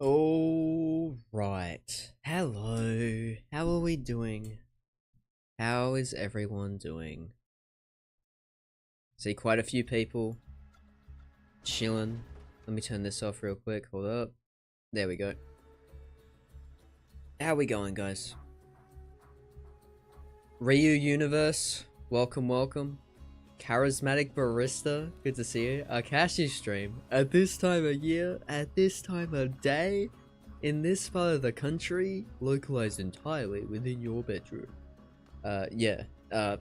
All right. Hello. How are we doing? How is everyone doing? See quite a few people chilling. Let me turn this off real quick. Hold up. There we go. How we going, guys? Ryu Universe, welcome, welcome. Charismatic Barista, good to see you. Akashi stream, at this time of year, at this time of day, in this part of the country, localized entirely within your bedroom.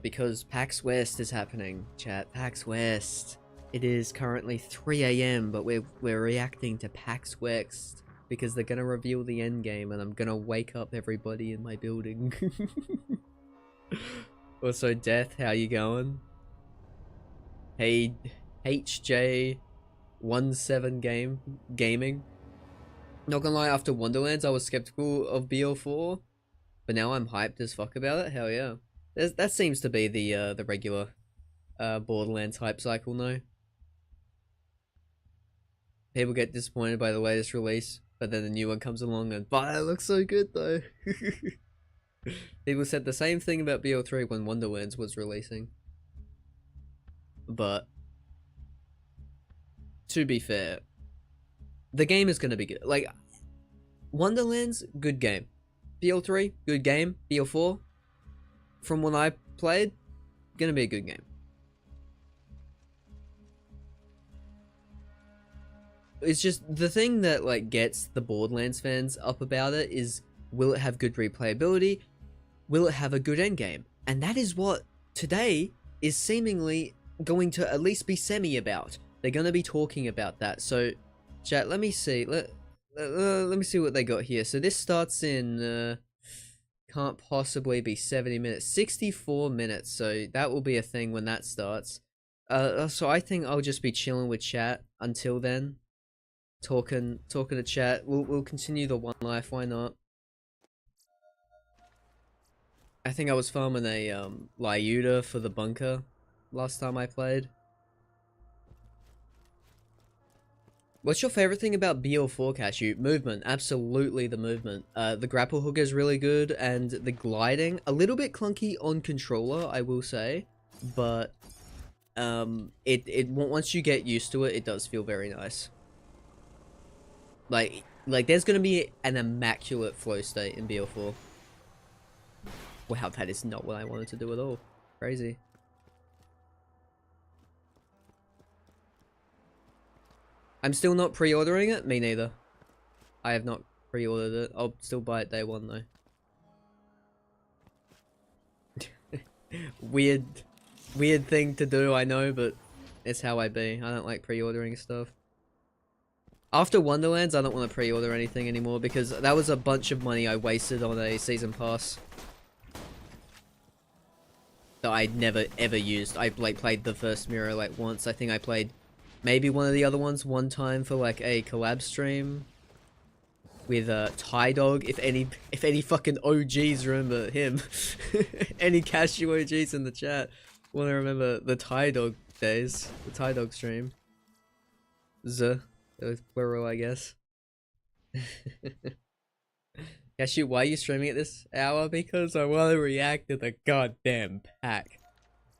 Because PAX West is happening, chat. PAX West. It is currently 3 AM, but we're reacting to PAX West because they're gonna reveal the Endgame, and I'm gonna wake up everybody in my building. Also, Death, how you going? Hey, HJ17 Gaming. Not gonna lie, after Wonderlands, I was skeptical of BL4, but now I'm hyped as fuck about it. Hell yeah. That seems to be the regular Borderlands hype cycle now. People get disappointed by the latest release, but then the new one comes along and, but it looks so good though. People said the same thing about BL3 when Wonderlands was releasing. But to be fair, the game is gonna be good. Like, Wonderlands, good game. BL3, good game. BL4, from when I played, gonna be a good game. It's just the thing that like gets the Borderlands fans up about it is, will it have good replayability? Will it have a good endgame? And that is what today is seemingly going to at least be semi about. They're going to be talking about that. So, chat, let me see. Let me see what they got here. So this starts in can't possibly be 70 minutes. 64 minutes. So that will be a thing when that starts. So I think I'll just be chilling with chat until then. Talking to chat. We'll continue the one life. Why not? I think I was farming a Lyuda for the bunker last time I played. What's your favorite thing about BL4, Cashew? Movement, absolutely the movement. The grapple hook is really good, and the gliding, a little bit clunky on controller, I will say, but once you get used to it, it does feel very nice. Like there's gonna be an immaculate flow state in BL4. Wow, that is not what I wanted to do at all. Crazy. I'm still not pre-ordering it? Me neither. I have not pre-ordered it. I'll still buy it day one though. Weird thing to do, I know, but it's how I be. I don't like pre-ordering stuff. After Wonderlands, I don't want to pre-order anything anymore because that was a bunch of money I wasted on a season pass that I'd never ever used. I like played the first mirror like once. I think I played maybe one of the other ones one time for like a collab stream with Ty Dog. If any fucking OGs remember him, any Cashew OGs in the chat want to remember the Ty Dog days, the Ty Dog stream. It was plural, I guess. Cashew, why are you streaming at this hour? Because I want to react to the goddamn pack.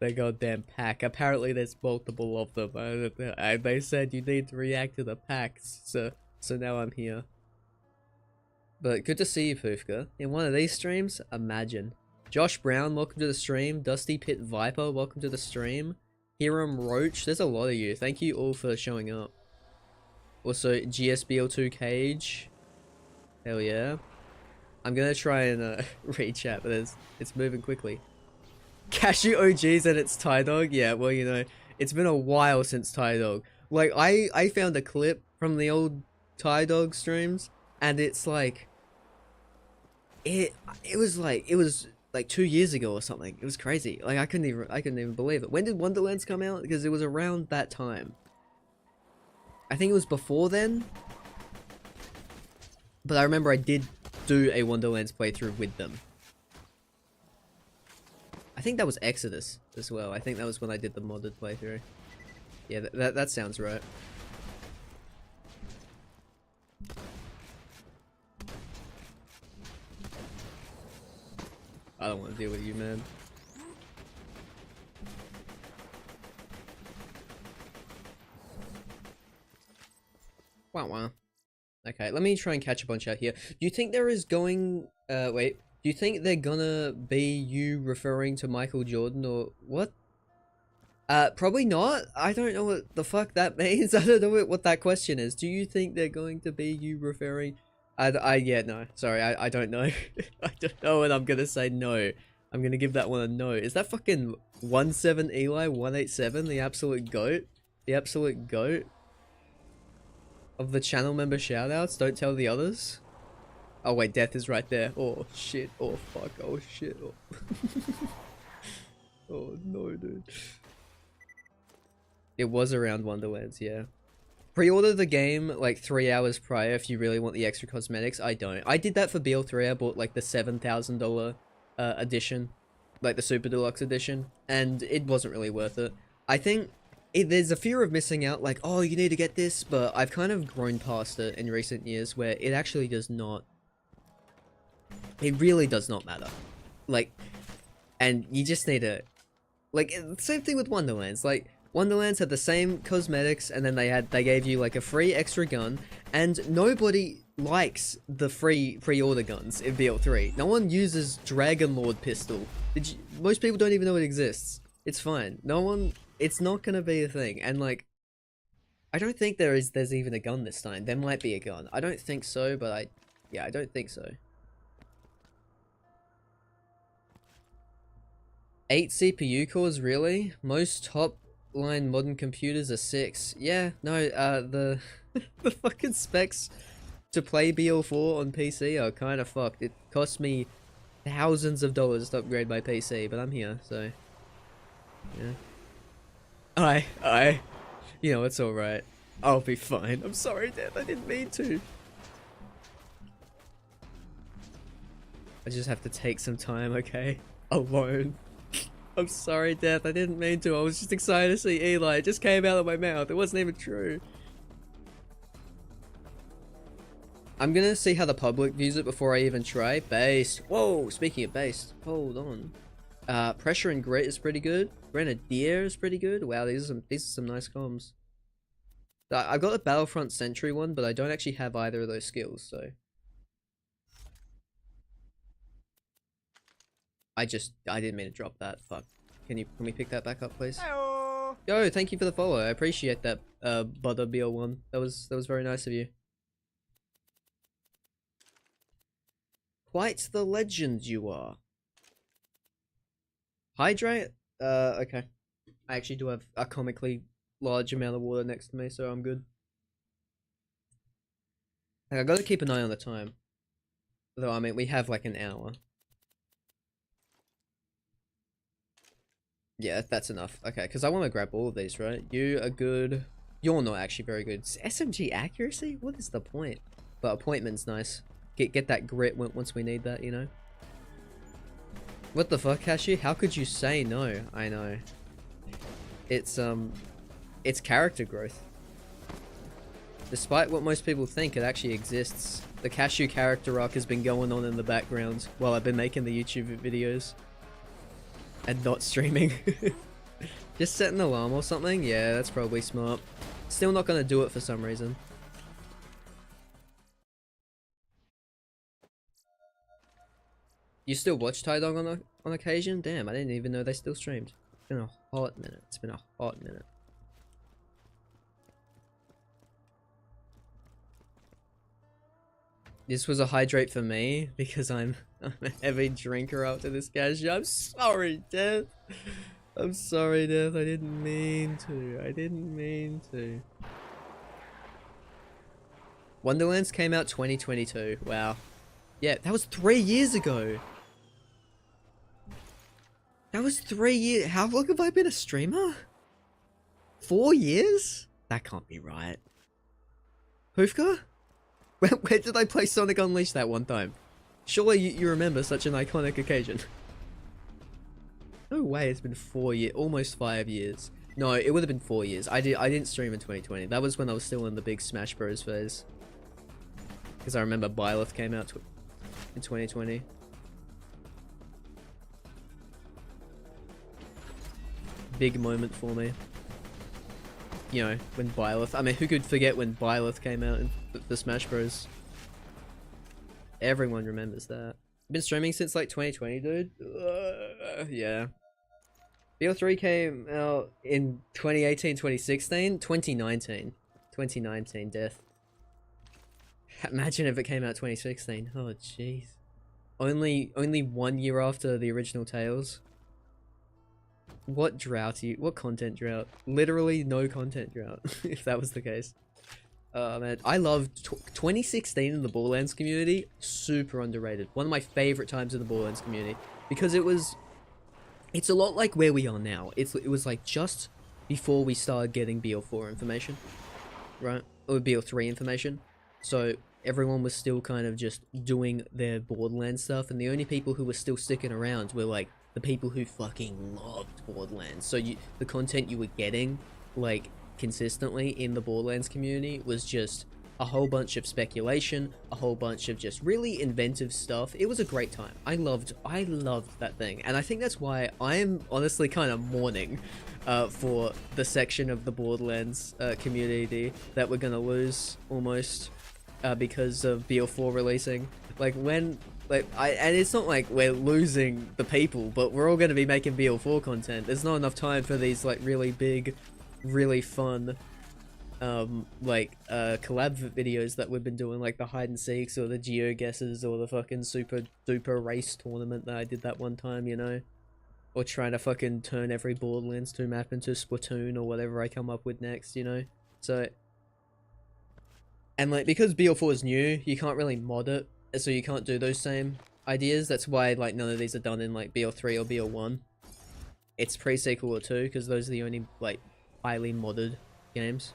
The goddamn pack. Apparently there's multiple of them. They said you need to react to the packs, so now I'm here. But good to see you, Poofka. In one of these streams, imagine. Josh Brown, welcome to the stream. Dusty Pit Viper, welcome to the stream. Hiram Roach, there's a lot of you. Thank you all for showing up. Also, GSBL2 Cage. Hell yeah. I'm gonna try and read chat, but it's moving quickly. Cashew OGs and it's Ty Dog? Yeah, well, you know, it's been a while since Ty Dog. Like, I found a clip from the old Ty Dog streams, and it's like, it was like 2 years ago or something. It was crazy. Like, I couldn't even believe it. When did Wonderlands come out? Because it was around that time. I think it was before then. But I remember I did do a Wonderlands playthrough with them. I think that was Exodus as well. I think that was when I did the modded playthrough. Yeah, that sounds right. I don't want to deal with you, man. Wow. Okay, let me try and catch a bunch out here. Do you think there is going... wait. Do you think they're gonna be you referring to Michael Jordan or what? Probably not. I don't know what the fuck that means. I don't know what that question is. Do you think they're going to be you referring... yeah, no. Sorry, I don't know. I don't know, and I'm gonna say no. I'm gonna give that one a no. Is that fucking 17 Eli 187, the absolute goat? The absolute goat of the channel member shoutouts? Don't tell the others. Oh wait, death is right there. Oh shit. Oh fuck. Oh shit. Oh, oh no, dude. It was around Wonderlands, yeah. Pre-order the game like 3 hours prior if you really want the extra cosmetics. I don't. I did that for BL3. I bought like the $7,000 edition, like the Super Deluxe edition, and it wasn't really worth it. I think there's a fear of missing out, like, oh, you need to get this, but I've kind of grown past it in recent years where it actually does not. It really does not matter. Like, and you just need to, like, same thing with Wonderlands. Like, Wonderlands had the same cosmetics, and then they gave you like a free extra gun, and nobody likes the free pre-order guns in BL3. No one uses Dragon Lord pistol. Most people don't even know it exists. It's fine. No one. It's not gonna be a thing. And like, I don't think there's even a gun this time. There might be a gun. I don't think so, but I don't think so. 8 CPU cores, really? Most top line modern computers are 6. Yeah, no, the the fucking specs to play BL4 on PC are kind of fucked. It cost me thousands of dollars to upgrade my PC, but I'm here, so yeah. You know, it's alright. I'll be fine. I'm sorry, Dad, I didn't mean to. I just have to take some time, okay? Alone. I'm sorry, Death. I didn't mean to. I was just excited to see Eli. It just came out of my mouth. It wasn't even true. I'm gonna see how the public views it before I even try. Based. Whoa, speaking of based. Hold on. Pressure and Grit is pretty good. Grenadier is pretty good. Wow, these are some nice comms. I've got the Battlefront Sentry one, but I don't actually have either of those skills, so. I didn't mean to drop that. Fuck. Can we pick that back up, please? Hello. Yo, thank you for the follow. I appreciate that, Butter BL1. That was very nice of you. Quite the legend you are. Hydrate? Okay. I actually do have a comically large amount of water next to me, so I'm good. Like, I gotta keep an eye on the time. Though, I mean, we have like an hour. Yeah, that's enough. Okay, because I want to grab all of these, right? You are good. You're not actually very good. SMG accuracy? What is the point? But appointment's nice. Get that grit once we need that, you know? What the fuck, Cashew? How could you say no? I know. It's character growth. Despite what most people think, it actually exists. The Cashew character arc has been going on in the background while I've been making the YouTube videos. And not streaming. Just set an alarm or something? Yeah, that's probably smart. Still not gonna do it for some reason. You still watch Tidong on occasion? Damn, I didn't even know they still streamed. It's been a hot minute. It's been a hot minute. This was a hydrate for me because I'm a heavy drinker after this cash. I'm sorry, Death. I'm sorry, Death. I didn't mean to. I didn't mean to. Wonderlands came out 2022. Wow. Yeah, that was 3 years ago. That was 3 years. How long have I been a streamer? 4 years? That can't be right. Hoofka? Where did I play Sonic Unleashed that one time? Surely you remember such an iconic occasion. No way, it's been 4 years, almost 5 years. No, it would have been 4 years. I didn't stream in 2020. That was when I was still in the big Smash Bros phase. Because I remember Byleth came out in 2020. big moment for me. You know, when Byleth, I mean, who could forget when Byleth came out in the Smash Bros? Everyone remembers that. I've been streaming since like 2020, dude. Yeah. BL3 came out in 2018, 2016, 2019. 2019, death. Imagine if it came out 2016. Oh, jeez. Only 1 year after the original Tales. What content drought? Literally no content drought, if that was the case. Man, I loved 2016 in the Borderlands community. Super underrated. One of my favorite times in the Borderlands community. Because it's a lot like where we are now. It was like just before we started getting BL4 information. Right? Or BL3 information. So everyone was still kind of just doing their Borderlands stuff. And the only people who were still sticking around were like the people who fucking loved Borderlands. So the content you were getting, like, consistently in the Borderlands community was just a whole bunch of speculation, a whole bunch of just really inventive stuff. It was a great time. I loved that thing. And I think that's why I'm honestly kind of mourning for the section of the Borderlands community that we're gonna lose, almost, because of BL4 releasing. Like, and it's not like we're losing the people, but we're all going to be making BL4 content. There's not enough time for these, like, really big, really fun, collab videos that we've been doing, like the hide and seeks, or the geo guesses, or the fucking super duper race tournament that I did that one time, you know? Or trying to fucking turn every Borderlands 2 map into Splatoon, or whatever I come up with next, you know? So, and like, because BL4 is new, you can't really mod it. So you can't do those same ideas. That's why, like, none of these are done in, like, BL3 or BL1. It's pre-sequel or 2, because those are the only, like, highly modded games.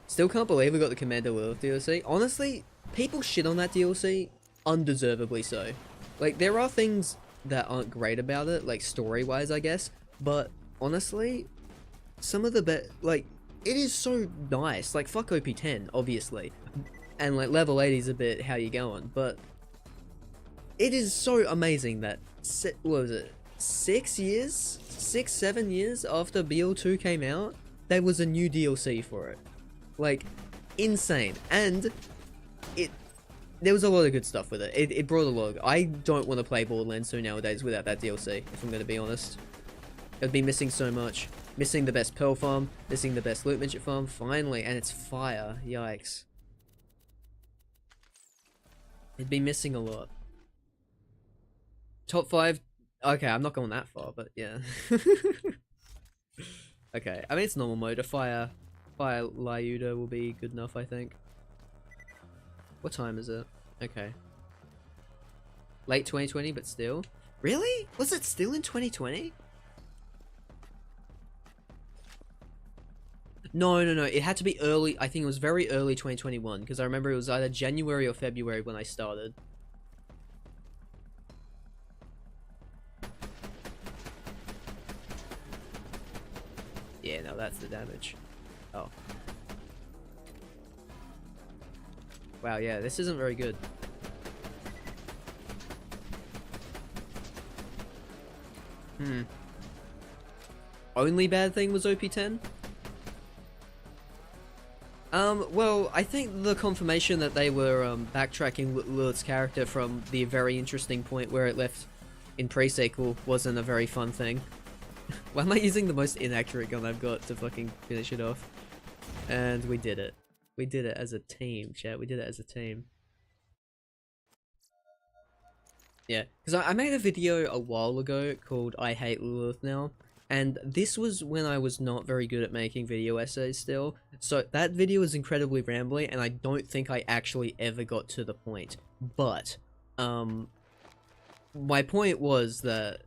Still can't believe we got the Commander Lilith DLC. Honestly, people shit on that DLC, undeservedly so. Like, there are things that aren't great about it, like, story-wise, I guess. But, honestly, some of the like, it is so nice. Like, fuck OP10, obviously. And like level 80 is a bit how you going, but it is so amazing that what was it, 7 years after BL2 came out, there was a new DLC for it. Like, insane. And there was a lot of good stuff with it. It brought a lot. I don't want to play Borderlands 2 nowadays without that DLC, if I'm going to be honest. I'd be missing so much. Missing the best Pearl farm, missing the best loot midget farm, finally, and it's fire. Yikes. It'd be missing a lot. Top 5. Okay, I'm not going that far, but yeah. Okay, I mean, it's normal mode. A fire Lyuda will be good enough, I think. What time is it? Okay. Late 2020, but still. Really? Was it still in 2020? No. It had to be early. I think it was very early 2021, because I remember it was either January or February when I started. Yeah, no, that's the damage. Oh. Wow, yeah, this isn't very good. Only bad thing was OP10? Well, I think the confirmation that they were, backtracking Lilith's character from the very interesting point where it left in pre-sequel wasn't a very fun thing. Why am I using the most inaccurate gun I've got to fucking finish it off? And we did it. We did it as a team, chat. We did it as a team. Yeah, because I made a video a while ago called I Hate Lilith Now. And this was when I was not very good at making video essays still. So that video is incredibly rambly, and I don't think I actually ever got to the point. But, my point was that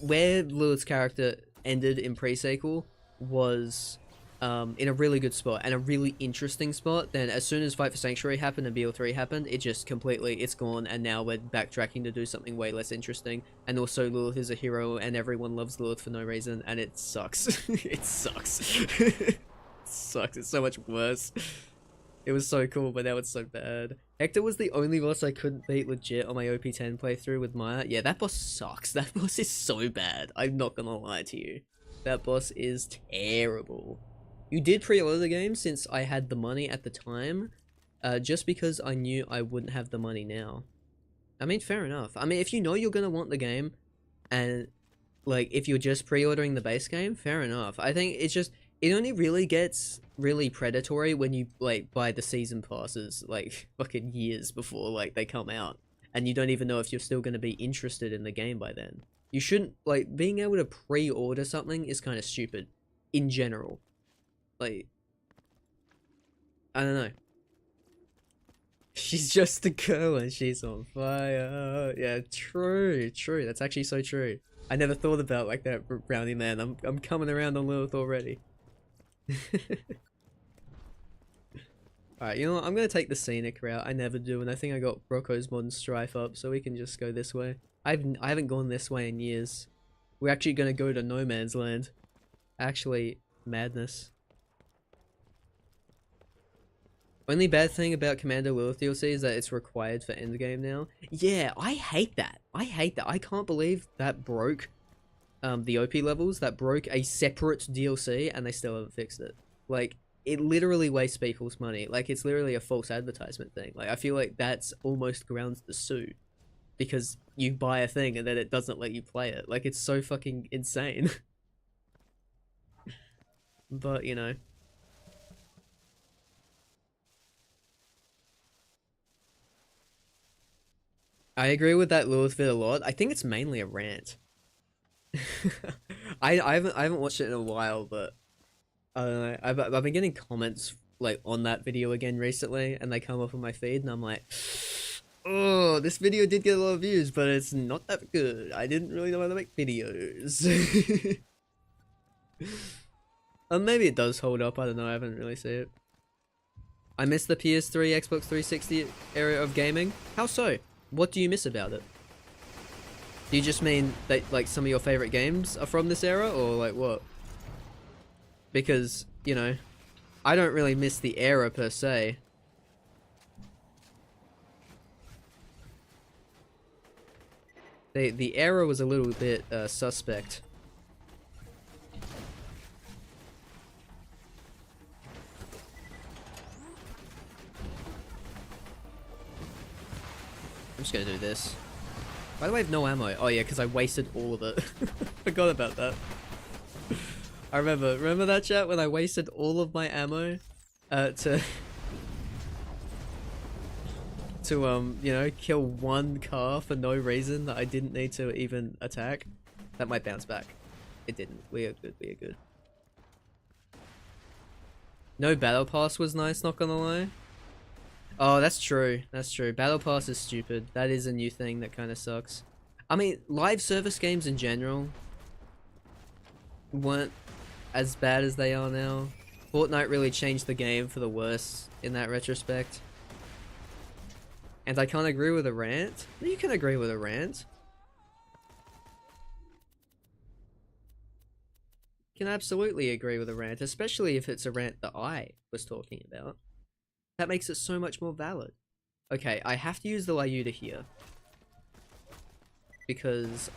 where Lilith's character ended in pre-sequel was in a really good spot and a really interesting spot. Then as soon as Fight for Sanctuary happened and BL3 happened, it just completely, it's gone, and now we're backtracking to do something way less interesting. And also Lilith is a hero and everyone loves Lilith for no reason, and it sucks. It sucks. It sucks. It's so much worse. It was so cool, but now it's so bad. Hector was the only boss I couldn't beat legit on my OP10 playthrough with Maya. Yeah, that boss sucks. That boss is so bad. I'm not gonna lie to you. That boss is terrible. You did pre-order the game since I had the money at the time, just because I knew I wouldn't have the money now. I mean, fair enough. I mean, if you know you're gonna want the game, and like if you're just pre-ordering the base game, fair enough. I think it's just it only really gets really predatory when you like buy the season passes like fucking years before like they come out, and you don't even know if you're still gonna be interested in the game by then. You shouldn't like being able to pre-order something is kind of stupid, in general. Like, I don't know. She's just a girl and she's on fire. Yeah, true, true. That's actually so true. I never thought about like that, Brownie Man. I'm coming around on Lilith already. Alright, you know what? I'm gonna take the scenic route. I never do, and I think I got Rocco's Modern Strife up, so we can just go this way. I haven't gone this way in years. We're actually gonna go to No Man's Land. Actually, madness. Only bad thing about Commander Lilith DLC is that it's required for Endgame now. Yeah, I hate that. I hate that. I can't believe that broke the OP levels. That broke a separate DLC and they still haven't fixed it. Like, it literally wastes people's money. Like, it's literally a false advertisement thing. Like, I feel like that's almost grounds to sue. Because you buy a thing and then it doesn't let you play it. Like, it's so fucking insane. But, you know. I agree with that Lilith vid a lot. I think it's mainly a rant. I haven't watched it in a while, but I don't know. I've been getting comments like on that video again recently, and they come up on my feed, and I'm like, oh, this video did get a lot of views, but it's not that good. I didn't really know how to make videos. Maybe it does hold up. I don't know. I haven't really seen it. I miss the PS3, Xbox 360 era of gaming. How so? What do you miss about it? Do you just mean that like some of your favorite games are from this era, or like what? Because, you know, I don't really miss the era per se. The era was a little bit suspect. I'm just gonna do this. By the way, I have no ammo. Oh yeah, because I wasted all of it. Forgot about that. I remember that chat when I wasted all of my ammo to you know, kill one car for no reason that I didn't need to even attack. That might bounce back. It didn't. We are good, we are good. No battle pass was nice, not gonna lie. Oh, that's true. That's true. Battle Pass is stupid. That is a new thing that kind of sucks. I mean, live service games in general weren't as bad as they are now. Fortnite really changed the game for the worse in that retrospect. And I can't agree with a rant. You can agree with a rant. You can absolutely agree with a rant, especially if it's a rant that I was talking about. That makes it so much more valid. Okay, I have to use the Lyuda here. Because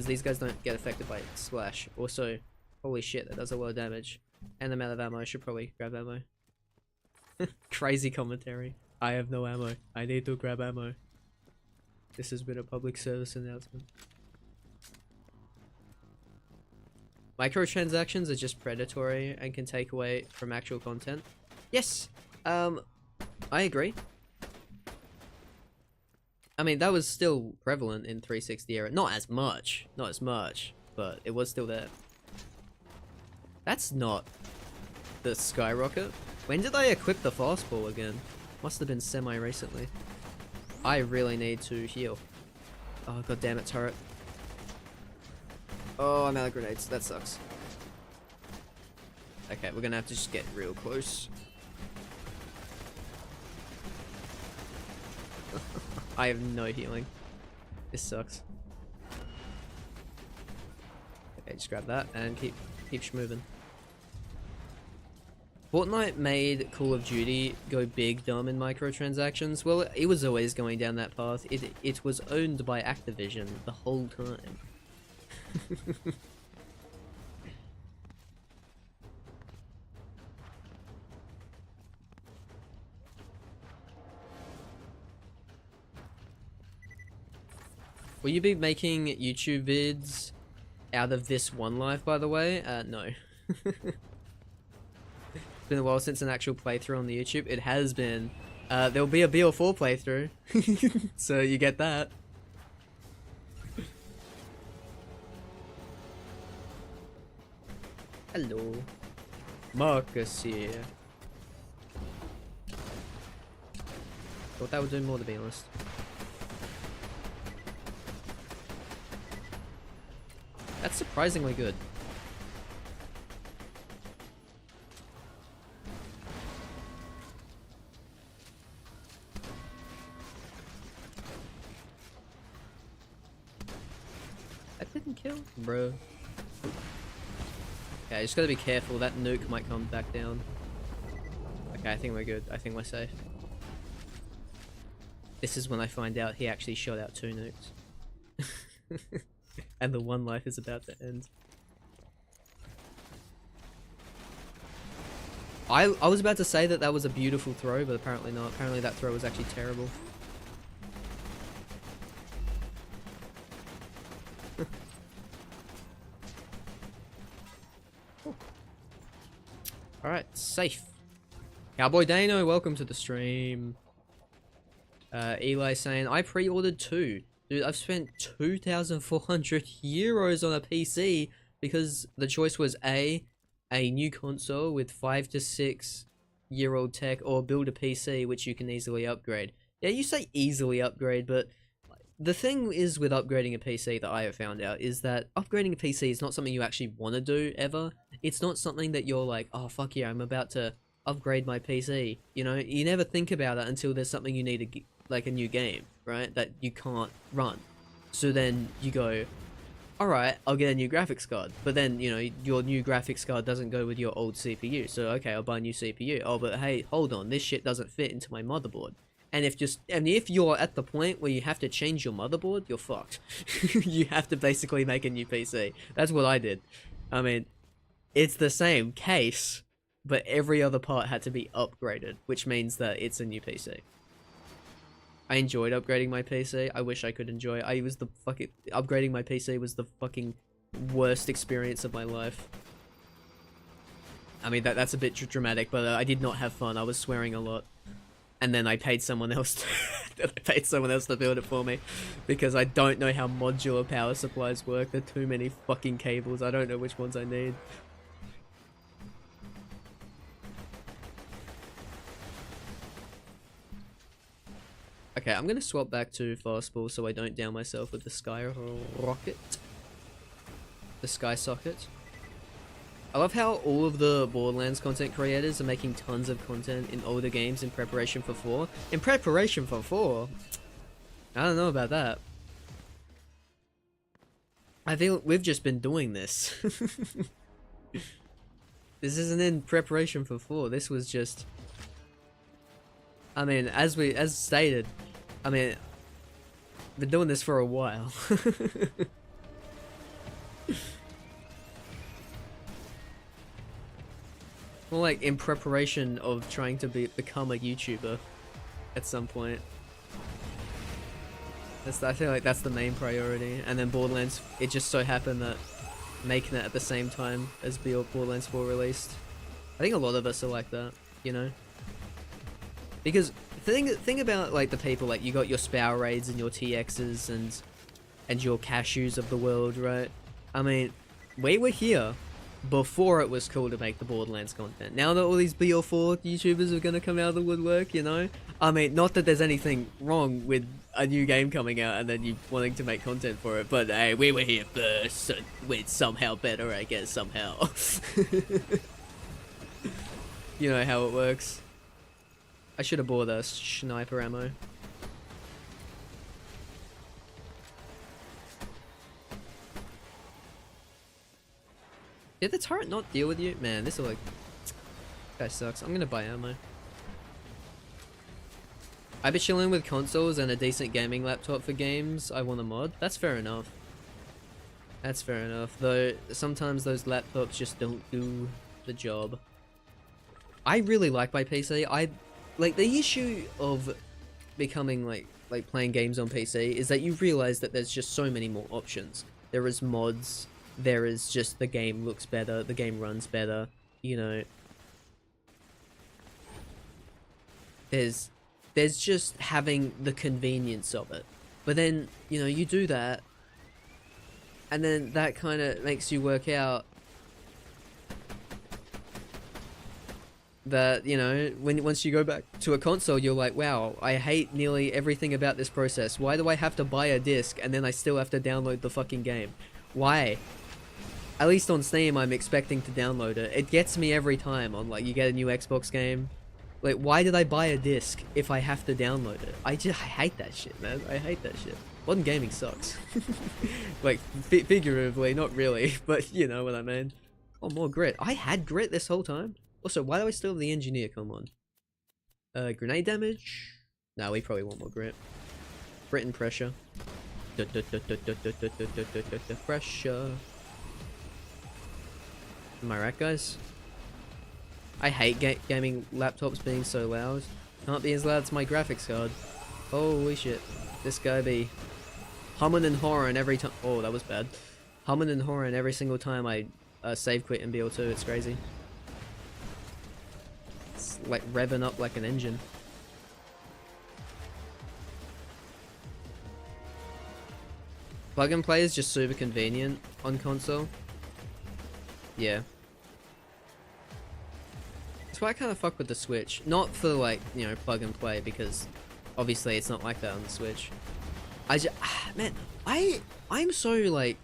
these guys don't get affected by splash. Also, holy shit, that does a lot of damage. And I'm out of ammo. I should probably grab ammo. Crazy commentary. I have no ammo. I need to grab ammo. This has been a public service announcement. Microtransactions are just predatory and can take away from actual content. Yes! I agree. I mean, that was still prevalent in 360 era. Not as much, but it was still there. That's not the skyrocket. When did I equip the fastball again? Must have been semi-recently. I really need to heal. Oh, god damn it, turret. Oh, I'm out of grenades. That sucks. Okay, we're gonna have to just get real close. I have no healing. This sucks. Okay, just grab that and keep moving. Fortnite made Call of Duty go big dumb in microtransactions. Well, it was always going down that path. It was owned by Activision the whole time. Will you be making YouTube vids out of this one life, by the way? No. It's been a while since an actual playthrough on the YouTube. It has been. There'll be a BL4 playthrough, so you get that. Hello. Marcus here. Thought that would do more, to be honest. That's surprisingly good. That didn't kill, bro. Okay, just gotta be careful. That nuke might come back down. Okay, I think we're good. I think we're safe. This is when I find out he actually shot out 2 nukes. And the one life is about to end. I was about to say that was a beautiful throw, but apparently not. Apparently that throw was actually terrible. Alright, safe. Cowboy Dano, welcome to the stream. Eli saying, I pre-ordered 2. Dude, I've spent 2,400 euros on a PC because the choice was A new console with 5 to 6 year old tech, or build a PC which you can easily upgrade. Yeah, you say easily upgrade, but the thing is with upgrading a PC that I have found out is that upgrading a PC is not something you actually want to do ever. It's not something that you're like, oh fuck yeah, I'm about to upgrade my PC. You know, you never think about it until there's something you need to get, like a new game, right, that you can't run. So then you go, alright, I'll get a new graphics card. But then, you know, your new graphics card doesn't go with your old CPU. So okay, I'll buy a new CPU. Oh, but hey, hold on, this shit doesn't fit into my motherboard. And if you're at the point where you have to change your motherboard, you're fucked. You have to basically make a new PC. That's what I did. I mean, it's the same case, but every other part had to be upgraded, which means that it's a new PC. I enjoyed upgrading my PC. I wish I could enjoy it. Upgrading my PC was the fucking worst experience of my life. I mean, that's a bit dramatic, but I did not have fun. I was swearing a lot. And then I paid someone else to build it for me, because I don't know how modular power supplies work. There are too many fucking cables. I don't know which ones I need. Okay, I'm gonna swap back to fastball so I don't down myself with the sky rocket. The sky socket. I love how all of the Borderlands content creators are making tons of content in older games in preparation for 4. In preparation for 4? I don't know about that. I feel we've just been doing this. This isn't in preparation for 4. This was just... I mean, as stated, I mean, been doing this for a while. More like in preparation of trying to become a YouTuber at some point. I feel like that's the main priority. And then Borderlands, it just so happened that making it at the same time as Borderlands 4 released. I think a lot of us are like that, you know? Because think about like the people, like you got your Spow Raids and your TXs and your Cashews of the world, right? I mean, we were here before it was cool to make the Borderlands content. Now that all these BL4 YouTubers are gonna come out of the woodwork, you know? I mean, not that there's anything wrong with a new game coming out and then you wanting to make content for it, but hey, we were here first, so we're somehow better, I guess, somehow. You know how it works. I should have bought a sniper ammo. Did the turret not deal with you? Man, this is like... That sucks. I'm gonna buy ammo. I've been chilling with consoles and a decent gaming laptop for games I want to mod. That's fair enough. That's fair enough. Though sometimes those laptops just don't do the job. I really like my PC. I like the issue of becoming like playing games on PC is that you realize that there's just so many more options. There is mods. There is just the game looks better. The game runs better. You know. There's just having the convenience of it. But then, you know, you do that, and then that kind of makes you work out that, you know, once you go back to a console, you're like, wow, I hate nearly everything about this process. Why do I have to buy a disc and then I still have to download the fucking game? Why? At least on Steam, I'm expecting to download it. It gets me every time on, like, you get a new Xbox game. Like, why did I buy a disc if I have to download it? I hate that shit, man. I hate that shit. Modern gaming sucks. Like, figuratively, not really, but you know what I mean. Oh, more grit. I had grit this whole time. Also, why do I still have the engineer? Come on. Grenade damage? Nah, we probably want more grit. Grit and pressure. Pressure. Am I right, guys? I hate gaming laptops being so loud. Can't be as loud as my graphics card. Holy shit. This guy be humming and hawing every time. Oh, that was bad. Humming and hawing every single time I save quit in BL4. It's crazy. It's like revving up like an engine. Plug and play is just super convenient on console. Yeah. That's why I kind of fuck with the Switch. Not for, like, you know, plug and play, because obviously it's not like that on the Switch. Man, I'm so, like,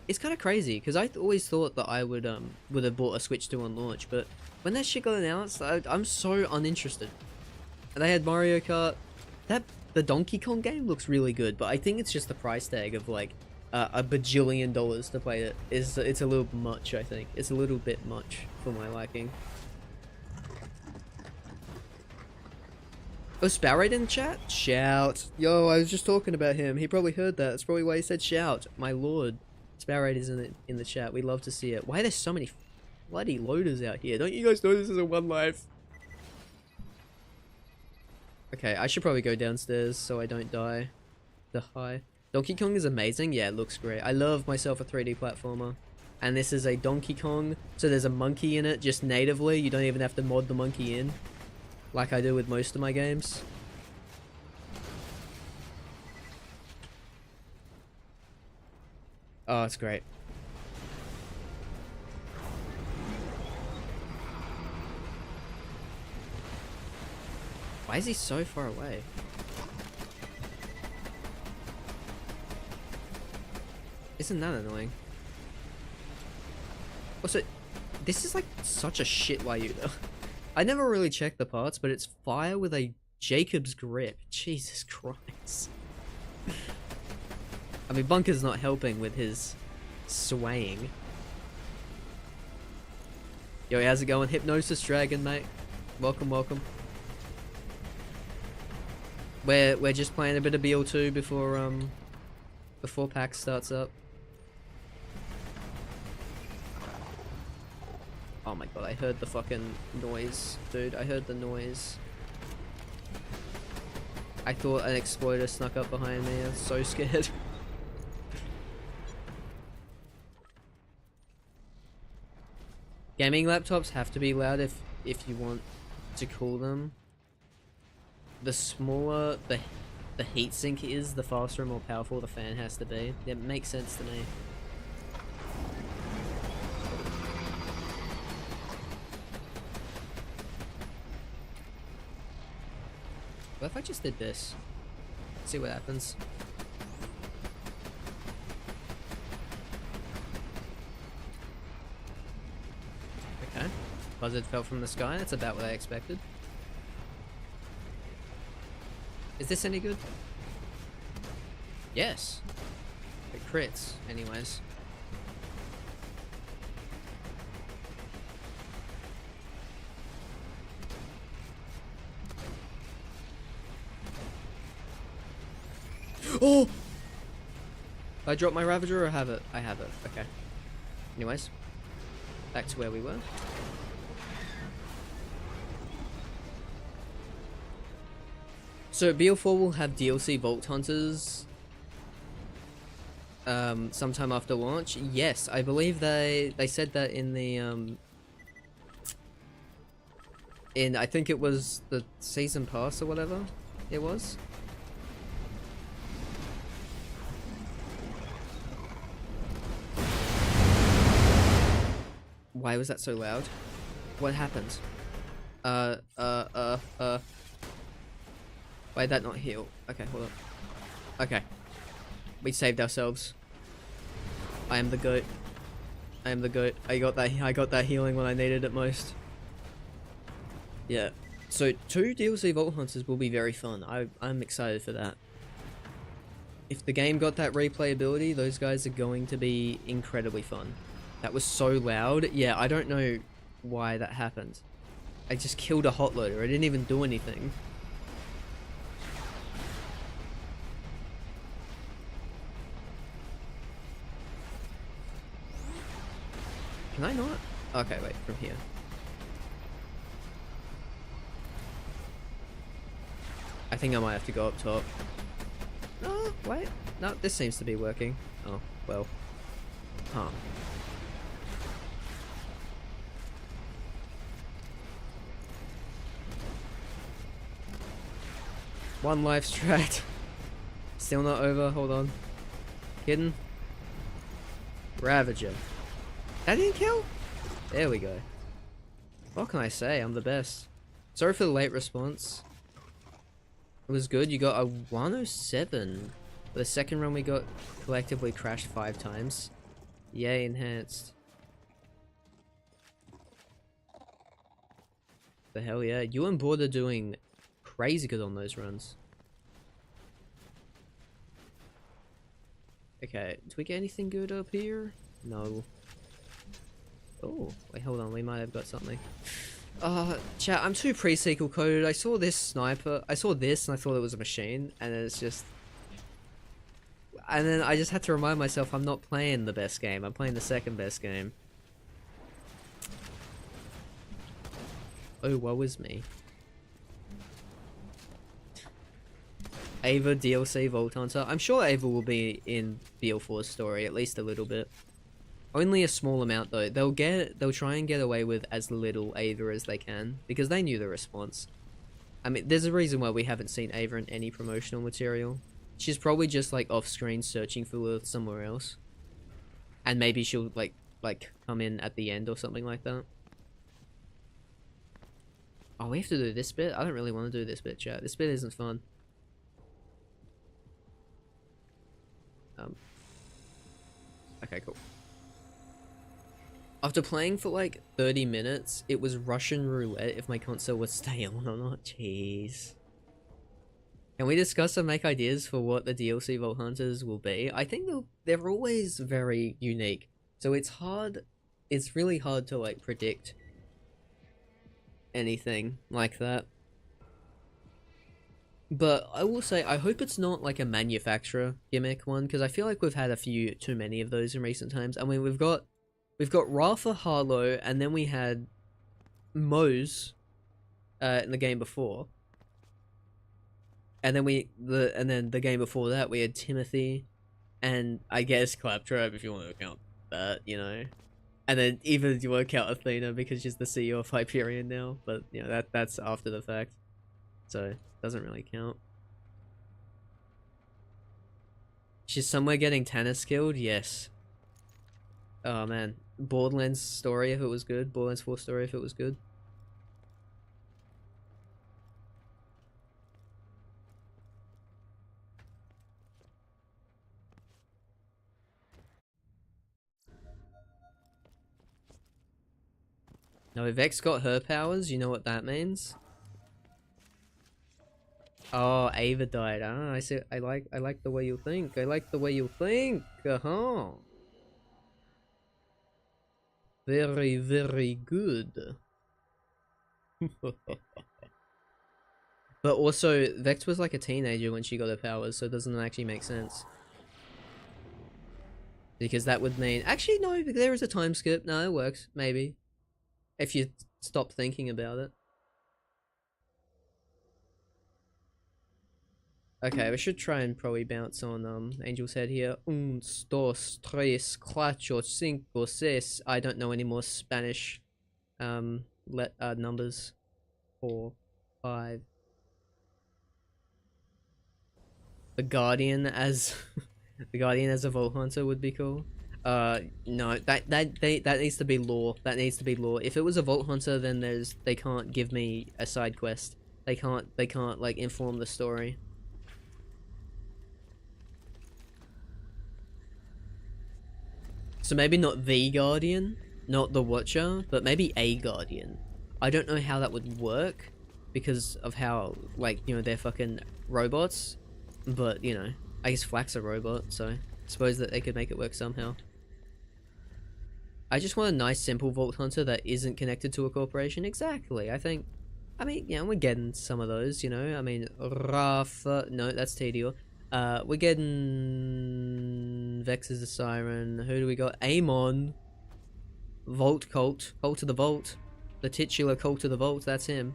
it's kind of crazy, because I always thought that I would have bought a Switch 2 on launch, but when that shit got announced, I'm so uninterested. And they had Mario Kart. The Donkey Kong game looks really good, but I think it's just the price tag of, like, a bajillion dollars to play it. It's a little much, I think. It's a little bit much for my liking. Oh, Sparrowed in the chat? Shout. Yo, I was just talking about him. He probably heard that. That's probably why he said shout. My lord. Sparrowed is in the chat. We love to see it. Why are there so many bloody loaders out here? Don't you guys know this is a one life? Okay, I should probably go downstairs so I don't die. The high. Donkey Kong is amazing. Yeah, it looks great. I love myself a 3D platformer. And this is a Donkey Kong. So there's a monkey in it just natively. You don't even have to mod the monkey in. Like I do with most of my games. Oh, it's great. Why is he so far away? Isn't that annoying? Also, this is like such a shit Lyuda. I never really checked the parts, but it's fire with a Jacob's grip. Jesus Christ. I mean, Bunker's not helping with his swaying. Yo, how's it going? Hypnosis Dragon, mate. Welcome, welcome. We're just playing a bit of BL2 before PAX starts up. Oh my god, I heard the fucking noise, dude. I heard the noise. I thought an exploiter snuck up behind me. I was so scared. Gaming laptops have to be loud if you want to cool them. The smaller the heatsink is, the faster and more powerful the fan has to be. It makes sense to me. What if I just did this? See what happens. Okay. Buzzard fell from the sky. That's about what I expected. Is this any good? Yes. It crits, anyways. Oh! I dropped my Ravager or I have it? I have it. Okay. Anyways. Back to where we were. So BL4 will have DLC Vault Hunters sometime after launch. Yes, I believe they said that in the in I think it was the season pass or whatever it was. Why was that so loud? What happened? Why did that not heal? Okay, hold up. Okay. We saved ourselves. I am the goat. I am the goat. I got that healing when I needed it most. Yeah. So 2 DLC Vault Hunters will be very fun. I'm excited for that. If the game got that replayability, those guys are going to be incredibly fun. That was so loud. Yeah, I don't know why that happened. I just killed a hot loader. I didn't even do anything. Can I not? Okay, wait, from here. I think I might have to go up top. No, wait. No, this seems to be working. Oh, well. Huh. One life strat. Still not over, hold on. Kidding? Ravager. That didn't kill? There we go. What can I say? I'm the best. Sorry for the late response. It was good. You got a 107. The second run we got collectively crashed 5 times. Yay, enhanced. The hell yeah. You and Border doing crazy good on those runs. Okay, do we get anything good up here? No. Oh, wait, hold on, we might have got something. Chat, I'm too pre-sequel coded. I saw this sniper, I saw this and I thought it was a machine, and then it's just... And then I just had to remind myself I'm not playing the best game, I'm playing the second best game. Oh, woe is me. Ava DLC Vault Hunter. I'm sure Ava will be in BL4's story, at least a little bit. Only a small amount though. They'll try and get away with as little Ava as they can, because they knew the response. I mean, there's a reason why we haven't seen Ava in any promotional material. She's probably just like off screen searching for Lilith somewhere else. And maybe she'll like come in at the end or something like that. Oh, we have to do this bit? I don't really want to do this bit, chat. This bit isn't fun. Okay, cool. After playing for like 30 minutes, it was Russian roulette if my console would stay on or not. Jeez. Can we discuss and make ideas for what the DLC Vault Hunters will be? I think they're always very unique. So it's really hard to like predict anything like that. But I will say, I hope it's not like a manufacturer gimmick one, because I feel like we've had a few too many of those in recent times. I mean, we've got Rafa Harlow, and then we had Mose in the game before. And then the game before that we had Timothy, and I guess Claptrap if you want to count that, you know. And then even if you want to count Athena because she's the CEO of Hyperion now, but you know that's after the fact. So doesn't really count. She's somewhere getting tennis killed, yes. Oh man. Borderlands story if it was good. Borderlands 4 story if it was good. No, if Vex got her powers, you know what that means? Oh, Ava died. Ah, I see. I like the way you think. I like the way you think. Uh-huh. Very, very good. But also, Vex was like a teenager when she got her powers, so it doesn't actually make sense. Because that would mean... Actually, no, there is a time skip. No, it works, maybe. If you stop thinking about it. Okay, we should try and probably bounce on Angel's head here. Un, dos, tres, cuatro, cinco, seis. I don't know any more Spanish numbers. 4, 5. The Guardian as the Guardian as a Vault Hunter would be cool. No, that needs to be lore. That needs to be lore. If it was a Vault Hunter, then they can't give me a side quest. They can't like inform the story. So maybe not the Guardian, not the Watcher, but maybe a Guardian. I don't know how that would work because of how, like, you know, they're fucking robots. But, you know, I guess Flack's a robot, so I suppose that they could make it work somehow. I just want a nice, simple Vault Hunter that isn't connected to a corporation. Exactly, I mean, yeah, we're getting some of those, you know? I mean, Rafa... No, that's Tedior. We're getting... Vex is a Siren. Who do we got? Amon. Vault Cult. Cult of the Vault. The titular Cult of the Vault, that's him.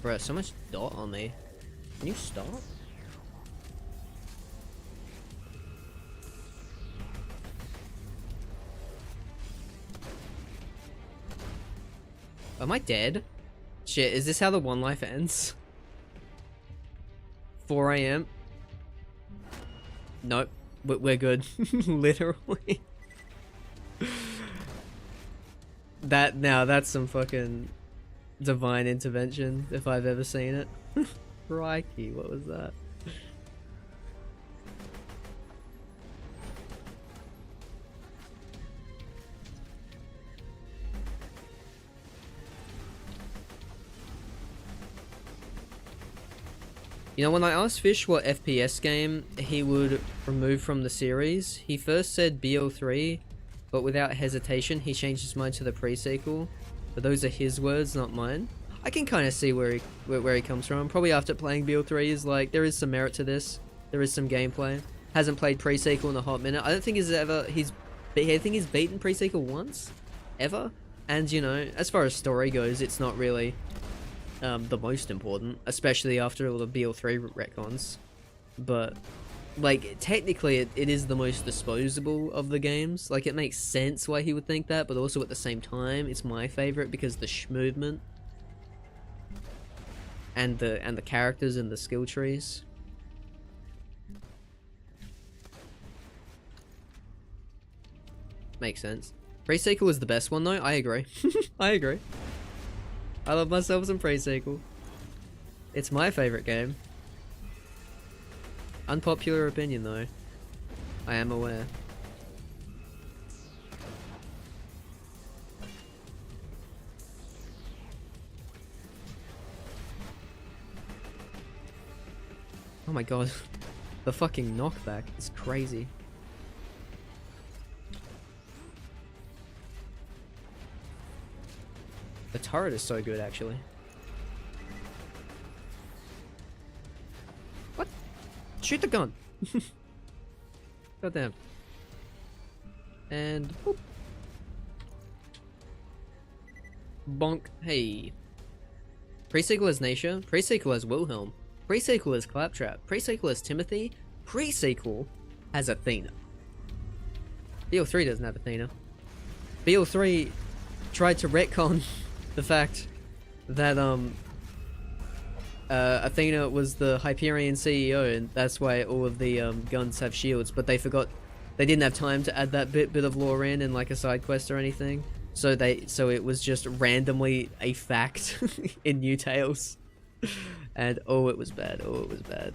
Bro, so much dot on me. Can you stop? Am I dead? Shit, is this how the one life ends? 4 AM? Nope. We're good. Literally. That's some fucking divine intervention, if I've ever seen it. Crikey, what was that? You know, when I asked Fish what FPS game he would remove from the series, he first said BL3, but without hesitation he changed his mind to the pre-sequel. But those are his words, not mine. I can kind of see where he comes from. Probably after playing BL3 is like, there is some merit to this. There is some gameplay. Hasn't played pre-sequel in a hot minute. I don't think I think he's beaten pre-sequel once, ever. And you know, as far as story goes, it's not really the most important, especially after all the BL3 retcons. But like, technically it is the most disposable of the games. Like, it makes sense why he would think that, but also at the same time it's my favorite because the movement and the characters and the skill trees. Makes sense. Pre-sequel is the best one though, I agree. I agree. I love myself some pre-sequel. It's my favorite game. Unpopular opinion though. I am aware. Oh my god. The fucking knockback is crazy. The turret is so good actually. What? Shoot the gun! Goddamn. And boop. Bonk. Hey. Pre-sequel as Naisha. Pre-sequel as Wilhelm. Pre-sequel as Claptrap. Pre-sequel as Timothy. Pre-sequel has Athena. BL3 doesn't have Athena. BL3 tried to retcon the fact that Athena was the Hyperion CEO, and that's why all of the guns have shields, but they forgot, they didn't have time to add that bit of lore in like a side quest or anything, so it was just randomly a fact in New Tales. And oh, it was bad. Oh, it was bad.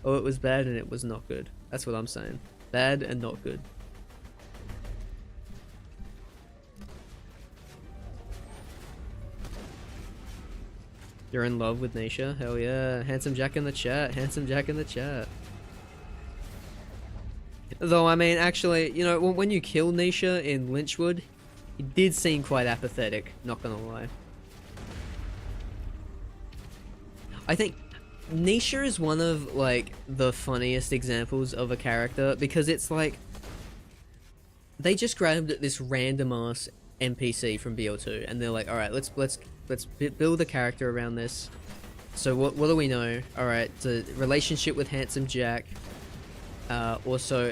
Oh, it was bad, and it was not good. That's what I'm saying. Bad and not good. You're in love with Nisha? Hell yeah. Handsome Jack in the chat. Handsome Jack in the chat. Though, I mean, actually, you know, when you kill Nisha in Lynchwood, it did seem quite apathetic, not gonna lie. I think Nisha is one of, like, the funniest examples of a character, because it's like, they just grabbed this random-ass NPC from BL2, and they're like, alright, let's build a character around this. So what do we know? Alright, the relationship with Handsome Jack, also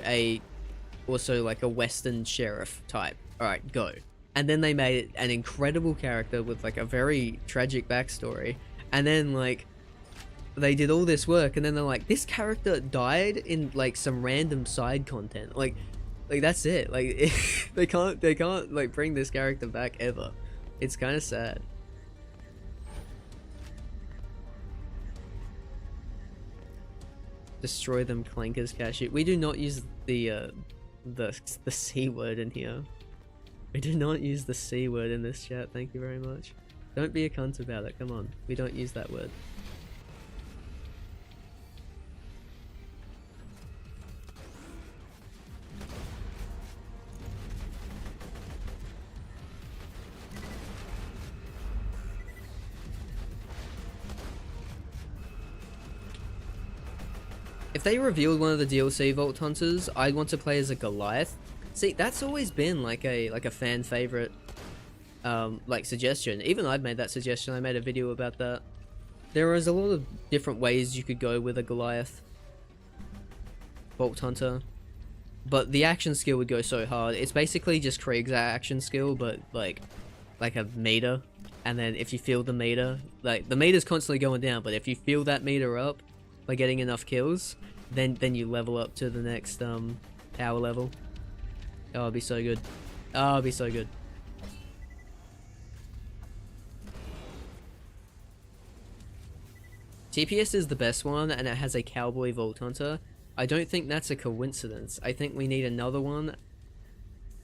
like a Western sheriff type. Alright, go. And then they made an incredible character with like a very tragic backstory, and then like they did all this work, and then they're like, this character died in like some random side content. Like that's it. Like they can't like bring this character back ever. It's kind of sad. Destroy them clankers, cashew. We do not use the C word in here. We do not use the C word in this chat, thank you very much. Don't be a cunt about it, come on. We don't use that word. If they revealed one of the DLC Vault Hunters, I'd want to play as a Goliath. See, that's always been like a fan favorite like suggestion. Even I've made that suggestion. I made a video about that. There is a lot of different ways you could go with a Goliath Vault Hunter, but the action skill would go so hard. It's basically just Krieg's action skill, but like a meter. And then if you feel the meter, like the meter's constantly going down, but if you feel that meter up by getting enough kills, then you level up to the next power level. Oh, it'd be so good. Oh, it'd be so good. TPS is the best one, and it has a Cowboy Vault Hunter. I don't think that's a coincidence. I think we need another one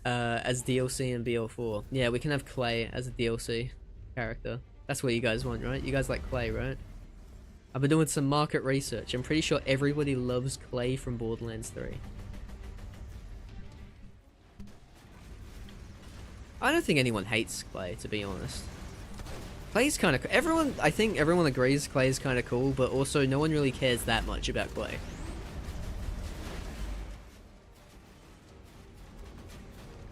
as DLC in BL4. Yeah, we can have Clay as a DLC character. That's what you guys want, right? You guys like Clay, right? I've been doing some market research. I'm pretty sure everybody loves Clay from Borderlands 3. I don't think anyone hates Clay, to be honest. Clay's kind of... I think everyone agrees Clay's kind of cool, but also no one really cares that much about Clay.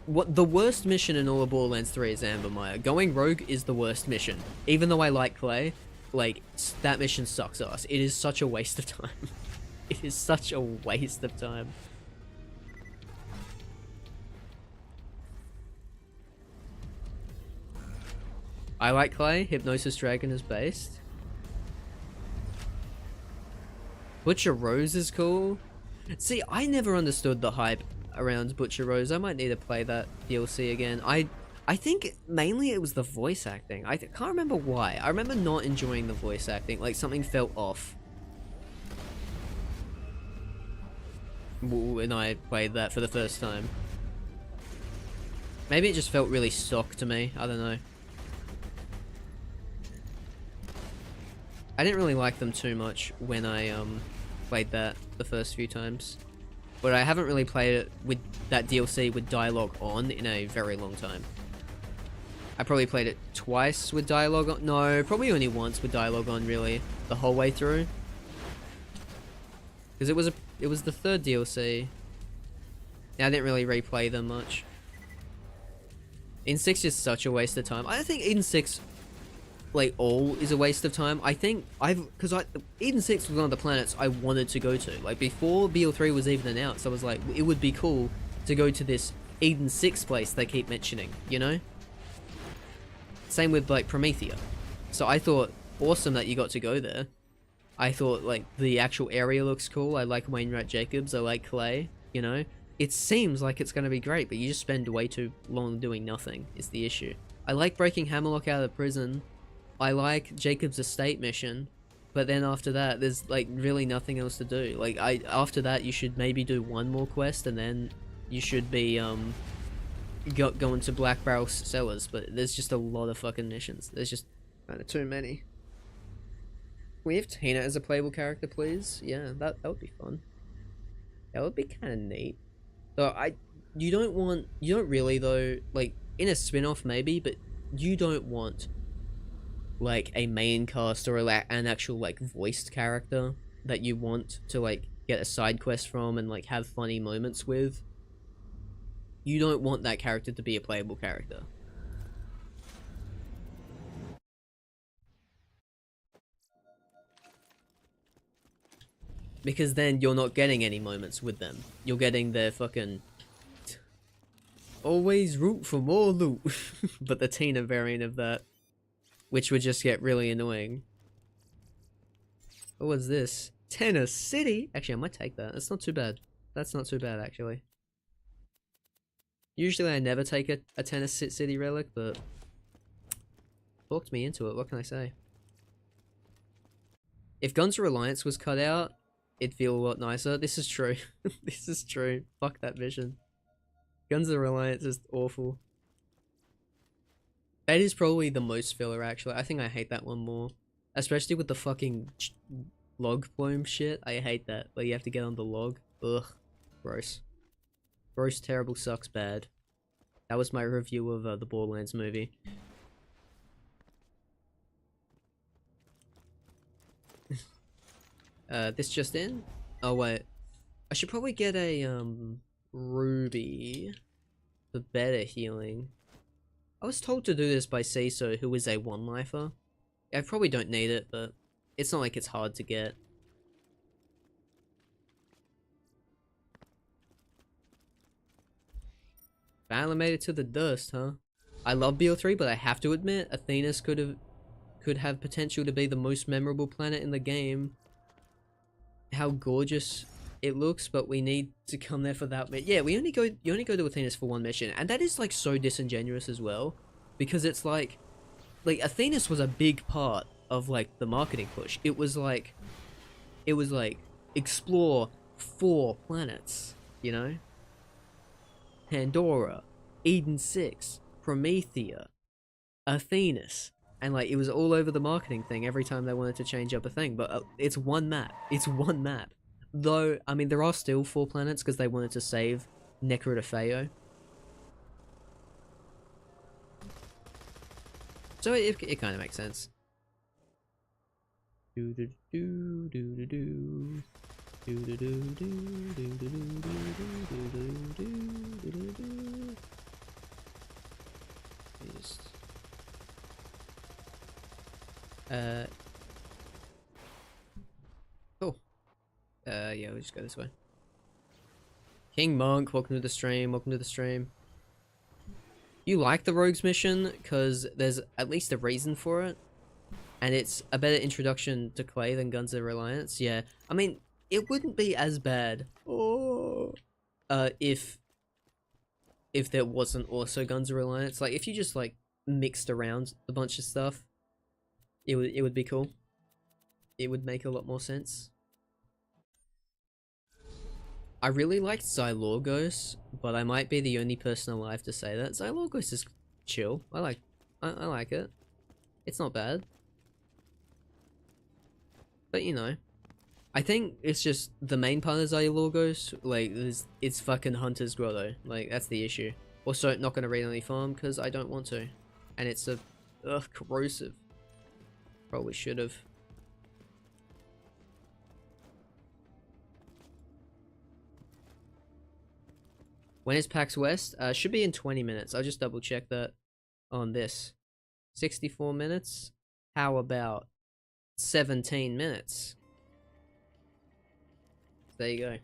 What the worst mission in all of Borderlands 3 is Amber Mire. Going rogue is the worst mission. Even though I like Clay, like, that mission sucks ass. It is such a waste of time. It is such a waste of time. I like Clay. Hypnosis Dragon is based. Butcher Rose is cool. See, I never understood the hype around Butcher Rose. I might need to play that DLC again. I think mainly it was the voice acting. I can't remember why. I remember not enjoying the voice acting. Like, something felt off when I played that for the first time. Maybe it just felt really stock to me. I don't know. I didn't really like them too much when I played that the first few times. But I haven't really played it with that DLC with dialogue on in a very long time. I probably played it twice with dialogue on. No, probably only once with dialogue on, really, the whole way through. Because it was the third DLC. Yeah, I didn't really replay them much. Eden 6 is such a waste of time. I don't think Eden 6 like all is a waste of time. I think Eden 6 was one of the planets I wanted to go to. Like, before BL3 was even announced, I was like, it would be cool to go to this Eden 6 place they keep mentioning, you know? Same with like Promethea. So I thought, awesome that you got to go there. I thought like the actual area looks cool. I like Wainwright Jacobs, I like Clay, you know? It seems like it's gonna be great, but you just spend way too long doing nothing, is the issue. I like breaking Hammerlock out of prison. I like Jacob's estate mission, but then after that, there's like really nothing else to do. Like, after that, you should maybe do one more quest, and then you should be going to Black Barrel Cellars. But there's just a lot of fucking missions. There's just kind of too many. we have Tina as a playable character, please? Yeah, that would be fun. That would be kind of neat. So you don't really though, like in a spin-off maybe, but you don't want like a main cast or an actual like voiced character that you want to like get a side quest from and like have funny moments with. You don't want that character to be a playable character. Because then you're not getting any moments with them. You're getting their fucking always root for more loot. But the Tina variant of that, which would just get really annoying. What was this? Tennis City? Actually, I might take that. That's not too bad. That's not too bad, actually. Usually I never take a Tennis City relic, but talked me into it. What can I say? If Guns of Reliance was cut out, it'd feel a lot nicer. This is true. This is true. Fuck that mission. Guns of Reliance is awful. That is probably the most filler, actually. I think I hate that one more. Especially with the fucking log bloom shit. I hate that. Like, you have to get on the log. Ugh. Gross. Gross, terrible, sucks, bad. That was my review of the Borderlands movie. This just in? Oh wait. I should probably get a, ruby for better healing. I was told to do this by Ciso, who is a one-lifer. I probably don't need it, but it's not like it's hard to get. Finally made it to the dust, huh? I love BL3, but I have to admit, Athena's could have potential to be the most memorable planet in the game. How gorgeous it looks, but we need to come there for that. Yeah, you only go to Athena's for one mission, and that is like so disingenuous as well, because it's like Athena's was a big part of like the marketing push. It was like explore 4 planets, you know? Pandora, Eden 6, Promethea, Athenas. And like, it was all over the marketing thing every time they wanted to change up a thing, but it's one map. It's one map. Though, I mean, there are still 4 planets because they wanted to save Necrotafeo. So it kind of makes sense. Cool. Yeah, we'll just go this way. King Monk, welcome to the stream, welcome to the stream. You like the Rogues mission, because there's at least a reason for it. And it's a better introduction to Clay than Guns of Reliance, yeah. I mean, it wouldn't be as bad if there wasn't also Guns of Reliance. Like, if you just, like, mixed around a bunch of stuff, it would be cool. It would make a lot more sense. I really liked Xylorgos, but I might be the only person alive to say that. Xylorgos is chill. I like it. It's not bad. But you know, I think it's just the main part of Xylorgos, like, it's fucking Hunter's Grotto. Like, that's the issue. Also, not gonna raid any farm because I don't want to. And it's corrosive. Probably should have. When is PAX West? Should be in 20 minutes. I'll just double check that on this. 64 minutes? How about 17 minutes? There you go.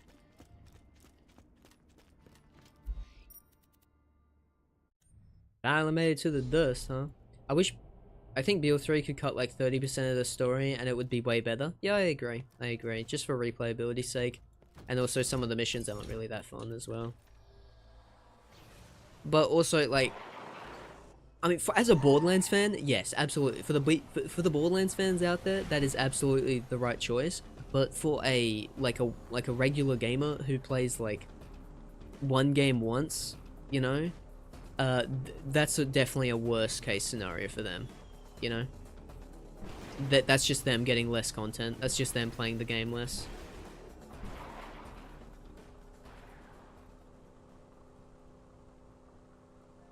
Finally made it to the dust, huh? I think BL3 could cut like 30% of the story and it would be way better. Yeah, I agree. Just for replayability's sake. And also some of the missions aren't really that fun as well. But also, like, I mean, as a Borderlands fan, yes, absolutely. For the Borderlands fans out there, that is absolutely the right choice. But for a regular gamer who plays like one game once, you know, that's definitely a worst case scenario for them, you know. That's just them getting less content. That's just them playing the game less.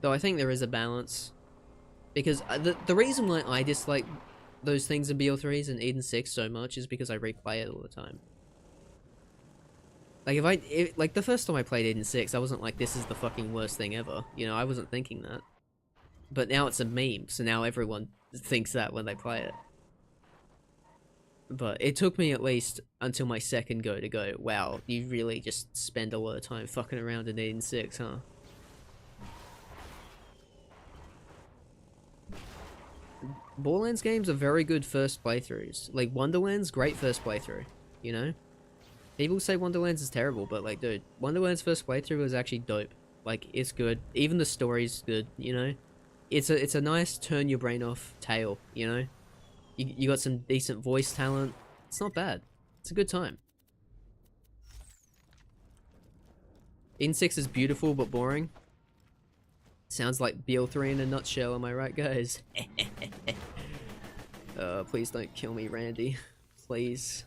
Though I think there is a balance. Because the reason why I dislike those things in BL3s and Eden 6 so much is because I replay it all the time. Like, like, the first time I played Eden 6, I wasn't like, this is the fucking worst thing ever. You know, I wasn't thinking that. But now it's a meme, so now everyone thinks that when they play it. But it took me at least until my second go to go, wow, you really just spend a lot of time fucking around in Eden 6, huh? Borderlands games are very good first playthroughs. Like, Wonderlands, great first playthrough, you know? People say Wonderlands is terrible, but like, dude, Wonderlands first playthrough was actually dope. Like, it's good. Even the story's good, you know? It's a nice turn your brain off tale, you know? You got some decent voice talent. It's not bad. It's a good time. Eden 6 is beautiful but boring. Sounds like BL3 in a nutshell, am I right, guys? Please don't kill me, Randy. Please.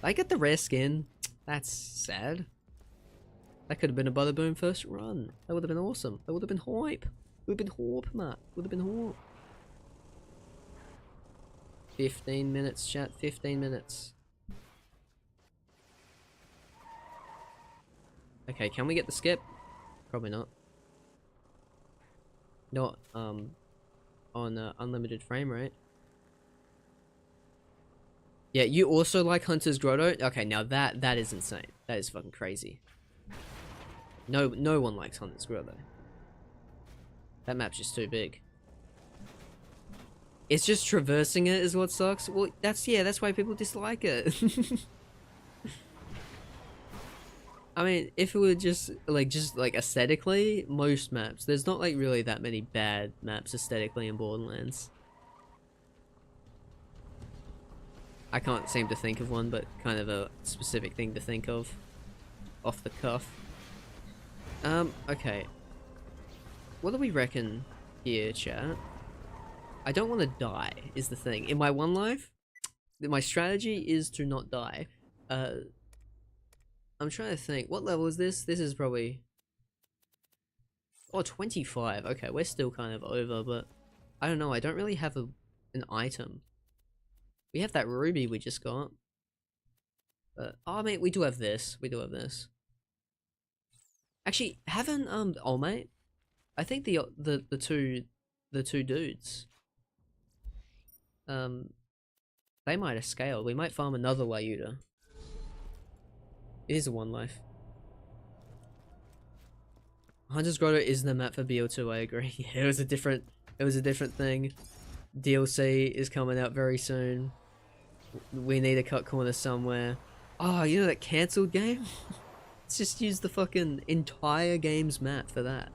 I get the rare skin. That's sad. That could have been a Butterboom first run. That would have been awesome. That would have been hype. Would have been horp, Matt. Would have been horp. 15 minutes, chat. 15 minutes. Okay, can we get the skip? Probably not. Not, on unlimited frame rate. Yeah, you also like Hunter's Grotto? Okay, now that is insane. That is fucking crazy. No one likes Hunter's Grotto. That map's just too big. It's just traversing it is what sucks. Well, that's why people dislike it. I mean, if it were just like aesthetically, most maps, there's not like really that many bad maps aesthetically in Borderlands. I can't seem to think of one, but kind of a specific thing to think of off the cuff. Okay. What do we reckon here, chat? I don't want to die, is the thing. In my one life, my strategy is to not die. I'm trying to think. What level is this? This is probably... Oh, 25. Okay, we're still kind of over, but... I don't know, I don't really have an item. We have that ruby we just got. But, oh, mate, we do have this. We do have this. Actually, haven't, oh, mate. I think the two dudes... they might have scaled. We might farm another Lyuda. It is a one life. Hunter's Grotto isn't a map for BL2, I agree. Yeah, it was a different thing. DLC is coming out very soon. We need to cut corners somewhere. Oh, you know that cancelled game? Let's just use the fucking entire game's map for that.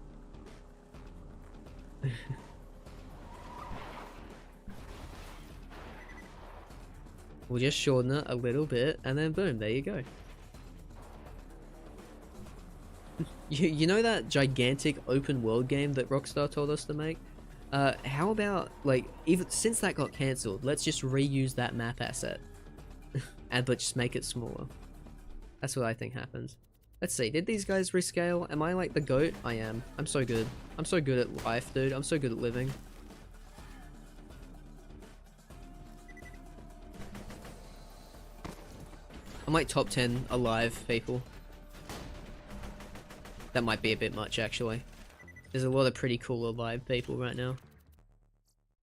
We'll just shorten it a little bit, and then boom, there you go. You know that gigantic open world game that Rockstar told us to make? How about, like, even since that got cancelled, let's just reuse that map asset. But just make it smaller. That's what I think happens. Let's see, did these guys rescale? Am I like the GOAT? I am. I'm so good. I'm so good at life, dude. I'm so good at living. I'm like top 10 alive people. That might be a bit much, actually. There's a lot of pretty cool alive people right now.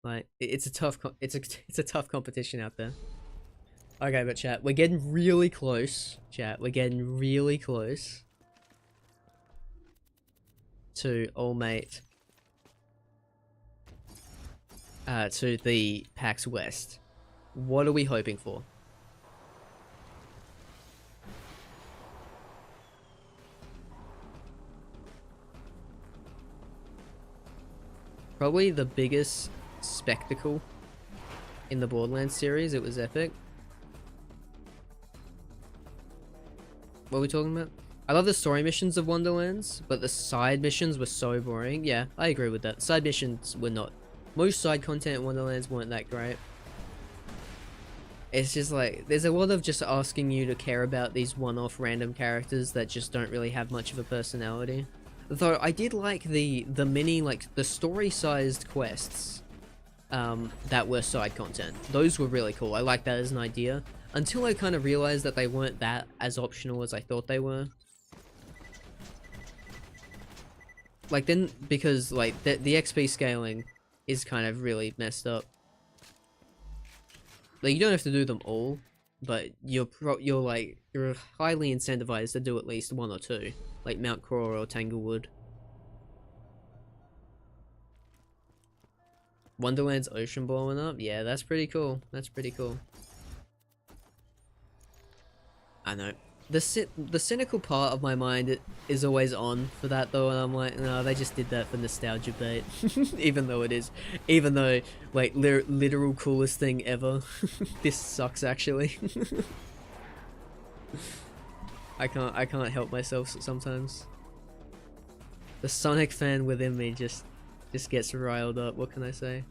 Like, it's a tough competition out there. Okay, but chat, we're getting really close. Chat, we're getting really close to All Mate. To the PAX West. What are we hoping for? Probably the biggest spectacle in the Borderlands series. It was epic. What are we talking about? I love the story missions of Wonderlands, but the side missions were so boring. Yeah, I agree with that. Side missions were not. Most side content in Wonderlands weren't that great. It's just like, there's a lot of just asking you to care about these one-off random characters that just don't really have much of a personality. Though I did like the mini, like the story-sized quests that were side content. Those were really cool. I like that as an idea. Until I kind of realized that they weren't that as optional as I thought they were. Like then, because like the XP scaling is kind of really messed up. Like you don't have to do them all, but you're highly incentivized to do at least one or two, like Mount Craw or Tanglewood. Wonderland's ocean blowing up? Yeah, that's pretty cool. That's pretty cool. I know. The cynical part of my mind is always on for that though, and I'm like, no, they just did that for nostalgia bait. Even though, like, literal coolest thing ever. This sucks actually. I can't help myself sometimes. The Sonic fan within me just gets riled up, what can I say?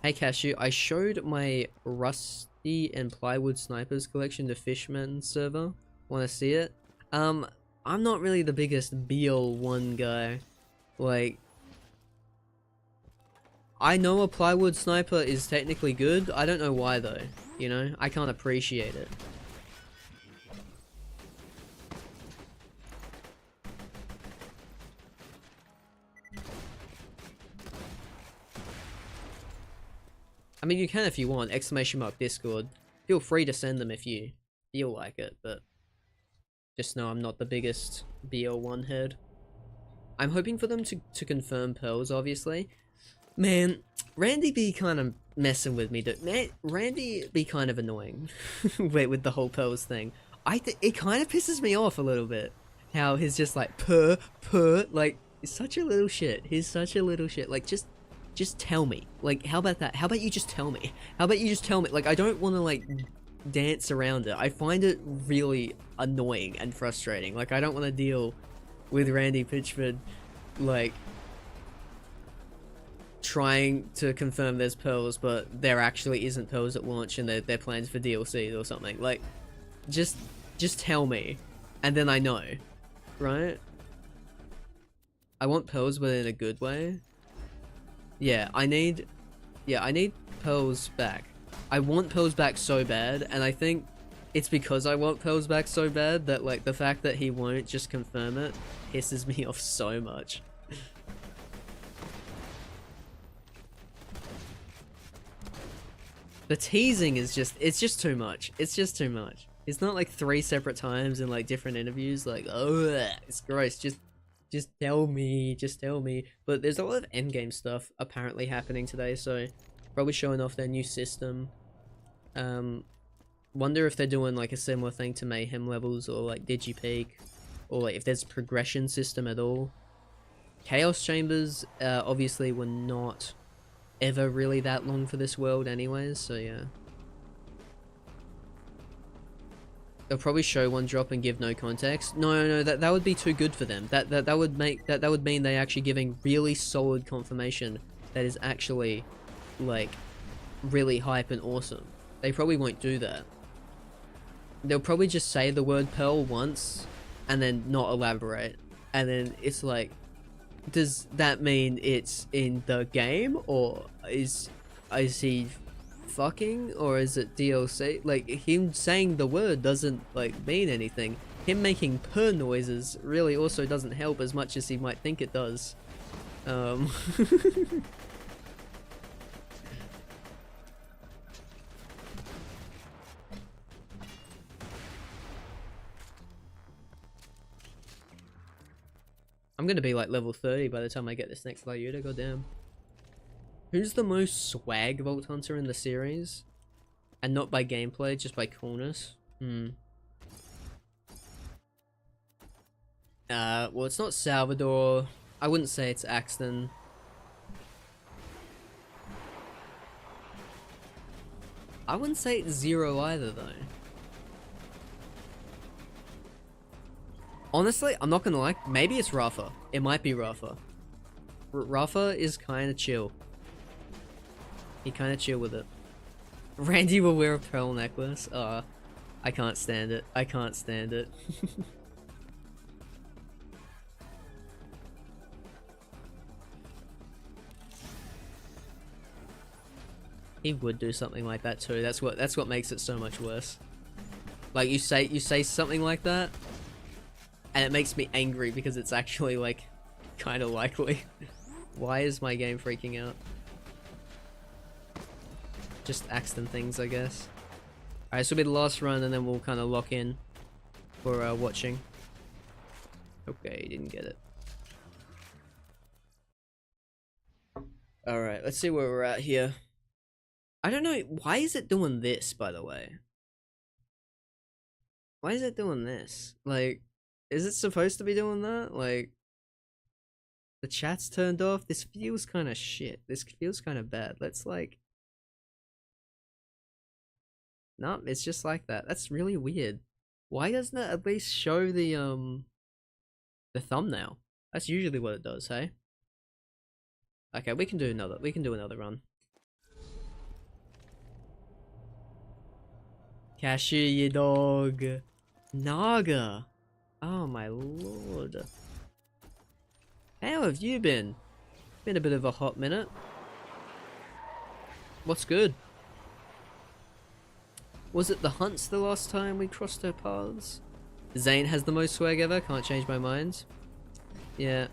Hey Cashew, I showed my Rusty and Plywood Snipers collection to Fishman server. Wanna see it? I'm not really the biggest BL1 guy. Like, I know a Plywood Sniper is technically good, I don't know why though, you know? I can't appreciate it. I mean, you can if you want, !Discord. Feel free to send them if you feel like it, but just know I'm not the biggest BL1 head. I'm hoping for them to confirm Pearls, obviously. Man, Randy be kind of messing with me, dude. Man, Randy be kind of annoying with the whole Pearls thing. It kind of pisses me off a little bit. How he's just like, purr, like, he's such a little shit. He's such a little shit. Like, just tell me. Like, how about that? How about you just tell me? How about you just tell me? Like, I don't want to, like, dance around it. I find it really annoying and frustrating. Like, I don't want to deal with Randy Pitchford, like, trying to confirm there's Pearls, but there actually isn't Pearls at launch and they're plans for DLC or something. Like, just tell me. And then I know. Right? I want Pearls, but in a good way. Yeah, I need Pearls back. I want Pearls back so bad, and I think it's because I want Pearls back so bad that, like, the fact that he won't just confirm it pisses me off so much. The teasing is it's just too much. It's just too much. It's not like 3 separate times in, like, different interviews, like, oh, it's gross, just tell me, But there's a lot of Endgame stuff apparently happening today, so probably showing off their new system. Wonder if they're doing like a similar thing to Mayhem levels or like DigiPeak, or like if there's a progression system at all. Chaos Chambers obviously were not ever really that long for this world anyways, so yeah. They'll probably show one drop and give no context. No, that would be too good for them. That would mean they actually giving really solid confirmation that is actually, like, really hype and awesome. They probably won't do that. They'll probably just say the word Pearl once and then not elaborate. And then it's like, does that mean it's in the game, or is he fucking, or is it DLC? Like, him saying the word doesn't, like, mean anything. Him making purr noises really also doesn't help as much as he might think it does. I'm gonna be like level 30 by the time I get this next Lyuda, goddamn. Who's the most swag Vault Hunter in the series? And not by gameplay, just by coolness? Well, it's not Salvador. I wouldn't say it's Axton. I wouldn't say it's Zero either, though. Honestly, I'm not gonna lie, maybe it's Rafa. It might be Rafa. Rafa is kinda chill. He kinda chill with it. Randy will wear a pearl necklace. I can't stand it. I can't stand it. He would do something like that too. That's what makes it so much worse. Like you say something like that, and it makes me angry because it's actually like kind of likely. Why is my game freaking out? Just accident things, I guess. Alright, this will be the last run, and then we'll kind of lock in for watching. Okay, didn't get it. Alright, let's see where we're at here. I don't know, why is it doing this, by the way? Why is it doing this? Like, is it supposed to be doing that? Like, the chat's turned off? This feels kind of shit. This feels kind of bad. Let's like... No, it's just like that. That's really weird. Why doesn't it at least show the thumbnail? That's usually what it does, hey? Okay, we can do another run. Cashier, you dog. Naga. Oh my lord. How have you been? Been a bit of a hot minute. What's good? Was it the hunts the last time we crossed our paths? Zane has the most swag ever, can't change my mind. Yeah.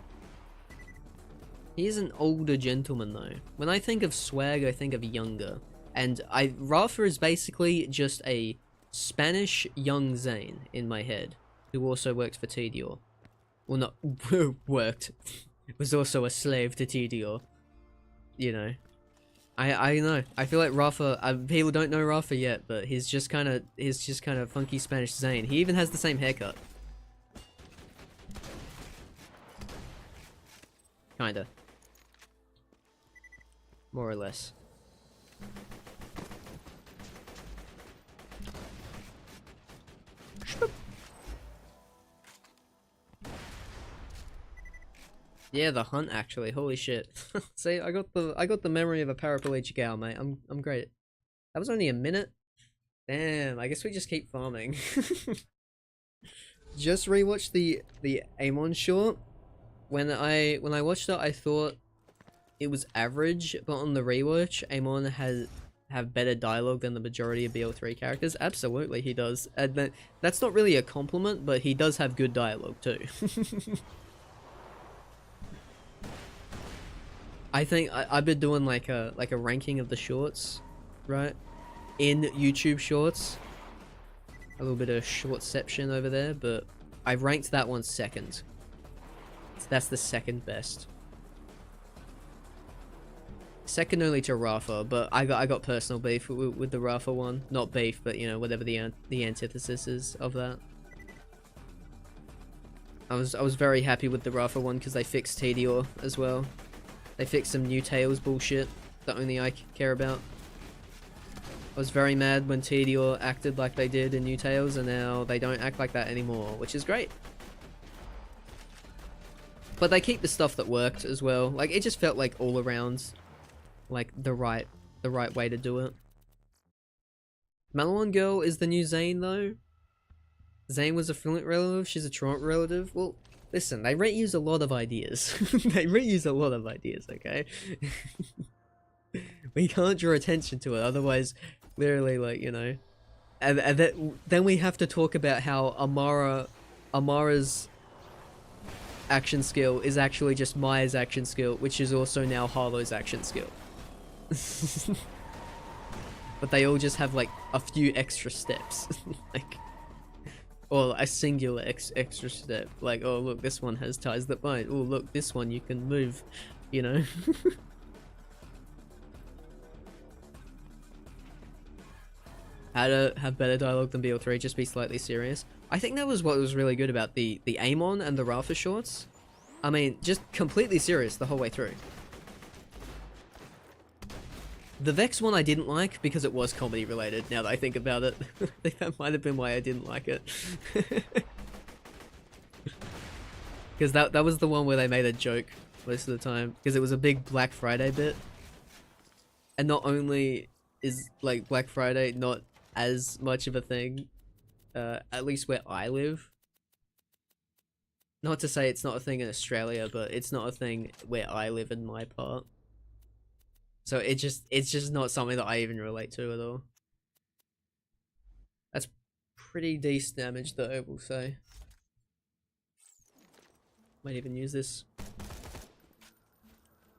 He is an older gentleman though. When I think of swag, I think of younger. And Rafa is basically just a Spanish young Zane in my head, who also works for TDR. Well, not worked. Was also a slave to TDR. You know. I know. I feel like Rafa. People don't know Rafa yet, but he's just kind of funky Spanish Zane. He even has the same haircut. Kinda. More or less. Yeah, the hunt actually. Holy shit. See, I got the memory of a paraplegic owl, mate. I'm great. That was only a minute. Damn, I guess we just keep farming. Just rewatched the Amon short. When I watched it, I thought it was average, but on the rewatch, Amon have better dialogue than the majority of BL3 characters. Absolutely, he does. And that's not really a compliment, but he does have good dialogue too. I think I've been doing like a ranking of the shorts, right? In YouTube Shorts. A little bit of shortception over there, but I ranked that one second. So that's the second best. Second only to Rafa, but I got personal beef with the Rafa one. Not beef, but you know, whatever the antithesis is of that. I was very happy with the Rafa one because they fixed TDR as well. They fixed some new Tails bullshit that only I care about. I was very mad when TDR acted like they did in New Tales, and now they don't act like that anymore, which is great. But they keep the stuff that worked as well. Like, it just felt like all around, like, the right way to do it. Malone Girl is the new Zane, though. Zane was a Flint relative, she's a Toronto relative. Well, listen, they reuse a lot of ideas. They reuse a lot of ideas, okay? We can't draw attention to it, otherwise, literally, like, you know. And then we have to talk about how Amara's action skill is actually just Maya's action skill, which is also now Harlow's action skill. But they all just have, like, a few extra steps. Like... Or a singular extra step, like, oh look, this one has ties that bind, oh look, this one you can move, you know. How to have better dialogue than BL3, just be slightly serious. I think that was what was really good about the Amon and the Rafa shorts. I mean, just completely serious the whole way through. The Vex one I didn't like because it was comedy related, now that I think about it. I think that might have been why I didn't like it. Because that was the one where they made a joke most of the time, because it was a big Black Friday bit. And not only is like Black Friday not as much of a thing, at least where I live. Not to say it's not a thing in Australia, but it's not a thing where I live in my part. So it's just not something that I even relate to at all. That's pretty decent damage though, I will say. Might even use this.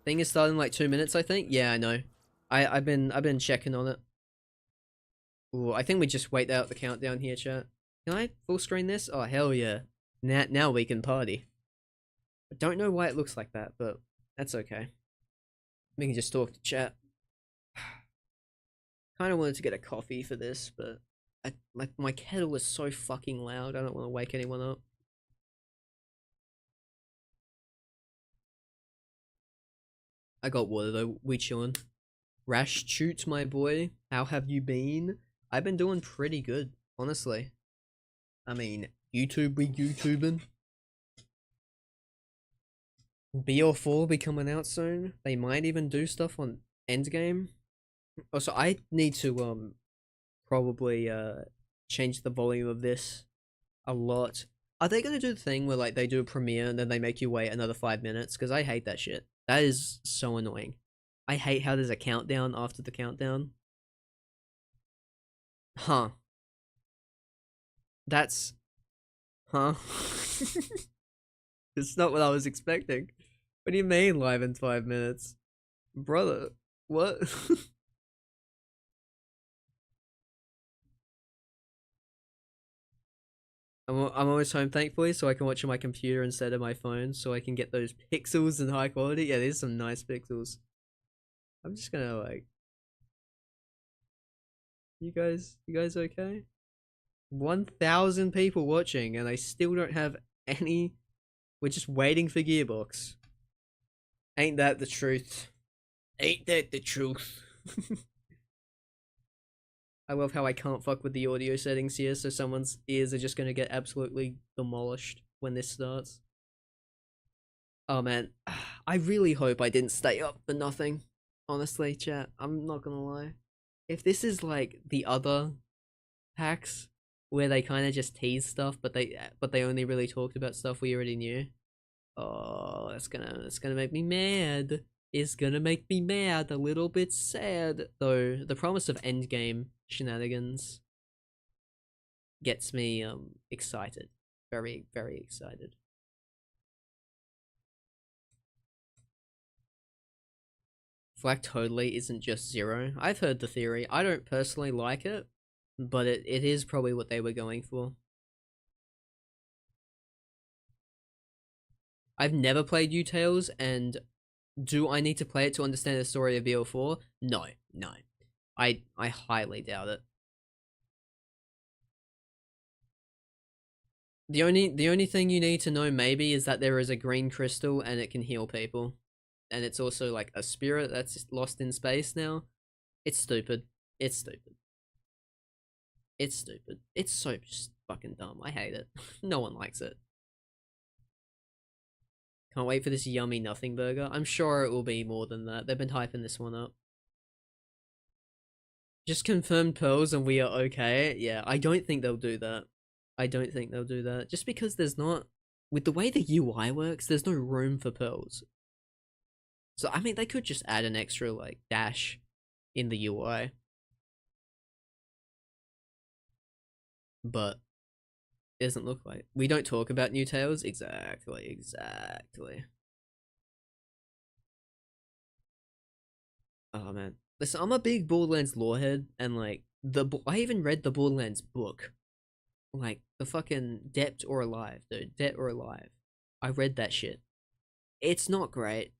Thing is starting in like 2 minutes, I think. Yeah, I know. I've been checking on it. Ooh, I think we just wait out the countdown here, chat. Can I full screen this? Oh hell yeah. Now we can party. I don't know why it looks like that, but that's okay. We can just talk to chat. Kinda wanted to get a coffee for this, but my kettle is so fucking loud, I don't want to wake anyone up. I got water though, we chillin'. Rash Choots, my boy, how have you been? I've been doing pretty good, honestly. I mean, YouTube, we YouTubing. BL4 be coming out soon. They might even do stuff on Endgame. Also, I need to probably change the volume of this a lot. Are they gonna do the thing where like they do a premiere and then they make you wait another 5 minutes? Because I hate that shit. That is so annoying. I hate how there's a countdown after the countdown. Huh. That's... Huh? It's not what I was expecting. What do you mean live in 5 minutes? Brother, what? I'm always home, thankfully, so I can watch on my computer instead of my phone, so I can get those pixels in high quality. Yeah, these are some nice pixels. I'm just gonna, like... You guys okay? 1,000 people watching, and I still don't have any... We're just waiting for Gearbox. Ain't that the truth? Ain't that the truth? I love how I can't fuck with the audio settings here, so someone's ears are just gonna get absolutely demolished when this starts. Oh man, I really hope I didn't stay up for nothing. Honestly, chat, I'm not gonna lie. If this is like the other packs, where they kind of just tease stuff, but they only really talked about stuff we already knew. Oh, that's gonna make me mad. It's gonna make me mad, a little bit sad though. The promise of Endgame shenanigans gets me excited, very excited. Flag totally isn't just zero. I've heard the theory. I don't personally like it, but it is probably what they were going for. I've never played U-Tales, and do I need to play it to understand the story of BL4? No. I highly doubt it. The only thing you need to know maybe is that there is a green crystal and it can heal people. And it's also like a spirit that's lost in space now. It's stupid. It's stupid. It's stupid. It's so fucking dumb. I hate it. No one likes it. Can't wait for this yummy nothing burger. I'm sure it will be more than that. They've been hyping this one up. Just confirmed pearls and we are okay. Yeah, I don't think they'll do that. I don't think they'll do that. Just because there's not... With the way the UI works, there's no room for pearls. So, I mean, they could just add an extra, like, dash in the UI. But it doesn't look like... We don't talk about new tales? Exactly. Oh, man. Listen, I'm a big Borderlands lorehead, and, like, I even read the Borderlands book. Like, the fucking Dead or Alive, dude. Dead or Alive. I read that shit. It's not great.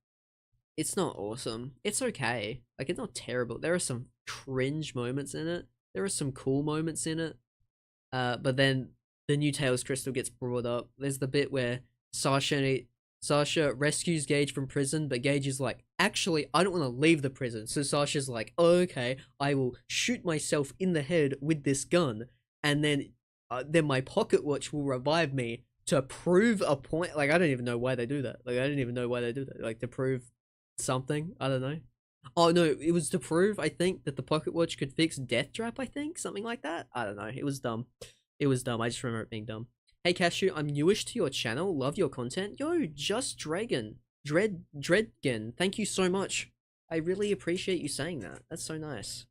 It's not awesome. It's okay. Like, it's not terrible. There are some cringe moments in it. There are some cool moments in it. But then the new Tails Crystal gets brought up. There's the bit where Sasha rescues Gage from prison, but Gage is like, actually, I don't want to leave the prison. So Sasha's like, oh, okay, I will shoot myself in the head with this gun, and then my pocket watch will revive me to prove a point. Like, I don't even know why they do that. Like, I don't even know why they do that. Like, to prove something. I don't know. Oh no, it was to prove, I think, that the pocket watch could fix death trap, I think, something like that. I don't know. It was dumb. It was dumb. I just remember it being dumb. Hey Cashew, I'm newish to your channel. Love your content. Yo, Just Dragon. Dreadgen. Thank you so much. I really appreciate you saying that. That's so nice.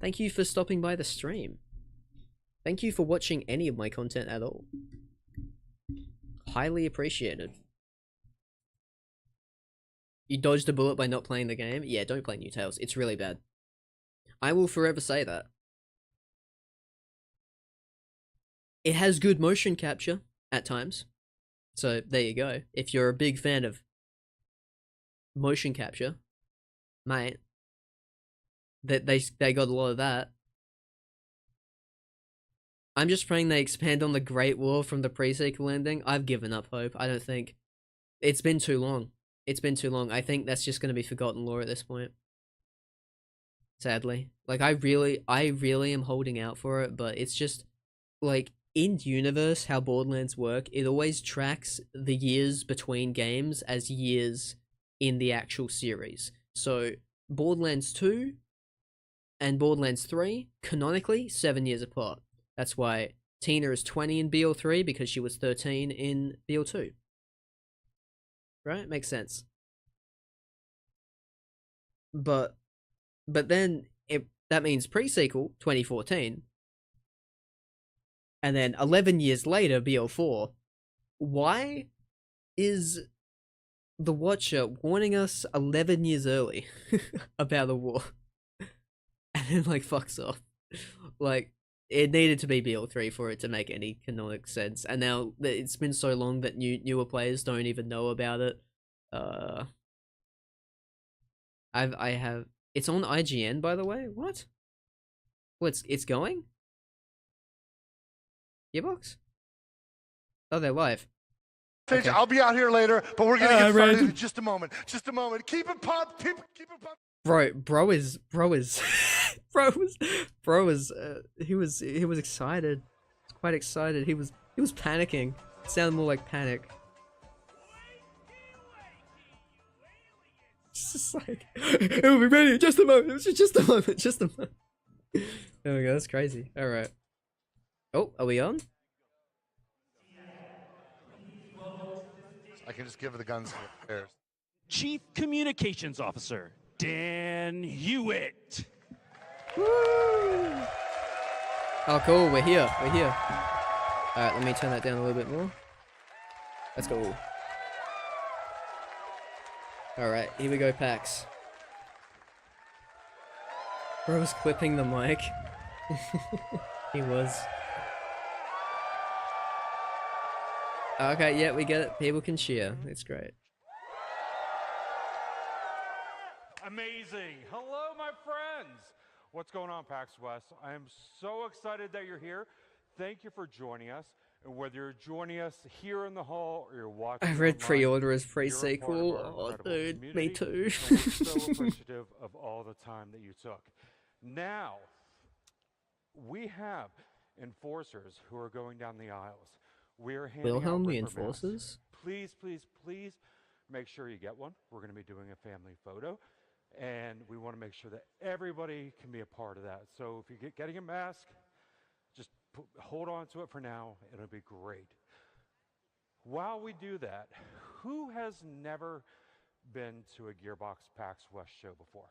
Thank you for stopping by the stream. Thank you for watching any of my content at all. Highly appreciated. You dodged a bullet by not playing the game? Yeah, don't play New Tales. It's really bad. I will forever say that. It has good motion capture at times. So there you go. If you're a big fan of motion capture, mate, that they got a lot of that. I'm just praying they expand on the Great War from the pre-sequel ending. I've given up hope. I don't think it's been too long. It's been too long. I think that's just going to be forgotten lore at this point. Sadly. Like, I really am holding out for it, but it's just, like, in universe, how Borderlands work, it always tracks the years between games as years in the actual series. So, Borderlands 2 and Borderlands 3, canonically, 7 years apart. That's why Tina is 20 in BL3, because she was 13 in BL2. Right? Makes sense. But then that means pre-sequel 2014, and then 11 years later BL4. Why is the Watcher warning us 11 years early about the war, and then like fucks off? Like, it needed to be BL3 for it to make any canonic sense, and now it's been so long that newer players don't even know about it. I have. It's on IGN, by the way. What? Well, it's going? Gearbox? Oh, they're live. Okay. I'll be out here later, but we're gonna get started in just a moment. Just a moment. Keep it pumped. Keep it pumped. Bro is he was excited. Quite excited. He was panicking. It sounded more like panic. It's just like, it will be ready in just a moment. Just a moment. Just a moment. There we go. That's crazy. All right. Oh, are we on? I can just give the guns here. Chief Communications Officer Dan Hewitt. Woo! Oh, cool. We're here. We're here. All right. Let me turn that down a little bit more. Let's go. Alright, here we go, Pax. Bro's clipping the mic. He was. Okay, yeah, we get it. People can cheer. It's great. Amazing. Hello, my friends. What's going on, PAX West? I am so excited that you're here. Thank you for joining us. And whether you're joining us here in the hall or you're watching, I read online, pre-order as pre-sequel. Oh, dude, me too. We're so appreciative of all the time that you took. Now, we have enforcers who are going down the aisles. We're handing Wilhelm out the Ripper enforcers? masks. Please, please, please make sure you get one. We're going to be doing a family photo, and we want to make sure that everybody can be a part of that. So if you're getting a mask, just hold on to it for now. It'll be great. While we do that, who has never been to a Gearbox PAX West show before?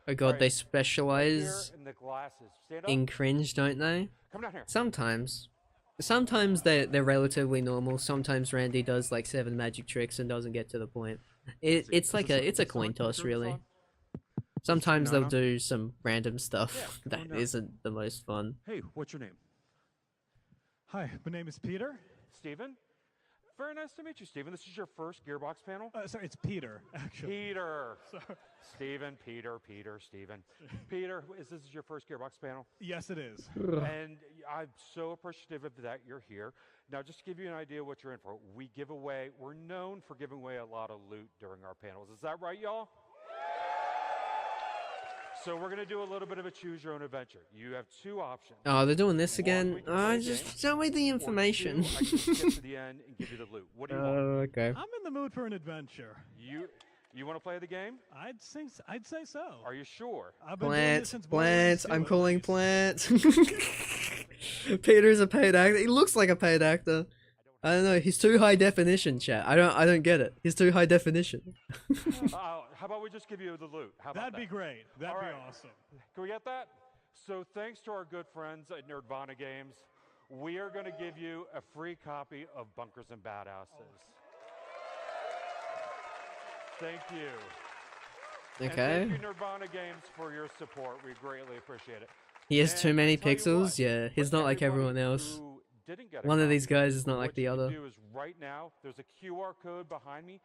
Oh god, Right, they specialize in the glasses. Stand up. in cringe, don't they? Come down here. Sometimes. Sometimes they're relatively normal. Sometimes Randy does like 7 magic tricks and doesn't get to the point. It's like it's a coin toss, really. Sometimes they'll do some random stuff that isn't the most fun. Hey, what's your name? Hi, my name is Peter. Steven? Very nice to meet you, Steven. This is your first Gearbox panel? Sorry, it's Peter, actually. Peter. Sorry. Steven, Peter, Steven. Peter, this is your first Gearbox panel? Yes, it is. And I'm so appreciative of that you're here. Now, just to give you an idea what you're in for, we're known for giving away a lot of loot during our panels. Is that right, y'all? So we're going to do a little bit of a choose your own adventure. You have 2 options. Oh, they're doing this again. One, we can play a Just game, show me the or information. 2, I can skip to the end and give you the loot. What do you want? Okay. I'm in the mood for an adventure. You want to play the game? I'd say so. Are you sure? I've been doing this Plants, since Borderlands plants. 2 I'm at calling least. plants. Peter's a paid actor. He looks like a paid actor. I don't know. He's too high definition, chat. I don't get it. He's too high definition. How about we just give you the loot? How about That'd be great. That'd All be right. awesome. Can we get that? So thanks to our good friends at Nerdvana Games, we are going to give you a free copy of Bunkers and Badasses. Thank you. Okay. And thank you, Nerdvana Games, for your support. We greatly appreciate it. He has too And many I tell you pixels. what, Yeah, he's for not like everybody everyone else. who didn't get a One of copy, these guys is not like what the you can other. do is right now, there's a QR code behind me.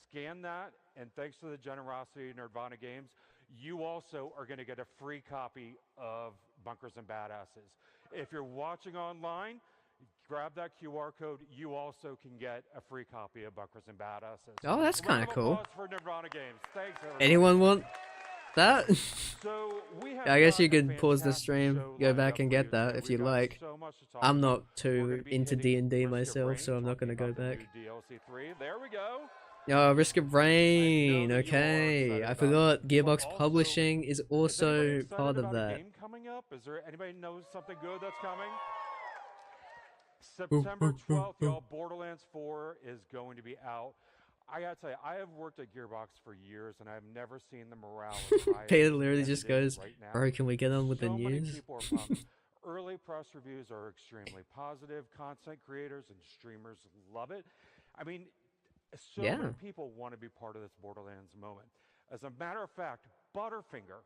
Scan that, and thanks to the generosity of Nerdvana Games, you also are going to get a free copy of Bunkers and Badasses. If you're watching online, grab that QR code. You also can get a free copy of Bunkers and Badasses. Oh, that's A round kind of of cool. applause for Nerdvana Games. Thanks, everybody. Anyone want that? So we have I guess got you a could pause the fantastic stream, show go lined back up and for get you that today. if We've you'd got like. so much to talk I'm about. not We're too gonna be into hitting D&D Risk of myself, Rain, so I'm not gonna talking go about the back. new DLC 3. There we go. Oh, Risk of Rain. that you are Okay, excited I about forgot. it. Gearbox But also, Publishing is Is anybody also excited part of about a that. game coming up? Is there anybody knows something good that's coming? Ooh, September ooh, ooh, 12th, ooh. y'all. Borderlands 4 is going to be out. I gotta tell you, I have worked at Gearbox for years, and I've never seen the morale as high Peter as literally it just is goes, right now. bro, can we get on with the So many news? people are pumped. Early press reviews are extremely positive. Content creators and streamers love it. I mean, so Yeah. many people want to be part of this Borderlands moment. As a matter of fact, Butterfinger,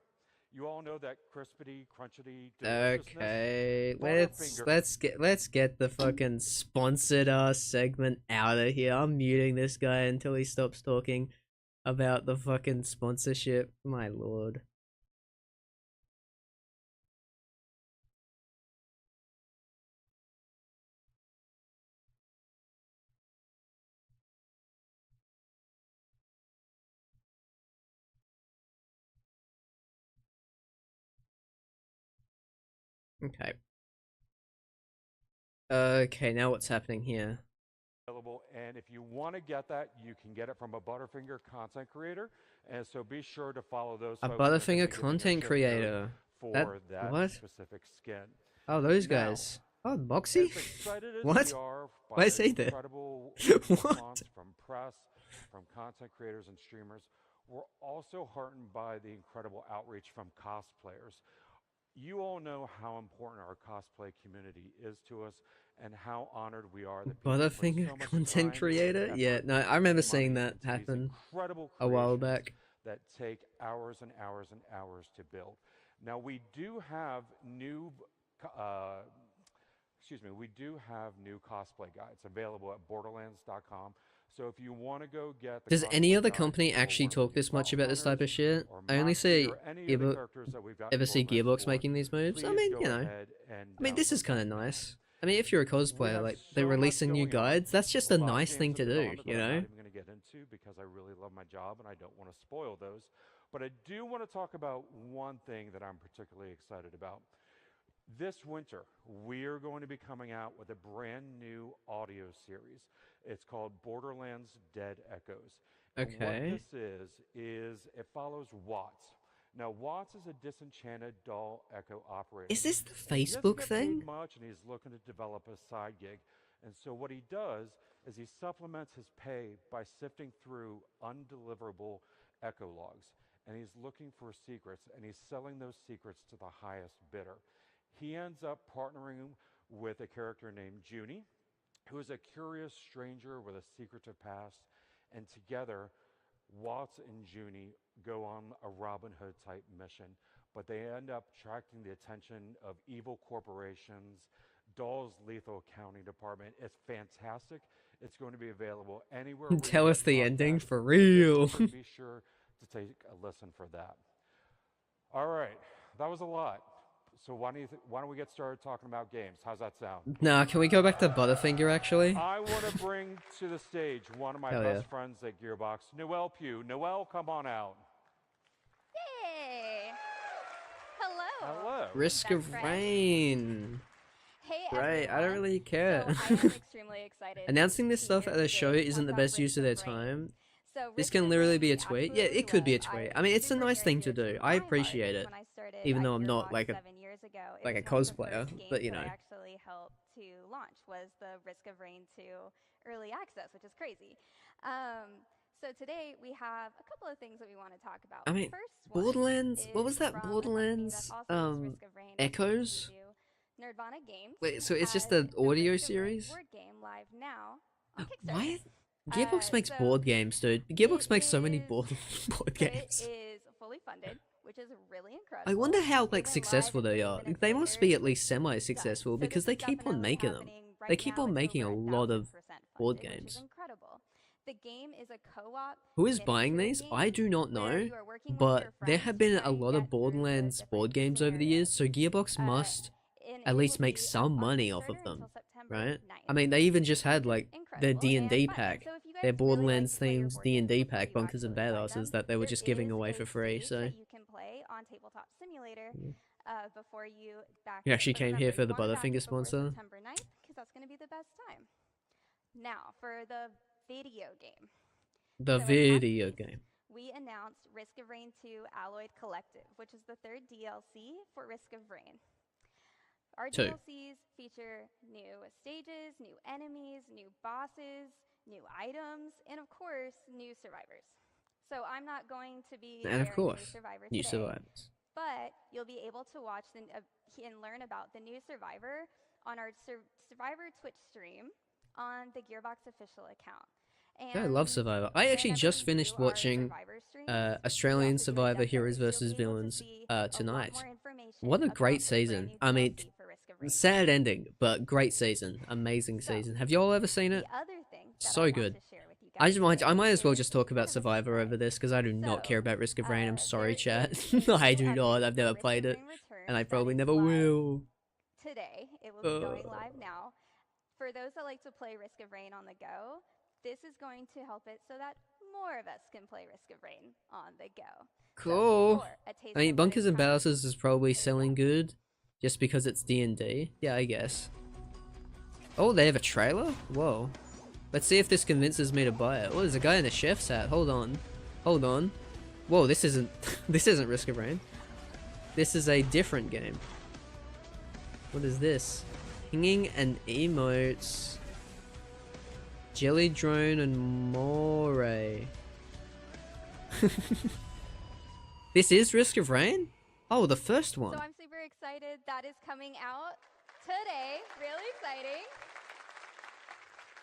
you all know that crispity, crunchity deliciousness. Okay, Butterfinger. let's get the fucking sponsored segment out of here. I'm muting this guy until he stops talking about the fucking sponsorship. My lord. Okay. Okay, now what's happening here? Available, and if you want to get that, you can get it from a Butterfinger content creator, and so be sure to follow those A folks that are gonna Butterfinger be giving a content show creator. for that What? specific skin. Oh, those Now, guys. Oh, Moxie? as excited as What? we are by Why is the he there? incredible What? response from press, from content creators and streamers, we're also heartened by the incredible outreach from cosplayers. You all know how important our cosplay community is to us and how honored we are that people put Butterfinger so much content time, creator? effort, Yeah, no, I remember and seeing money that into these happen incredible a while creations back. that take hours and hours and hours to build. Now we do have new we do have new cosplay guides available at borderlands.com. So if you want to go get the Does any cosplay other guide company for actually one of talk the this much Vault about this type of Hunters shit? or I only Moxie see or any of the Gearbox, characters that we've got ever in see Borderlands Gearbox 4, making these moves. I please mean, go you know, ahead and I mean, this is download kind of them. nice. I mean, if you're a We cosplayer, have like, so they're much releasing new going on. guides, that's just A a lot of nice games thing at to the do, moment you that I'm know? not even going to get into because I really love my job and I don't want to spoil those. But I do want to talk about one thing that I'm particularly excited about. This winter, we're going to be coming out with a brand new audio series. It's called Borderlands Dead Echoes. And what Okay. this is it follows Watts. Now, Watts is a disenchanted doll echo operator. Is this the And he doesn't Facebook get thing? paid much, and he's looking to develop a side gig. And so what he does is he supplements his pay by sifting through undeliverable echo logs. And he's looking for secrets, and he's selling those secrets to the highest bidder. He ends up partnering with a character named Junie, who is a curious stranger with a secretive past. And together, Watts and Junie go on a Robin Hood type mission, but they end up attracting the attention of evil corporations, Doll's Lethal Accounting Department. It's fantastic. It's going to be available anywhere. where Tell you us get the ending podcasts. for So real. be sure to take a listen for that. All right, that was a lot. So why don't we get started talking about games? How's that sound? Nah, can we go back to Butterfinger, actually? I want to bring to the stage one of my Hell best yeah. friends at Gearbox, Noelle Pugh. Noelle, come on out. Hey! Hello. Hello. Risk best of friend. Rain. Hey, Right, I don't everyone. really care. So I am extremely excited. Announcing this to be stuff here at a today show to isn't talk the about best use of their Risk of Rain. time. So This Risk can of literally Rain be a we tweet. Yeah, absolutely it could be a love. tweet. I'm I mean, it's a super nice near thing and to dear do. to I my heart appreciate because it, when I started even at though I'm not Gearbox like a 7 years ago, it like a was one of the cosplayer, first games but you that know. I actually helped to launch was the Risk of Rain 2 early access, which is crazy. So today we have a couple of things that we want to talk about. I The mean, first one Borderlands. What is was that? from a company that Borderlands. also does Risk of Rain, but they Echoes. do Nerdvana Games. Wait, so it's just Has the the audio Risk of Rain series? board game live now on Why? Kickstarter. Gearbox makes So board games, dude. Gearbox it makes so many is board so games. it is fully funded, which is really incredible. I wonder how It like went successful live they 30 are. minutes They must later, be at it's least done. semi-successful So because this they is keep on definitely making them. happening right They keep now. on It's making a over lot of 1000% board funded, which is games. incredible. The game is a co-op. Who is buying miniature these? I game do not where know, you are working with but your there friends have to been try a and lot get of through the Borderlands board different games over the years, scenarios. so Gearbox must And at it least will make be up some on money off Kickstarter of them, until September right? 9th, I mean, they even just had which is like their incredible and D&D fun. pack, So if you their guys really like Borderlands to play your themes board games D&D before pack, you Bunkers and actually buy Badasses, them, that they were there just giving is away a for free. stage So that you can play on Tabletop Simulator before you back you it. actually But came here remember, for you the want to back Butterfinger it before sponsor. September 9th because that's going to be the best time. Now, for the video game. The So at video PAX East, game. we announced Risk of Rain 2 Alloyed Collective, which is the third DLC for Risk of Rain. Our 2. DLCs feature new stages, new enemies, new bosses, new items, and of course, new survivors. So I'm not going to be And of sharing the course, new survivor new today, survivors. but you'll be able to watch and learn about the new survivor on our Survivor Twitch stream on the Gearbox official account. Yeah, I love Survivor. I actually whenever just we finished do our watching Survivor streams, Australian we also do a Survivor death Heroes vote, so vs you'll be able to Villains see a lot tonight. more information What a about great the brand season. new I mean, DLC for Risk of Rain. sad ending, but great season. Amazing So, season. Have y'all ever seen The it? other thing that So I want good. to share with you guys I might as well is just talk about kind of a Survivor surprise. over this because I do not care about Risk of Rain. I'm sorry, There chat. is a I new do not. update I've for never Risk played of it, Rain Returns and I that probably is never live will. today. It will be going live now. For those that like to play Risk of Rain on the go, this is going to help it so that more of us can play Risk of Rain on the go. Cool. So, for a taste I mean, of what Bunkers is and coming, Badasses is probably selling good, just because it's D&D. Yeah, I guess. Oh, they have a trailer? Whoa. Let's see if this convinces me to buy it. Oh, there's a guy in a chef's hat. Hold on. Hold on. Whoa, this isn't this isn't Risk of Rain. This is a different game. What is this? Pinging and emotes. Jelly Drone and Moray. This is Risk of Rain? Oh, the first one. So I'm super excited. That is coming out today. Really exciting.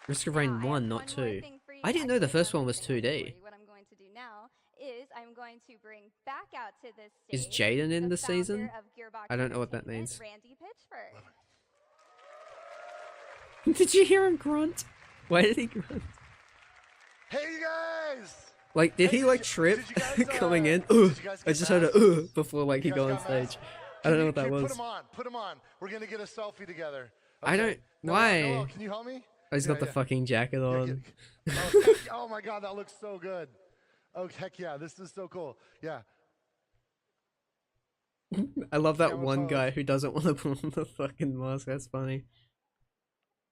Risk of Now, Rain I have 1, not one more 2. thing for you. I didn't know the Actually, first one another was thing for 2D. you. What I'm going to do now is I'm going to bring back out to this Is stage Jaden in the the season? founder of Gearbox I don't know what that Entertainment, means. Randy Pitchford. Did you hear him grunt? Why did he grunt? Hey, you guys! Like, did Hey, he like did trip you guys, coming in? did you guys I get just heard a masks? before like he You go guys on got stage. masks? I don't know Can what that you was. Put them on. Put them on. We're gonna get a selfie together. I don't. Noel, Why? Noel, can you help me? Oh, he's got the fucking jacket Yeah, on. oh my god, that looks so good. Oh heck yeah, this is so cool. Yeah. I love that Camera one pose. guy who doesn't want to put on the fucking mask. That's funny.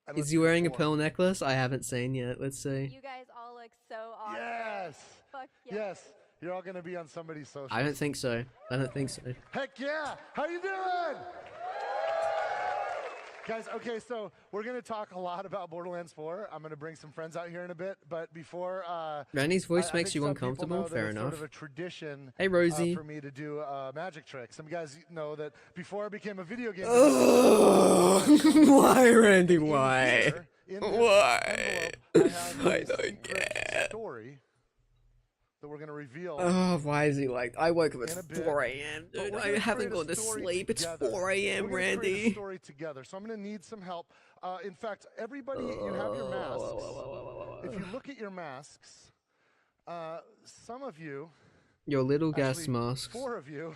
And let's Is he do wearing a four. pearl necklace? I haven't seen yet. Let's see. You guys all look so awesome. Yes. Fuck yeah. Yes. You're all gonna be on somebody's social. I don't think so. I don't think so. Heck yeah! How you doing? Guys, okay, so we're going to talk a lot about Borderlands 4. I'm going to bring some friends out here in a bit, but before... Randy's voice I makes think you some people uncomfortable? know that Fair it's enough. sort of a tradition Hey, Rosie. for me to do a magic trick. Some guys know that before I became a video game... Why, Randy? in Why? here, in this Why? envelope, I have I a don't secret get. story that we're going to reveal. Oh, why is he like? I woke up In a at bit, 4 a.m. But dude. we're I gonna haven't create a gone to story sleep. It's together. 4 a.m. We're gonna create a Randy. story together, so I'm going to need some help. In fact, everybody, you have your masks. If you look at your masks, some of you, Your little gas actually, masks. 4 of you,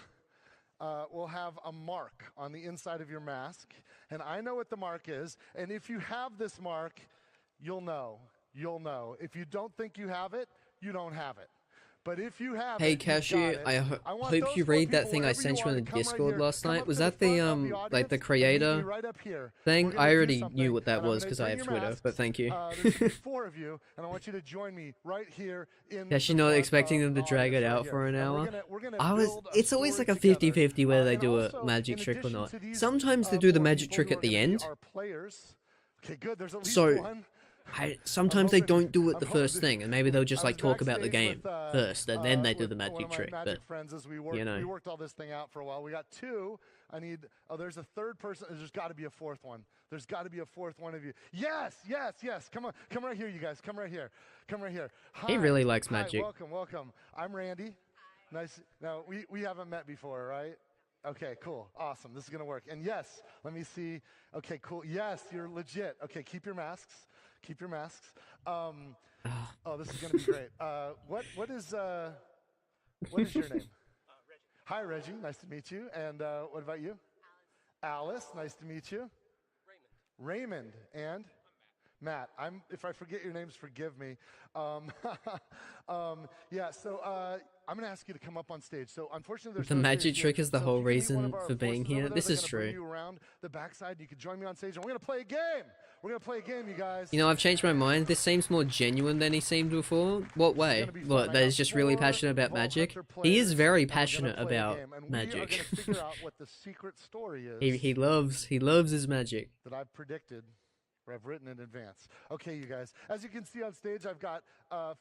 will have a mark on the inside of your mask, and I know what the mark is. And if you have this mark, you'll know. You'll know. If you don't think you have it, you don't have it. But if you have Hey it, you've got Cashew, it. I want hope those you 4 read that people, thing I wherever sent you you are, in to the come right Discord here. last Come night. up Was to the that the front of like the audience and meet me creator right up here. thing? We're gonna I do already something, knew what that and I'm was gonna because I bring have your Twitter, masks. but thank you. There's gonna be 4 of you, and I want you to join me right here in Yeah, she's the not front expecting of them to the drag audience it right out here. for an And hour. we're gonna build a It's always story like a together. 50-50 whether they And do a also, magic in trick or addition not. to these, Sometimes they do the 4 magic people trick who are at the gonna be end. our players. Okay, good. There's at least So one. sometimes they hoping- don't do it I'm the hoping- first thing, and maybe they'll just I like was talk about the backstage game with, first, and then they do with the one magic of my trick. magic But friends as we know. worked all this thing out for a while. We got 2. I need. Oh, there's a 3rd person. There's got to be a 4th one. There's got to be a 4th one of you. Yes. Come on, come right here, you guys. Come right here. Hi. He really likes Hi, magic. Welcome. I'm Randy. Nice. Now we haven't met before, right? Okay, cool, awesome. This is gonna work. And yes, let me see. Okay, cool. Yes, you're legit. Okay, keep your masks. Oh, this is gonna be great. What is your name? Reggie. Hi, Reggie. Nice to meet you. And what about you? Alice. Nice to meet you. Raymond. And Matt. If I forget your names, forgive me. Yeah. So I'm gonna ask you to come up on stage. So unfortunately, there's The no magic stage trick here. is the So whole if you can meet one reason of our for being forces here. over there, This they're is gonna bring true. you around the backside. You can join me on stage, and we're gonna play a game. You guys. You know, I've changed my mind. This seems more genuine than he seemed before. What way? gonna be fun. What, I that got he's just really 4 passionate about Vault magic? Hunter He is players, very and we're gonna passionate play a about game, and magic. We are gonna figure out what the secret story is he loves his magic. that I've predicted or I've written in advance. Okay, you guys. As you can see on stage, I've got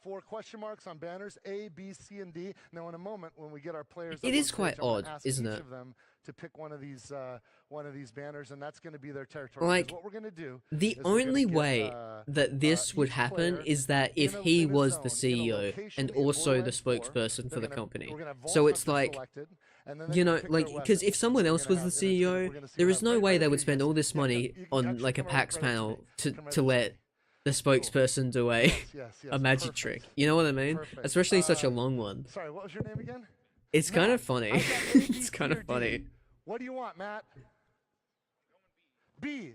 4 question marks on banners: A, B, C, and D. Now, in a moment, when we get our players, It up is on quite stage, I'm gonna odd, ask isn't each it? of them to pick one of these banners, and that's going to be their territory. Like, what we're going to do the is we're gonna only get, way that this would each happen player is that if in he a was the zone, in a CEO location and in also the Borderlands 4. spokesperson for They're the gonna- company. we're gonna have Vault So it's Hunter like, selected, and then they're you gonna know, pick like, their because if weapons. someone We're else gonna was the have- and it's gonna- CEO, we're gonna see there what is no happens. way Right they up would here, spend you all guys. this Yeah, money you on actually like a come right PAX up to me. panel Come right up to me. let the spokesperson do a Yes, a magic perfect. trick. You know what I mean? Perfect. Especially such a long one. Sorry, what was your name again? It's kind Matt. of funny. I've got A, B, It's C, kind or of D. funny. What do you want, Matt? B.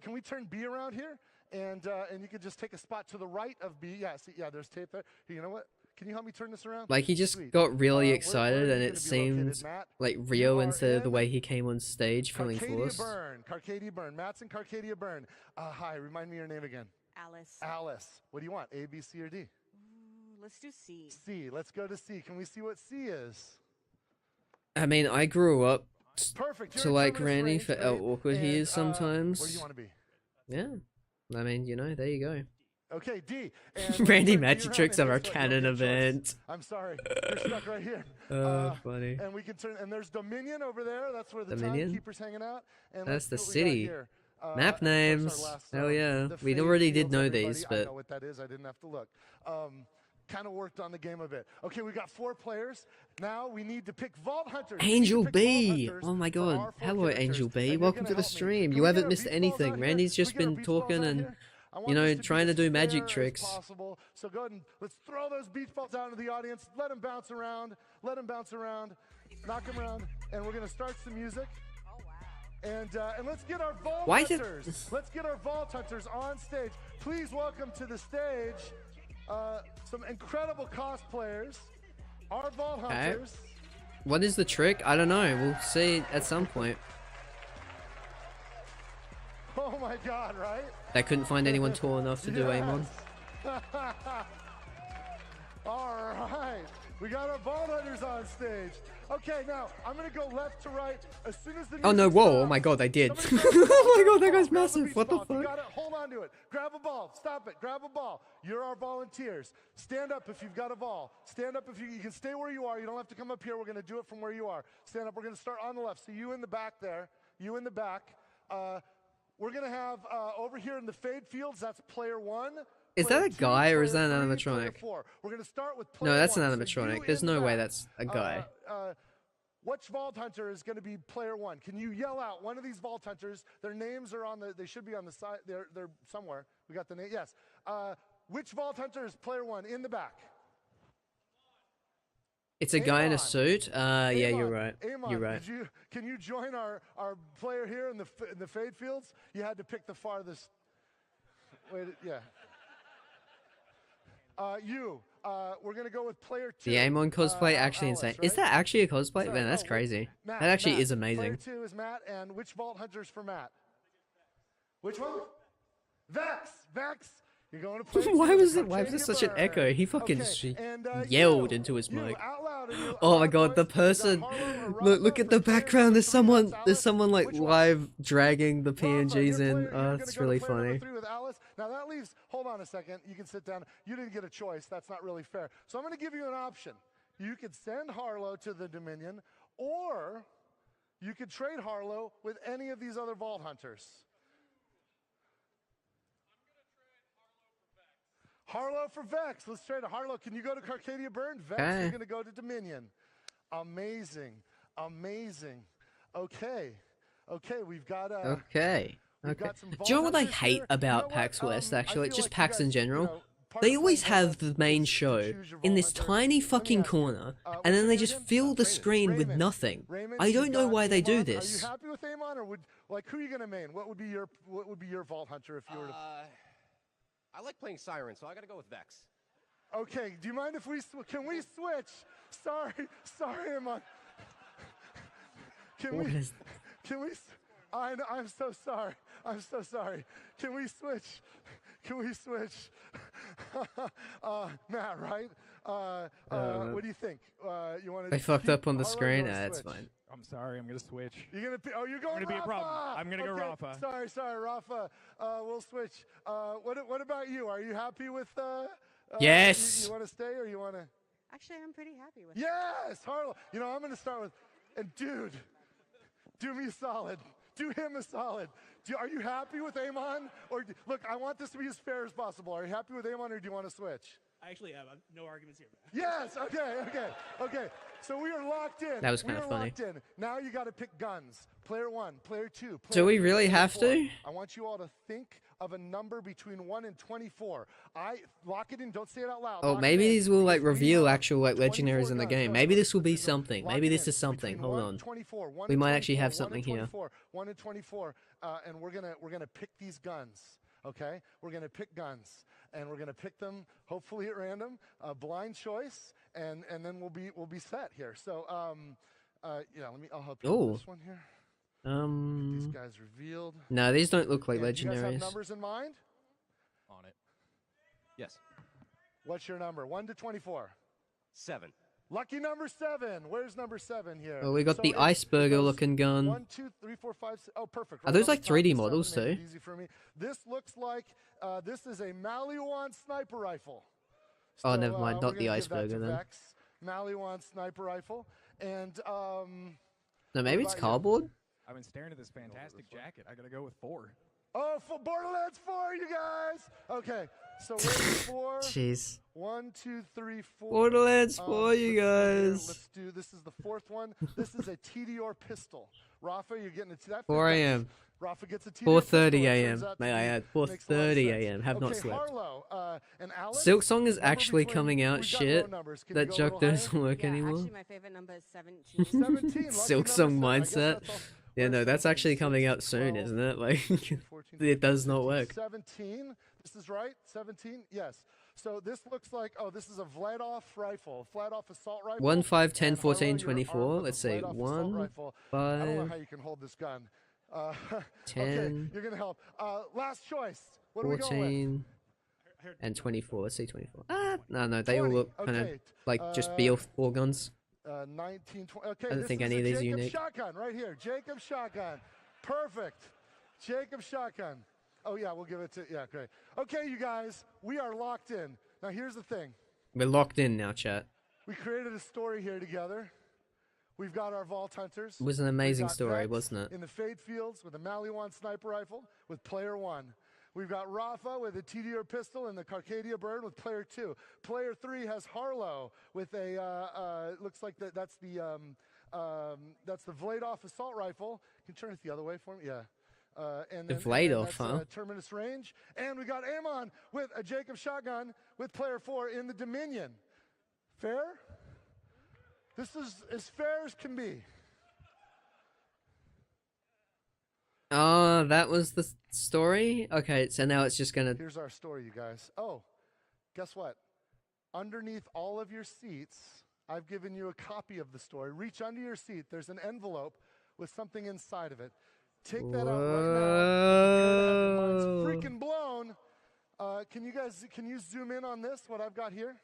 Can we turn B around here? And you can just take a spot to the right of B. Yeah, see, there's tape there. Here, you know what? Can you help me turn this around? Like, he just Sweet. got really Where excited, are and you it gonna be located, seemed Matt? like You real are instead of the in way he came on stage feeling forced. Carcadia Burn. Matt's in Carcadia Burn. Hi, remind me your name again. Alice. Alice. What do you want? A, B, C, or D? Let's do C. C. Let's go to C. Can we see what C is? I mean, I grew up Perfect. to You're like terminus Randy range, for great. how awkward he And, is sometimes. Where do you want to be? Yeah. I mean, you know, there you go. Okay, D. And Randy turn Magic around, Tricks and are a guess what? You don't canon get a choice. event. I'm sorry. You're stuck right here. Funny. And we can turn. And there's Dominion over there. That's where the Dominion? timekeeper's hanging out. And That's let's the see what we got city. here. Map of course, our names. last, Hell yeah. the We Fade already did Fields, know everybody. these, I but know what that is. I didn't have to look. Kind of worked on the game a bit. Okay, we got 4 players. Now we need to pick Vault Hunters. We need to Angel pick Vault B! Hunters Oh my for our god. 4 Hello, characters. Angel B. And you're Welcome gonna to the help me. stream. Can You we haven't get our missed beach balls anything. out here? Randy's Can we just get our been beach balls talking out and, here? I want you know, this to be trying to as do magic fair as tricks. possible. So go ahead and let's throw those beach balls out into the audience. Let them bounce around. Let them bounce around. Knock them around. And we're going to start some music. And let's get our Vault Why did- Hunters. Let's get our Vault Hunters on stage. Please welcome to the stage some incredible cosplayers. Our Vault Hunters. What is the trick? I don't know. We'll see at some point. Oh my God, right? They couldn't find anyone tall enough to do aim on. All right. We got our Vault Hunters on stage. Okay, now I'm gonna go left to right as soon as the Oh no, music whoa, oh stops. my god, they did. Somebody grab a ball, Oh my grab a god, that ball, guy's grab a massive. beach What the ball. If you fuck? got it, hold on to it. Grab a ball. Stop it. Grab a ball. You're our volunteers. Stand up if you've got a ball. Stand up if you can stay where you are. You don't have to come up here. We're gonna do it from where you are. Stand up. We're gonna start on the left. So you in the back there. You in the back. We're gonna have over here in the fade fields. That's player 1. Is player that a 2, guy or is player that an 3, player animatronic? 4. We're gonna start with player No, that's an 1. So animatronic. you There's in the no way back. that's a guy. Which Vault Hunter is going to be player 1? Can you yell out one of these Vault Hunters? Their names are on the. They should be on the side. They're somewhere. We got the name. Yes. Which Vault Hunter is player 1 in the back? It's a guy in a Amon. suit? Yeah, you're Amon, right. Amon, You're right. Can you join our player here in the fade fields? You had to pick the farthest. Wait, yeah. You. we're gonna go with player 2. The Amon cosplay actually Alice, insane. right? Is that actually a cosplay? Sorry, Man, that's no, crazy. Matt, That actually Matt. is amazing. Player 2 is Matt, and which Vault Hunter's for Matt? Which one? Vex. Vex. You're going to player 2. Why was there Arcadia such an Burn. echo? He fucking Okay, and, yelled you, into his you, mic. out loud, and you, Oh my out god, loud, the boys. person. We got Harlow or Look Rafa at the for player background. number There's 3, that's someone. There's Alice. someone like Which one? live dragging the Rafa, PNGs you're in. you're Oh, gonna that's go to really player number funny. 3 with Alice. Now that leaves. Hold on a second. You can sit down. You didn't get a choice. That's not really fair. So I'm going to give you an option. You could send Harlow to the Dominion, or you could trade Harlow with any of these other Vault Hunters. Harlow for Vex. Let's trade Harlow. Can you go to Arcadia Burn? Vex, Okay. you're going to go to Dominion. Amazing. Amazing. Okay. Okay, we've got Okay. we've Okay. got some Do you know what I Vault Hunters hate here. about You know what? PAX West, I actually? feel Just like you PAX in guys, general? part They of always playing Vault have the Hunters main is to show choose your in Vault this Hunter. tiny Let me fucking ask you, corner, what's and then your they name just again? fill the Raymond. screen with Raymond. nothing. Raymond, I you've don't know got why they do Amon. Are you this. happy with Amon, or who are you going to main? What would be your Vault Hunter if you were to? I like playing Siren, so I gotta go with Vex. Okay, do you mind if can we switch? Sorry, Amon. What is- Can we? I'm so sorry. I'm so sorry. Can we switch? Can we switch? Matt, right? What do you think? You want to? They fucked up on the screen? It's fine. I'm sorry, I'm gonna switch. You're gonna. Oh, you're going. gonna be a Rafa! problem. I'm gonna go Okay, Rafa. Sorry, Rafa. We'll switch. What about you? Are you happy with? Yes. You want to stay or you want to? Actually, I'm pretty happy with it. Yes, Harlow. You know, I'm going to start with, and dude, do me a solid. Do him a solid. Are you happy with Amon? Or look, I want this to be as fair as possible. Are you happy with Amon, or do you want to switch? I actually have no arguments here. Yes. Okay. So we are locked in. That was kinda funny. Locked in. Now you got to pick guns. Player 1, player 2. Do we player really 3, have player to? 4. I want you all to think of a number between 1 and 24. Lock it in. Don't say it out loud. Oh, Lock maybe it in, these will like because we reveal have actual like 24 legendaries in the guns. game. Go Maybe ahead, this will be let's do it. something. Lock Maybe it this in. is something. Between Hold 1 on. and 24, 1 We and might actually 24, have 1 something and here. 24, 1 and 24, and we're gonna pick these guns. Okay, we're gonna pick guns, and we're gonna pick them hopefully at random, blind choice, and then we'll be set here. So I'll help you Ooh. with this one here. These guys revealed. No, these don't look like And do you guys have legendaries. numbers in mind? On it. Yes. What's your number? 1 to 24. 7. Lucky number 7. Where's number 7 here? Oh, we got So the it iceberger goes looking gun. 1, 2, 3, 4, 5, 6. Oh, perfect. Are those on like the top, 3D the 7 models made it too? Easy for me. This looks like this is a Maliwan sniper rifle. Oh, So, never mind, we're not the gonna give that iceberger to then. Vex. Maliwan sniper rifle, and No, maybe it's about you? cardboard. I've been staring at this fantastic jacket. I gotta go with 4. oh, for Borderlands 4, you guys. Okay, so where's 4? Jeez. 1, 2, 3, 4. Borderlands 4, you let's see here. guys. Let's do. This is the 4th one. This is a TDR pistol. Rafa, you're getting it to that. 4 a.m. Rafa gets a TDR 4:30 pistol. It a.m. turns out to May I be- add? makes a lot of 4:30 sense. a.m. Have not Okay, slept. Harlow, and Alice, Silk Song is number actually between- coming out. we've got Shit. low numbers. Can you That go a joke little doesn't higher? work Yeah, anymore. actually, my favorite number is 17. 17. lucky Silk number Song 7. I guess mindset. that's all. Yeah, no, Where's that's 17? actually coming 6, out soon, 12, isn't it? Like, 14, it does not work. 17. This is right. 17. Yes. So this looks like this is a Vladoff rifle, Vladoff assault rifle. 1, 5, 10, And 14, Harlow, you're 24. armed with a Let's say Vladoff assault 1, rifle. I don't know how 5, you can hold this gun. Okay, 10, you're gonna help. Last choice. What are we going 14, and 24. Let's say 24. No, they all 20. look kind of Okay, like just BL4 guns. with? 19, 20. Okay, I don't this think is any a of these are Jacob unique. shotgun right here. Jacob shotgun. Perfect. Jacob shotgun. Oh yeah, we'll give it to great. Okay, you guys, we are locked in. Now here's the thing. We're locked in now, chat. We created a story here together. We've got our Vault Hunters. It was an We've amazing got story, Vex wasn't it? in the Fade Fields with a Maliwan sniper rifle with player 1. We've got Rafa with a TDR pistol and the Arcadia Burn with player 2. Player 3 has Harlow with a looks like that's the Vladoff assault rifle. Can you turn it the other way for me? Yeah. And The then, Vladoff, that's, huh? Terminus range. And we got Amon with a Jacob shotgun with player 4 in the Dominion. Fair? This is as fair as can be. Oh, that was the story? Okay, so now it's just gonna... Here's our story, you guys. Oh, guess what? underneath all of your seats, I've given you a copy of the story. Reach under your seat. There's an envelope with something inside of it. Take that out right now. Prepare to have your minds freaking blown. Can you zoom in on this, what I've got here?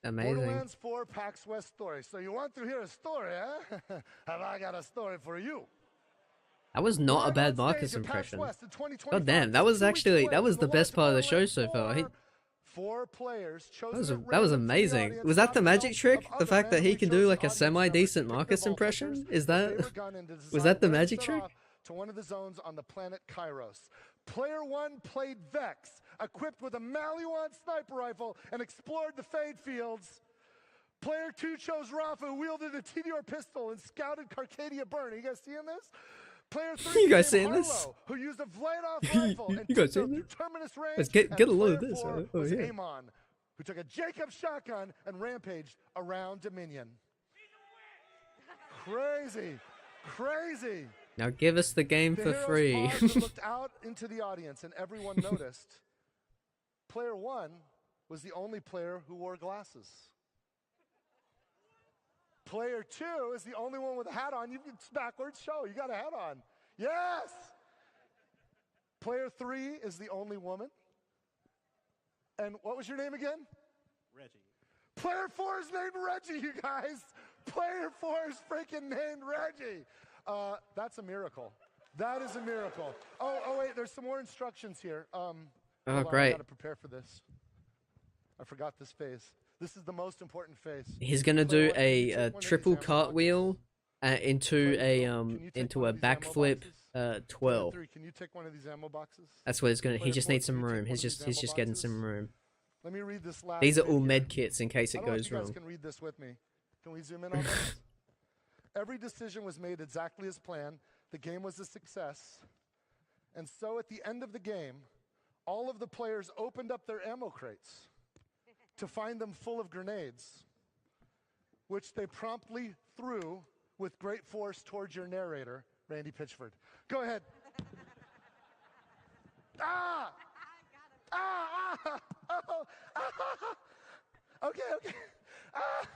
Amazing. Borderlands 4 PAX West story. So you want to hear a story, eh? Have I got a story for you? That was not a bad Marcus impression. God damn, that was actually, that was the best part of the show so far. That was amazing. Was that the magic trick? The fact that he can do like a semi-decent Marcus impression? Was that the magic trick? To one of the zones on the planet Kairos. Player 1 played Vex, equipped with a Maliwan sniper rifle, and explored the Fade Fields. Player 2 chose Rafa, who wielded a TDR pistol and scouted Carcadia Burn. Are you guys seeing this? Player 3 you guys seeing Harlow, this? who used a Vladoff rifle and you guys seeing this? Terminus range. Let's get a load of Player this. 4 Oh, was yeah. Amon, who took a Jacob shotgun and rampaged around Dominion. Crazy. Crazy. Now give us the game for free. Looked out into the audience and everyone noticed. Player 1 was the only player who wore glasses. Player 2 is the only one with a hat on. It's backwards show. You got a hat on. Yes. Player 3 is the only woman. And what was your name again? Reggie. Player 4 is named Reggie, you guys. Player 4 is freaking named Reggie. That's a miracle. That is a miracle. Oh, wait, there's some more instructions here. Oh, I great. gotta prepare for this. I forgot this phase. This is the most important phase. He's gonna do a triple cartwheel into a backflip 12. Can you take one of these ammo boxes? That's what it's gonna. He just needs some room. He's just getting some room. Let me read this last. These are all bit med here. kits in case it goes You guys wrong. can read this with me. Can we zoom in on this? Every decision was made exactly as planned. The game was a success. And so at the end of the game, all of the players opened up their ammo crates to find them full of grenades, which they promptly threw with great force towards your narrator, Randy Pitchford. Go ahead. Ah! Ah! Ah! Oh! Ah! Okay. Ah!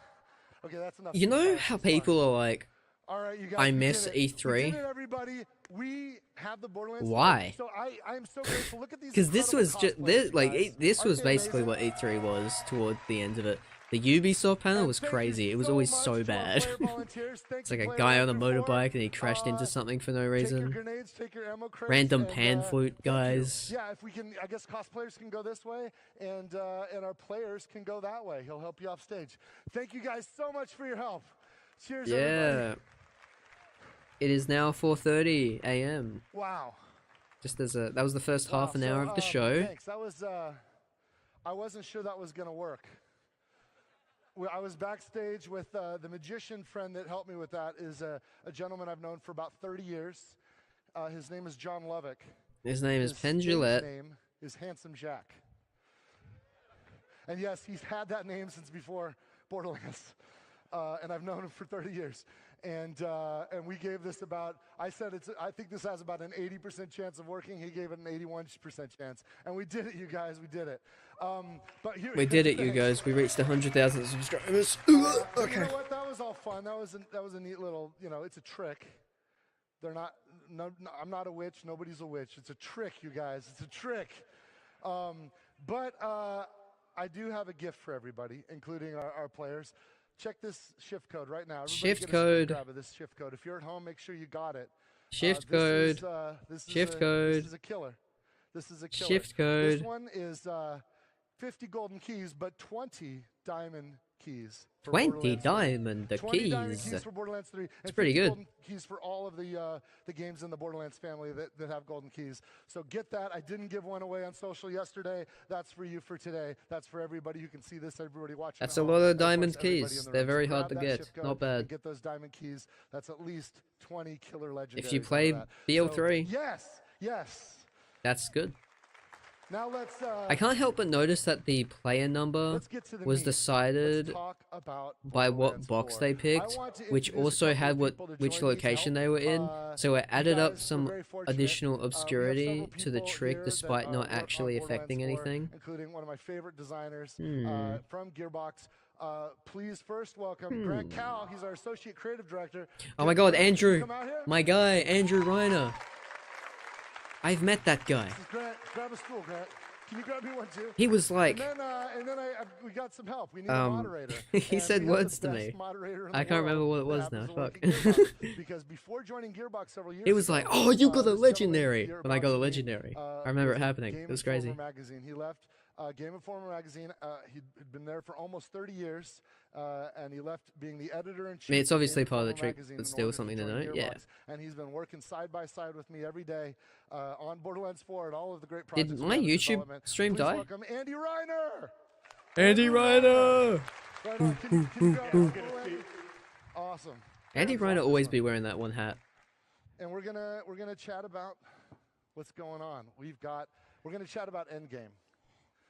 Okay, that's enough. You know how people are like, all right, you guys, I miss E3? We did it, everybody. We have the Borderlands. Why? So I'm so grateful. Look at these. Because this was just this, like this was Aren't they basically what amazing? E3 was toward the end of it. The Ubisoft panel was Thank you crazy. It was always much so to our bad. player volunteers. Thank It's you, like a player guy on a one through four. motorbike and he crashed into something for no Take your reason. grenades, take your ammo crates, Random and, pan flute thank you. guys. Yeah, if we can, I guess cosplayers can go this way, and our players can go that way. He'll help you off stage. Thank you guys so much for your help. Cheers, everybody. Yeah. It is now 4:30 a.m. Wow. Just as that was the first half an So, hour of the show. Thanks. That was. I wasn't sure that was gonna work. I was backstage with the magician friend that helped me with that. Is a gentleman I've known for about 30 years. His name is John Lovick. His name is His Penn stage Gillette. name is Handsome Jack. And yes, he's had that name since before Borderlands. And I've known him for 30 years. And we gave this about, I think this has about an 80% chance of working. He gave it an 81% chance. And we did it, you guys, we did it. But We did it, you guys. We reached 100,000 subscribers. Okay. Okay. You know what? That was all fun. That was a neat little, it's a trick. They're not, no, I'm not a witch. Nobody's a witch. It's a trick, you guys. It's a trick. But I do have a gift for everybody, including our players. Check this shift code right now. Everybody Shift get a code. grab of this shift code. If you're at home, make sure you got it. Shift This code. is Shift code. This is a killer. This is a killer. Shift This code. one is 50 golden keys, but 20 diamond keys. For 20 Borderlands 3. diamond 20 diamond keys. keys for Borderlands 3. That's pretty good. Golden keys for all of the games in the Borderlands family that have golden keys. So get that. I didn't give one away on social yesterday. That's for you for today. That's for everybody who can see this. Everybody watching. That's at a home, lot of and course, diamond everybody keys. in the They're room. very So hard to grab that get. shift code Not and bad. get those diamond keys. That's at least 20 killer legendaries. If you out of play that. BL3. So, yes. That's good. Now let's. I can't help but notice that the player number Let's get to the was meat. decided Let's talk about by what Borderlands box 4. they I picked, want to which introduce a also couple had of people to which join me to location help. they were in, so it You added up guys were some very fortunate. additional We have obscurity several to the people trick here that, despite not work on actually Borderlands affecting 4, anything. including one of my favorite designers Hmm. from Gearbox. Please first welcome Grant Cowell. He's our associate creative director. Oh my God, Grant, can you Andrew, come out here? my guy, Andrew Reiner. I've met that guy. This is Grant. Grab a stool, Grant. Can you grab me one too? He was like, and then we got some help. We need a moderator. he And said we have words the to best me. moderator in I the can't remember world what it that was now. happens to work Fuck. at Gearbox. Because before joining Gearbox several years It was ago, like, oh, you got a this gentleman legendary. here When I got a about to me, legendary, I was remember it at happening. Game It was Informer crazy. magazine. He left Game Informer magazine. He'd been there for almost 30 years, and he left being the editor-in-chief. I mean, it's obviously Game part of the Informer trick, magazine but in still order something to join note. Yeah. Gearbox. And he's been working side by side with me every day on Borderlands 4 and all of the great projects. Did we my have in YouTube development. stream Please die? welcome Andy Reiner. Andy Reiner! Right on. Can you grab Yeah, the I'm gonna stool, see. Andy? Awesome. Andy Hands Reiner off always this be one. wearing that one hat. And we're gonna chat about what's going on. We're gonna chat about Endgame.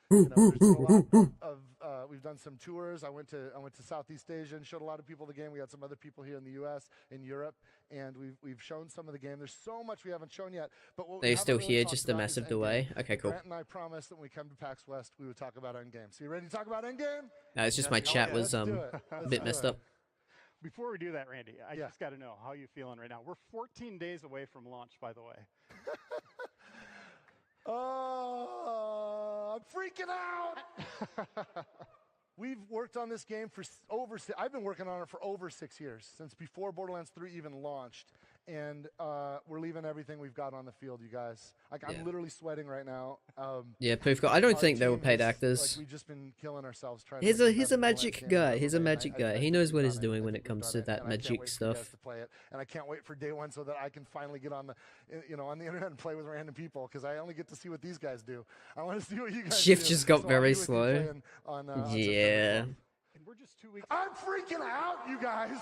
You know, there's been a lot of we've done some tours. I went to Southeast Asia and showed a lot of people the game. We had some other people here in the U.S., in Europe, and we've shown some of the game. There's so much we haven't shown yet. But what They're we still haven't really here, talked just a about is massive Endgame. delay. Okay, cool. Grant and I promised that when we come to PAX West, we would talk about Endgame. So you ready to talk about Endgame? No, it's just my chat was Let's do a it. bit messed up. Before we do that, Randy, I Yeah. just got to know how you feeling right now. We're 14 days away from launch, by the way. Oh, I'm freaking out. We've worked on this game for I've been working on it for over 6 years, since before Borderlands 3 even launched. And we're leaving everything we've got on the field, you guys. Like, I'm literally sweating right now. Yeah, Poof. I don't Our think they were team paid has, actors. Like, we've just been killing ourselves trying He's to make a the he's best a Borderlands magic game guy. we've He's ever a made. magic I guy. He think knows we've what done he's it. doing I when think it we've comes done to it, that and I can't magic wait for you guys stuff. to play it, and I can't wait for day one so that I can finally get on on the internet and play with random people, because I only get to see what these guys do. I want to see what you guys Shift do. just got So I'll very be with you slow. playing on September Yeah. 12th. And we're just 2 weeks. I'm freaking out, you guys.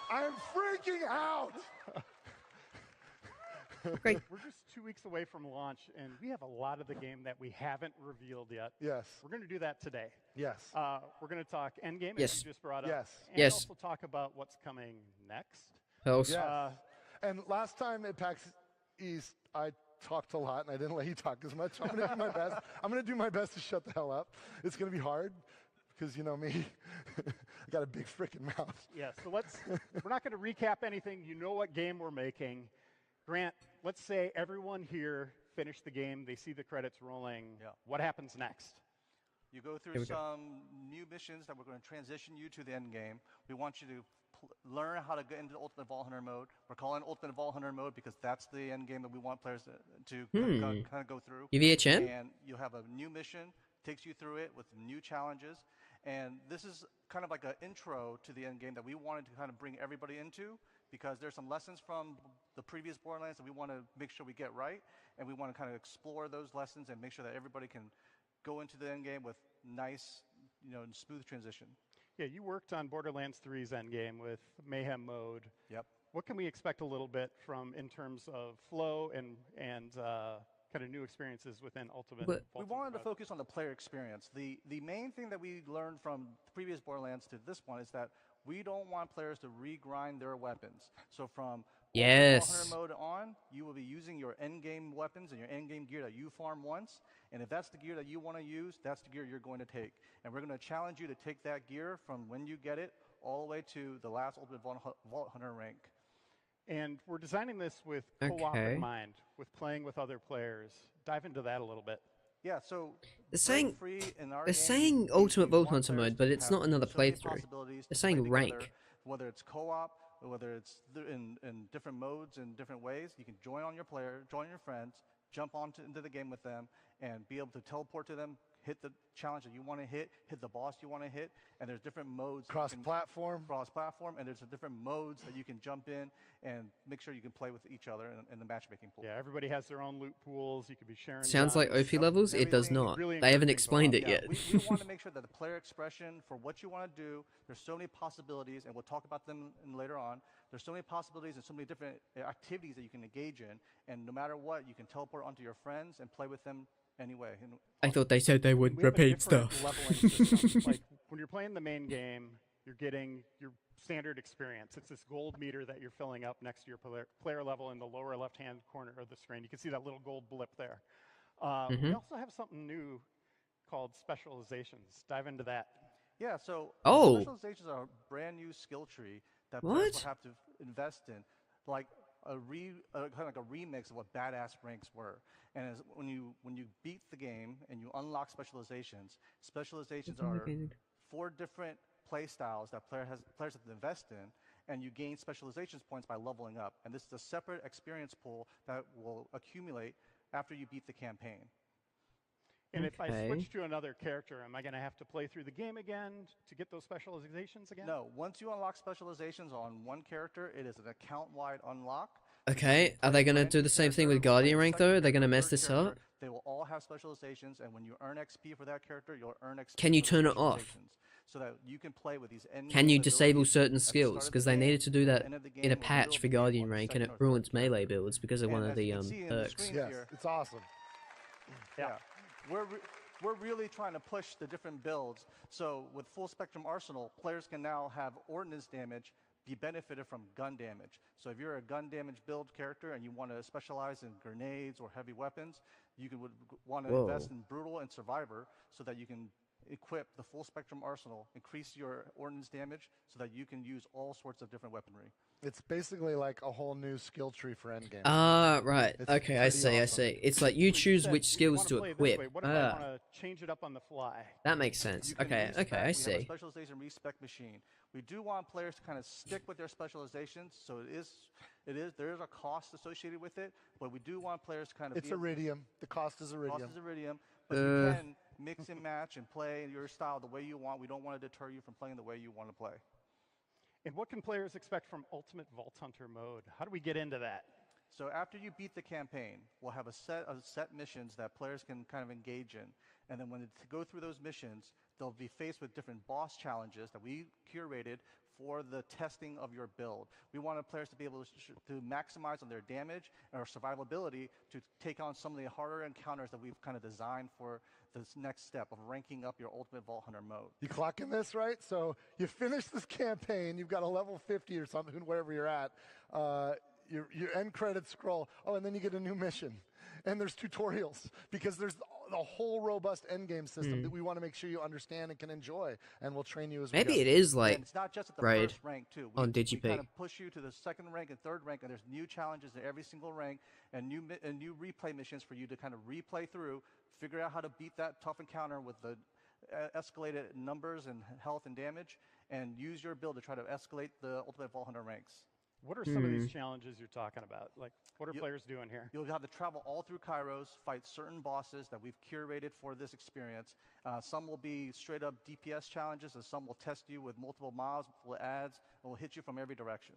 I'm freaking out. Great. We're just 2 weeks away from launch, and we have a lot of the game that we haven't revealed yet. Yes. We're going to do that today. Yes. We're going to talk Endgame, Yes. as you just brought up. Yes. And Yes. also talk about what's coming next. Pels. Yes. And last time at PAX East, I talked a lot, and I didn't let you talk as much. I'm going to do my best. I'm going to do my best to shut the hell up. It's going to be hard, because you know me. I got a big freaking mouth. Yeah, so we're not going to recap anything. You know what game we're making. Grant, let's say everyone here finished the game. They see the credits rolling. Yeah. What happens next? You go Here through we go. some new missions that we're going to transition you to the end game. We want you to learn how to get into the Ultimate Vault Hunter mode. We're calling it Ultimate Vault Hunter mode because that's the end game that we want players to kind of go through. UVHM? And you'll have a new mission, takes you through it with new challenges. And this is kind of like an intro to the end game that we wanted to kind of bring everybody into, because there's some lessons from the previous Borderlands that we want to make sure we get right, and we want to kind of explore those lessons and make sure that everybody can go into the end game with nice, and smooth transition. Yeah, you worked on Borderlands 3's endgame with Mayhem mode. Yep. What can we expect a little bit from in terms of flow and kind of new experiences within Ultimate? But- We wanted to focus on the player experience. The main thing that we learned from the previous Borderlands to this one is that we don't want players to regrind their weapons. So from Yes. Ultimate Vault Hunter mode on, you will be using your endgame weapons and your endgame gear that you farm once. And if that's the gear that you want to use, that's the gear you're going to take. And we're going to challenge you to take that gear from when you get it all the way to the last Ultimate Vault Hunter rank. And we're designing this with co-op Okay. in mind, with playing with other players. Dive into that a little bit. Yeah, so They're saying free in our they're game, saying we Ultimate Vault want Hunter players mode, but to it's have not another so many playthrough. possibilities They're to saying play rank. together, whether it's co-op, or whether it's in different modes and different ways. You can join your friends, jump into the game with them, and be able to teleport to them, hit the challenge that you want to hit the boss you want to hit, and there's different modes. Cross-platform. Cross-platform, and there's different modes that you can jump in and make sure you can play with each other in the matchmaking pool. Yeah, everybody has their own loot pools. You could be sharing. Sounds like guns. OP levels? It does Everything not. really They haven't encouraging explained it Yeah, yet. we want to make sure that the player expression for what you want to do, there's so many possibilities, and we'll talk about them later on. There's so many possibilities and so many different activities that you can engage in, and no matter what, you can teleport onto your friends and play with them anyway. I thought they said they would We have a repeat different stuff. leveling system. Like when you're playing the main game, you're getting your standard experience. It's this gold meter that you're filling up next to your player level in the lower left-hand corner of the screen. You can see that little gold blip there. We also have something new called specializations. Dive into that. Yeah, so Oh. specializations are a brand new skill tree that players will What? have to invest in, like kind of like a remix of what badass ranks were. And as when you beat the game and you unlock specializations, specializations are 4 different play styles that players have to invest in, and you gain specializations points by leveling up. And this is a separate experience pool that will accumulate after you beat the campaign. And if I switch to another character, am I going to have to play through the game again to get those specializations again? No, once you unlock specializations on one character, it is an account-wide unlock. Okay, are they gonna do the same thing with Guardian rank though? Are they gonna mess this up? They will all have specializations, and when you earn XP for that character, you'll earn XP. Can you for turn the it off? specializations, so that you can play with these endgame Can you abilities disable certain at the skills? start of Because the they game, needed to do at the that end of the in a game, or middle patch of for the game on Guardian the rank, and second it or third ruins character. melee builds because of And one of as the you can see in the perks. screen Yes, here, it's awesome. yeah. We're really trying to push the different builds. So with full spectrum arsenal, players can now have ordnance damage be benefited from gun damage. So if you're a gun damage build character and you want to specialize in grenades or heavy weapons, you would want to invest in Brutal and Survivor so that you can equip the full spectrum arsenal, increase your ordnance damage so that you can use all sorts of different weaponry. It's basically like a whole new skill tree for Endgame. Ah, right. It's Okay, I pretty see, I awesome. see. It's like you choose said which you skills wanna to play it this equip. way. What if I want to change it up on the fly? That makes sense. You can Okay, respec. okay, I We have a see. specialization respec machine. We do want players to kind of stick with their specializations, so there is a cost associated with it, but we do want players to kind of. It's iridium. The cost is iridium. Cost is iridium, but you can mix and match and play your style the way you want. We don't want to deter you from playing the way you want to play. And what can players expect from Ultimate Vault Hunter mode? How do we get into that? So after you beat the campaign, we'll have a set of missions that players can kind of engage in. And then when they go through those missions, they'll be faced with different boss challenges that we curated for the testing of your build. We wanted players to be able to maximize on their damage and our survivability to take on some of the harder encounters that we've kind of designed for this next step of ranking up your Ultimate Vault Hunter mode. You clocking this, right? So you finish this campaign, you've got a level 50 or something, wherever you're at. Your end credits scroll. Oh, and then you get a new mission. And there's tutorials because there's a whole robust endgame system that we want to make sure you understand and can enjoy, and we'll train you as we Maybe go. it is like and it's not just at the raid first rank too. on We DigiP. kind of push you to the second rank and third rank, and there's new challenges at every single rank and new replay missions for you to kind of replay through, figure out how to beat that tough encounter with the escalated numbers and health and damage, and use your build to try to escalate the Ultimate Vault Hunter ranks. What are some of these challenges you're talking about? Like, what are players doing here? You'll have to travel all through Kairos, fight certain bosses that we've curated for this experience. Some will be straight up DPS challenges, and some will test you with multiple mobs, multiple ads, and will hit you from every direction.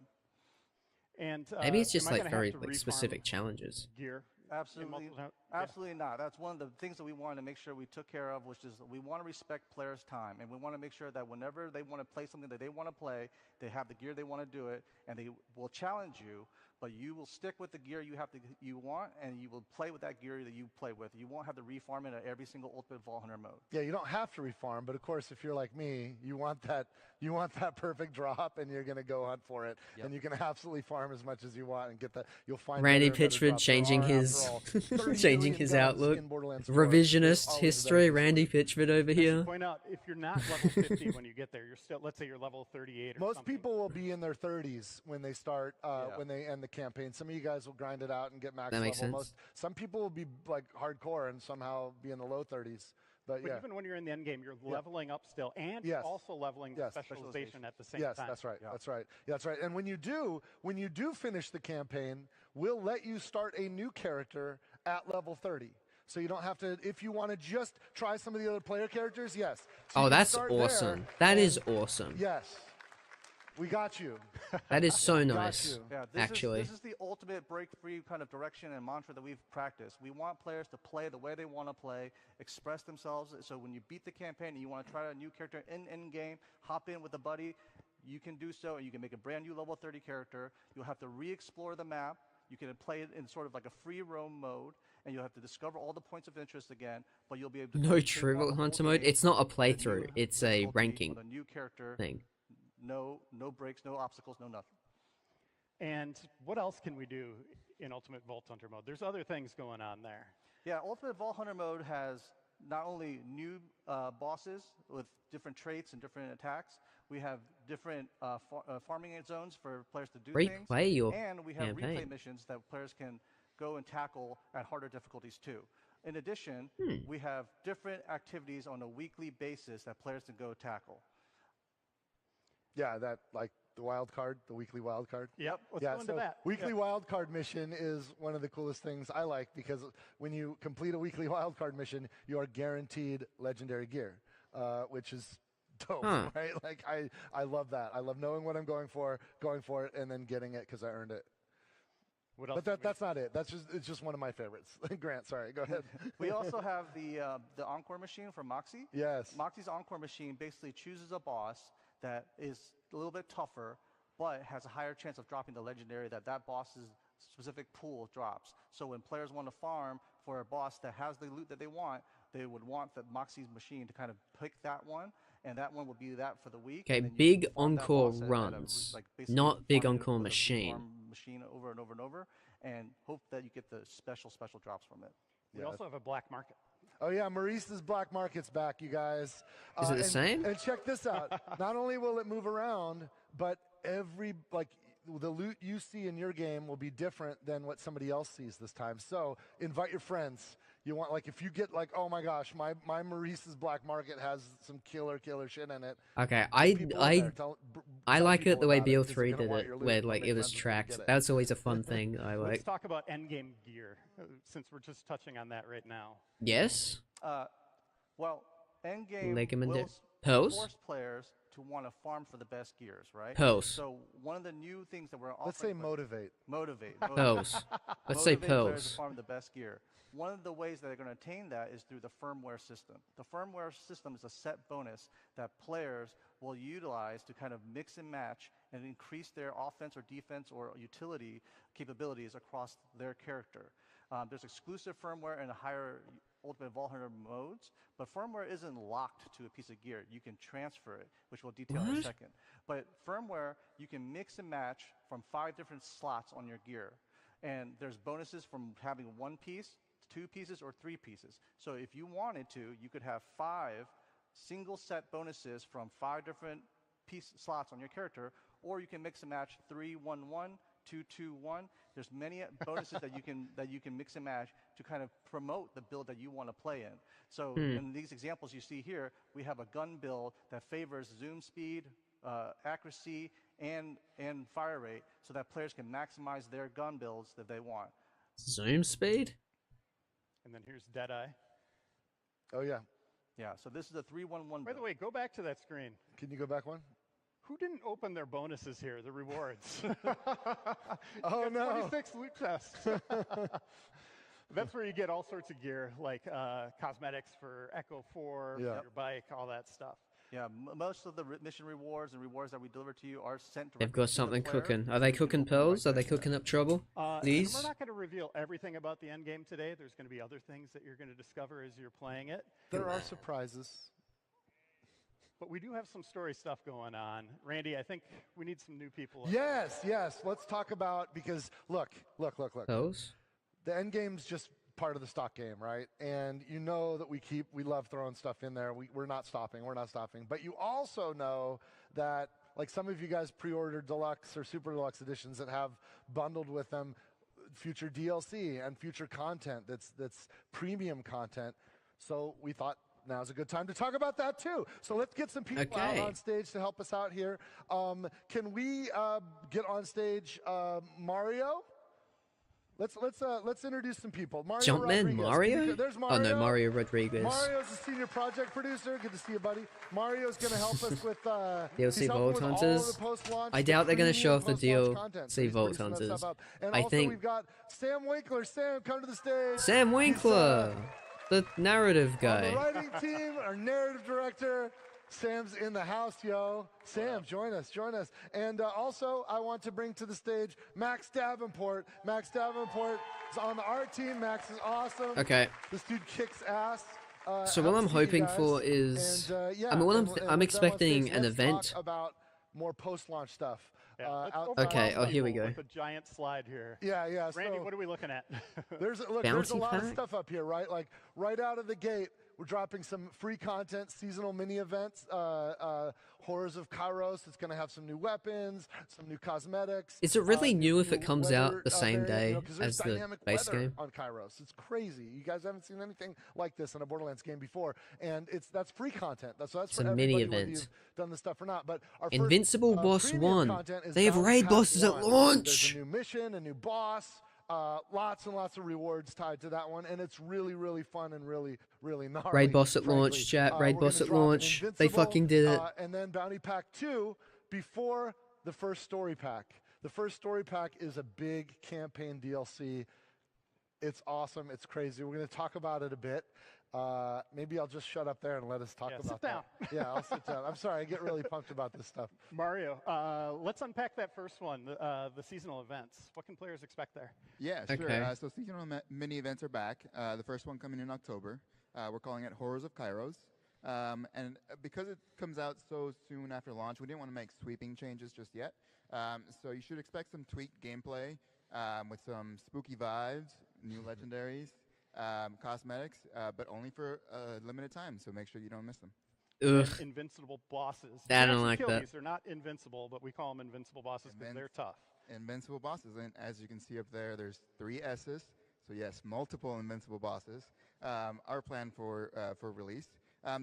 And maybe it's just am I like gonna very have to like refarm specific challenges. gear. Absolutely, absolutely not. That's one of the things that we wanted to make sure we took care of, which is we want to respect players' time, and we want to make sure that whenever they want to play something that they want to play, they have the gear they want to do it, and they will challenge you. But you will stick with the gear you want, and you will play with that gear that you play with. You won't have to refarm it at every single Ultimate Vault Hunter mode. Yeah, you don't have to refarm, but of course, if you're like me, you want that perfect drop, and you're going to go hunt for it, and you can absolutely farm as much as you want and get that. You'll find Randy better and better Pitchford drops. changing There are, his after all, 30 changing million his guns outlook. in Borderlands 4. Revisionist There's always a history. better Randy story. Pitchford over I should here. point out, if you're not level 50 when you get there, you're still, let's say you're level 38 or Most something. people will be in their 30s when they start, when they end the campaign. Some of you guys will grind it out and get max That makes level. sense. Some people will be like hardcore and somehow be in the low 30s. But yeah. even when you're in the end game, you're leveling up still, and Yes. also leveling the Yes. specialization at the same Yes, time. that's right. That's right. Yeah, that's right. And when you do finish the campaign, we'll let you start a new character at level 30. So you don't have to, if you want to just try some of the other player characters, yes. So you Oh, can that's start awesome. there, That and is awesome. Yes. We got you. That is so Got nice. you. Yeah, Actually. this is the ultimate break-free kind of direction and mantra that we've practiced. We want players to play the way they want to play, express themselves. So when you beat the campaign and you want to try out a new character in endgame, hop in with a buddy, you can do so, and you can make a brand new level 30 character. You'll have to re-explore the map You can play it in sort of like a free roam mode, and you'll have to discover all the points of interest again, but you'll be able to No complete Triple the whole Hunter mode. game It's not a with a new playthrough. It's a difficulty, ranking with a new character, thing. no breaks, no obstacles, no nothing. And what else can we do in Ultimate Vault Hunter mode? There's other things going on there. Yeah, Ultimate Vault Hunter mode has not only new bosses with different traits and different attacks, we have different farming zones for players to do things, Replay your and we have campaign. replay missions that players can go and tackle at harder difficulties too. In addition, we have different activities on a weekly basis that players can go tackle. Yeah, that like the wild card, the weekly wild card. Yep, let's go into that. Weekly wild card mission is one of the coolest things I like because when you complete a weekly wild card mission, you are guaranteed legendary gear, which is dope, right? Like I love that. I love knowing what I'm going for it, and then getting it because I earned it. What else? But that's not it. It's just one of my favorites. Grant, sorry, go ahead. We also have the Encore machine from Moxie. Yes. Moxie's Encore machine basically chooses a boss that is a little bit tougher, but has a higher chance of dropping the legendary that boss's specific pool drops. So when players want to farm for a boss that has the loot that they want, they would want the Moxie's machine to kind of pick that one, and that one will be that for the week. Okay, big Encore runs, not big Encore machine. Machine over and over and over, and hope that you get the special drops from it. We also have a black market. Oh yeah, Maurice's Black Market's back, you guys. Is it the same? And check this out. Not only will it move around, but the loot you see in your game will be different than what somebody else sees this time. So invite your friends. You want, like, if you get like, oh my gosh, my Maurice's Black Market has some killer shit in it. Okay, I like it the way BL3 did it, where like it was tracked. That's always a fun thing I like. Let's talk about endgame gear, since we're just touching on that right now. Yes. Well, endgame will force players to want to farm for the best gears, right? Pose. So one of the new things that we're offering. Let's say motivate. Pose. Let's say players pose. to farm the best gear. One of the ways that they're going to attain that is through the firmware system. The firmware system is a set bonus that players will utilize to kind of mix and match and increase their offense or defense or utility capabilities across their character. There's exclusive firmware in higher Ultimate Vault Hunter modes, but firmware isn't locked to a piece of gear. You can transfer it, which we'll detail in a second. But firmware, you can mix and match from 5 different slots on your gear. And there's bonuses from having 1 piece, 2 pieces, or 3 pieces. So if you wanted to, you could have 5 single set bonuses from 5 different slots on your character, or you can mix and match 3-1-1, 2-2-1. There's many bonuses that you can mix and match to kind of promote the build that you want to play in. So in these examples you see here, we have a gun build that favors zoom speed, accuracy, and fire rate, so that players can maximize their gun builds that they want. Zoom speed? And then here's Deadeye. Oh yeah. Yeah, so this is a 3-1-1 By the way, go back to that screen. Can you go back one? Who didn't open their bonuses here, the rewards? Oh no. 26 loot chests. That's where you get all sorts of gear, like cosmetics for Echo 4, for your bike, all that stuff. Yeah, most of the mission rewards and rewards that we deliver to you are sent directly They've got to something the player. cooking. Are they cooking pearls? Are they cooking up trouble? These? We're not going to reveal everything about the endgame today. There's going to be other things that you're going to discover as you're playing it. There are surprises. But we do have some story stuff going on. Randy, I think we need some new people. Yes. Let's talk about, because look. Those? The end game's just part of the stock game, right? And you know that we love throwing stuff in there. We're not stopping. But you also know that, like, some of you guys pre-ordered deluxe or super deluxe editions that have bundled with them future DLC and future content that's premium content. So we thought now's a good time to talk about that too. So let's get some people out on stage to help us out here. Can we get on stage Mario? Let's introduce some people. Jumpman Mario? There's Mario. Oh no, Mario Rodriguez. Mario's the senior project producer. Good to see you, buddy. Mario's going to help us with DLC Vault Hunters. I doubt they're going to show off the DLC Vault Hunters. And I also think we've got Sam Winkler. Sam, come to the stage. Sam Winkler, the narrative guy. On the writing team, our narrative director. Sam's in the house, yo. Sam, join us. And also, I want to bring to the stage Max Davenport. Max Davenport is on our team. Max is awesome. Okay. This dude kicks ass. So what I'm hoping for is, I mean, what I'm expecting an event. Talk about more post-launch stuff. Okay, oh, here we go. With a giant slide here. Yeah. Randy, so what are we looking at? there's a lot of stuff up here, right? Like right out of the gate, we're dropping some free content, seasonal mini events, Horrors of Kairos. It's going to have some new weapons, some new cosmetics. Is it really new if it comes out the same day as the base game? On Kairos, it's crazy. You guys haven't seen anything like this in a Borderlands game before, and that's free content. That's it's for a mini everybody, whether event. you've done this stuff or not. But our Invincible first, Boss premium 1. content is They have Bounty raid Pack bosses at 1. launch. There's a new mission, a new boss. Lots and lots of rewards tied to that one, and it's really, really fun and really, really gnarly. Raid boss at frankly. launch, chat. Raid We're boss gonna at drop an launch. They Invincible, fucking did it. and then Bounty Pack 2 before the first story pack. The first story pack is a big campaign DLC. It's awesome. It's crazy. We're going to talk about it a bit. Maybe I'll just shut up there and let us talk about that. Yeah, I'll sit down. I'm sorry. I get really pumped about this stuff. Mario, let's unpack that first one, the seasonal events. What can players expect there? Yeah, sure. Okay. So seasonal mini events are back. The first one coming in October. We're calling it Horrors of Kairos. And because it comes out so soon after launch, we didn't want to make sweeping changes just yet. So you should expect some tweaked gameplay with some spooky vibes, new legendaries, cosmetics, but only for a limited time. So make sure you don't miss them. Ugh. Invincible bosses. I don't like that. These. They're not invincible, but we call them invincible bosses because they're tough. Invincible bosses. And as you can see up there, there's 3 S's. So yes, multiple invincible bosses. Our plan for release.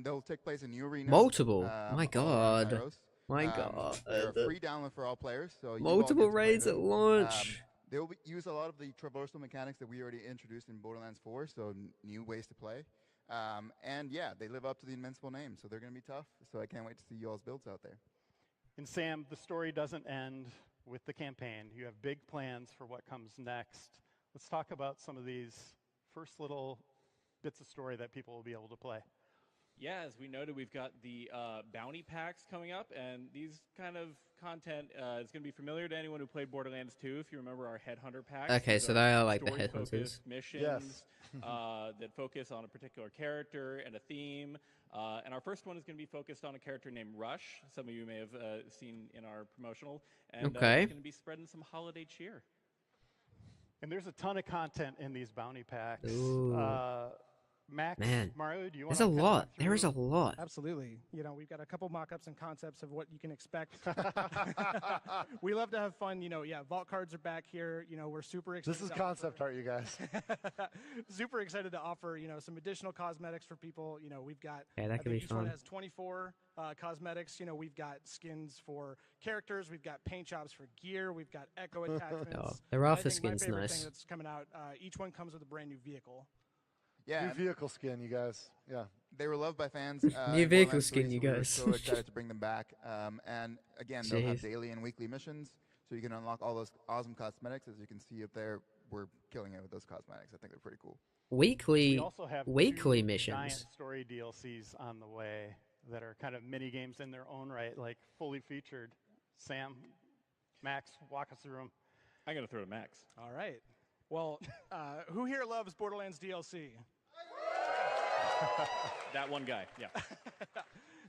They'll take place in new arenas. Multiple. My all God. around Kairos. My God. They're a free download for all players. So Multiple raids at launch. They'll use a lot of the traversal mechanics that we already introduced in Borderlands 4, so new ways to play. And yeah, they live up to the Invincible name, so they're going to be tough. So I can't wait to see y'all's builds out there. And Sam, the story doesn't end with the campaign. You have big plans for what comes next. Let's talk about some of these first little bits of story that people will be able to play. Yeah, as we noted, we've got the bounty packs coming up, and these kind of content is going to be familiar to anyone who played Borderlands 2, if you remember our Headhunter packs. Okay, so they are like the Headhunters. Missions that focus on a particular character and a theme. And our first one is going to be focused on a character named Rush. Some of you may have seen in our promotional. And it's going to be spreading some holiday cheer. And there's a ton of content in these bounty packs. Max, Man, Mario, do you want there's to a lot. There is a lot. Absolutely. You know, we've got a couple mock-ups and concepts of what you can expect. We love to have fun. You know, yeah, vault cards are back here. You know, we're super excited. This is concept art, you guys. Super excited to offer, you know, some additional cosmetics for people. You know, we've got, that could be each fun. one has 24 cosmetics. You know, we've got skins for characters. We've got paint jobs for gear. We've got echo attachments. Oh, the Alpha my skin's favorite nice. thing that's coming out, each one comes with a brand new vehicle. Yeah, new vehicle skin, you guys. Yeah, they were loved by fans. New vehicle skin, you guys. We're so excited to bring them back. And again, they'll have daily and weekly missions, so you can unlock all those awesome cosmetics. As you can see up there, we're killing it with those cosmetics. I think they're pretty cool. We also have weekly two missions. Giant story DLCs on the way that are kind of mini games in their own right, like fully featured. Sam, Max, walk us through them. I'm going to throw to Max. All right. Well, who here loves Borderlands DLC? That one guy, yeah.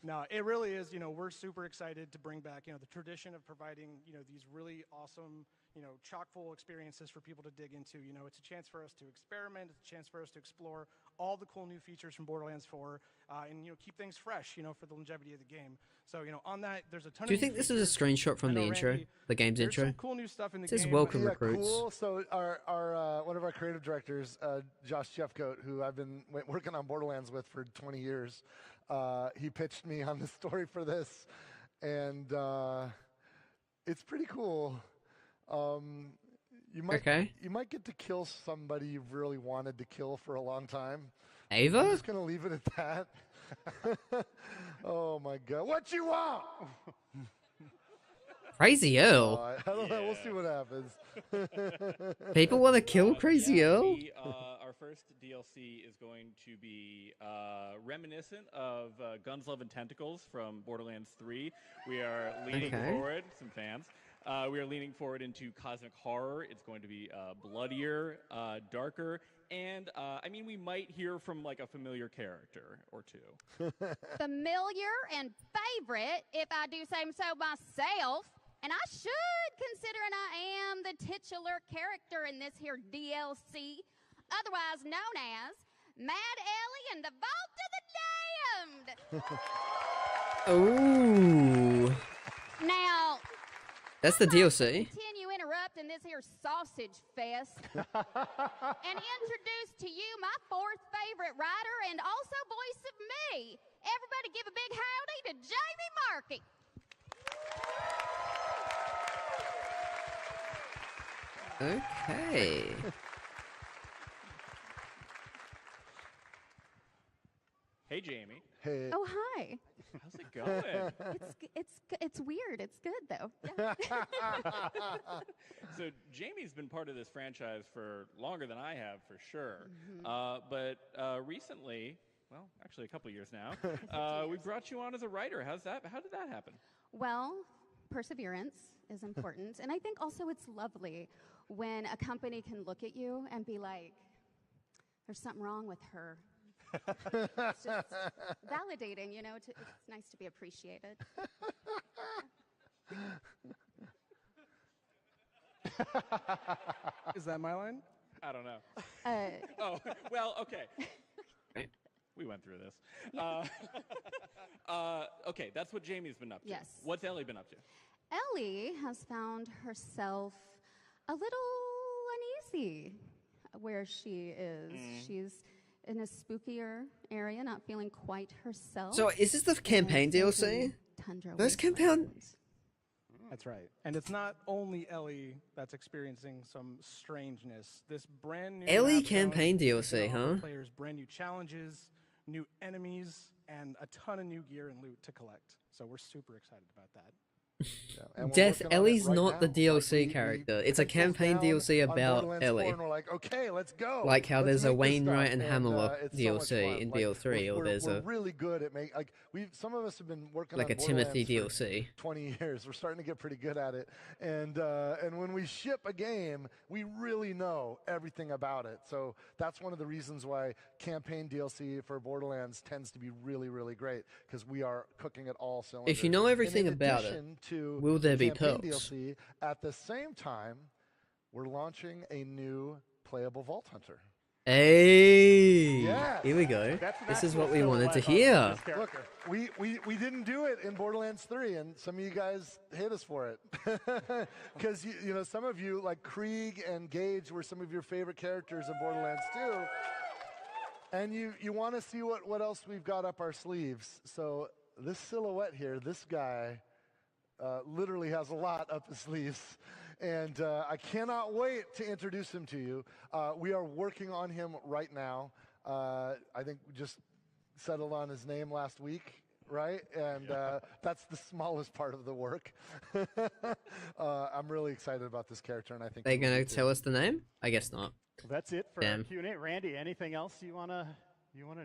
No, it really is. You know, we're super excited to bring back, you know, the tradition of providing, you know, these really awesome, you know, chock-full experiences for people to dig into. You know, it's a chance for us to experiment. It's a chance for us to explore all the cool new features from Borderlands 4 and, you know, keep things fresh, you know, for the longevity of the game. So, you know, on that, there's a ton of Do you think this is a screenshot from the intro, Randy, the game's there's intro? some cool new stuff in the It says game. welcome yeah, recruits. Cool. So our one of our creative directors, Josh Jeffcoat, who I've been working on Borderlands with for 20 years, he pitched me on the story for this, and it's pretty cool. You might get to kill somebody you've really wanted to kill for a long time. Ava? I'm just gonna leave it at that. Oh my God! What you want? Crazy Earl. I don't know. We'll see what happens. People want to kill Crazy Earl? Our first DLC is going to be reminiscent of Guns, Love, and Tentacles from Borderlands 3. We are leaning forward, some fans. We are leaning forward into cosmic horror. It's going to be bloodier, darker, and I mean, we might hear from like a familiar character or two. Familiar and favorite, if I do say so myself. And I should, considering I am the titular character in this here DLC, otherwise known as Mad Ellie and the Vault of the Damned. Ooh. Now, that's the DLC. Continue interrupting this here sausage fest and introduce to you my fourth favorite writer and also voice of me. Everybody give a big howdy to Jamie Markey. Okay. Hey, Jamie. Hey. Oh, hi. How's it going? It's weird. It's good though. So Jamie's been part of this franchise for longer than I have, for sure. But recently, well, actually a couple years now, we brought you on as a writer. How did that happen? Well, perseverance is important, and I think also it's lovely when a company can look at you and be like, "There's something wrong with her." It's just validating, you know. It's nice to be appreciated. Is that my line? I don't know. Oh, well, okay. We went through this. Okay, that's what Jamie's been up to. Yes. What's Ellie been up to? Ellie has found herself a little uneasy where she is. She's in a spookier area, not feeling quite herself. So is this the campaign DLC? There's campaign. That's right. And it's not only Ellie that's experiencing some strangeness. This brand new Ellie map campaign zone DLC, is gonna offer huh? Players brand new challenges, new enemies, and a ton of new gear and loot to collect. So we're super excited about that. Death, Ellie's not the DLC character. It's a campaign DLC about Ellie. And we're like, okay, let's go. Like how Let's there's a make this Wainwright stuff. and Hammerlock it's so much DLC fun. in Like, BL3, or there's we're a really good at some of us have been working like on a Timothy Borderlands DLC. for 20 years. We're starting to get pretty good at it, and when we ship a game, we really know everything about it. So that's one of the reasons why campaign DLC for Borderlands tends to be really, really great, because we are cooking at all cylinders. If you know everything in about it, addition to will there be campaign perks? DLC, at the same time, we're launching a new playable Vault Hunter. Hey, Yes. here we go. That's an This is actual what we wanted to silhouette on hear. this character. Look, we didn't do it in Borderlands 3, and some of you guys hate us for it. Because, you know, some of you, like Krieg and Gage, were some of your favorite characters in Borderlands 2. And you want to see what else we've got up our sleeves. So this silhouette here, this guy, literally has a lot up his sleeves. And I cannot wait to introduce him to you. We are working on him right now. I think we just settled on his name last week, right? And that's the smallest part of the work. I'm really excited about this character, and I think They're gonna tell us the name? I guess not. Well, that's it for Damn. Q&A. Randy, anything else you wanna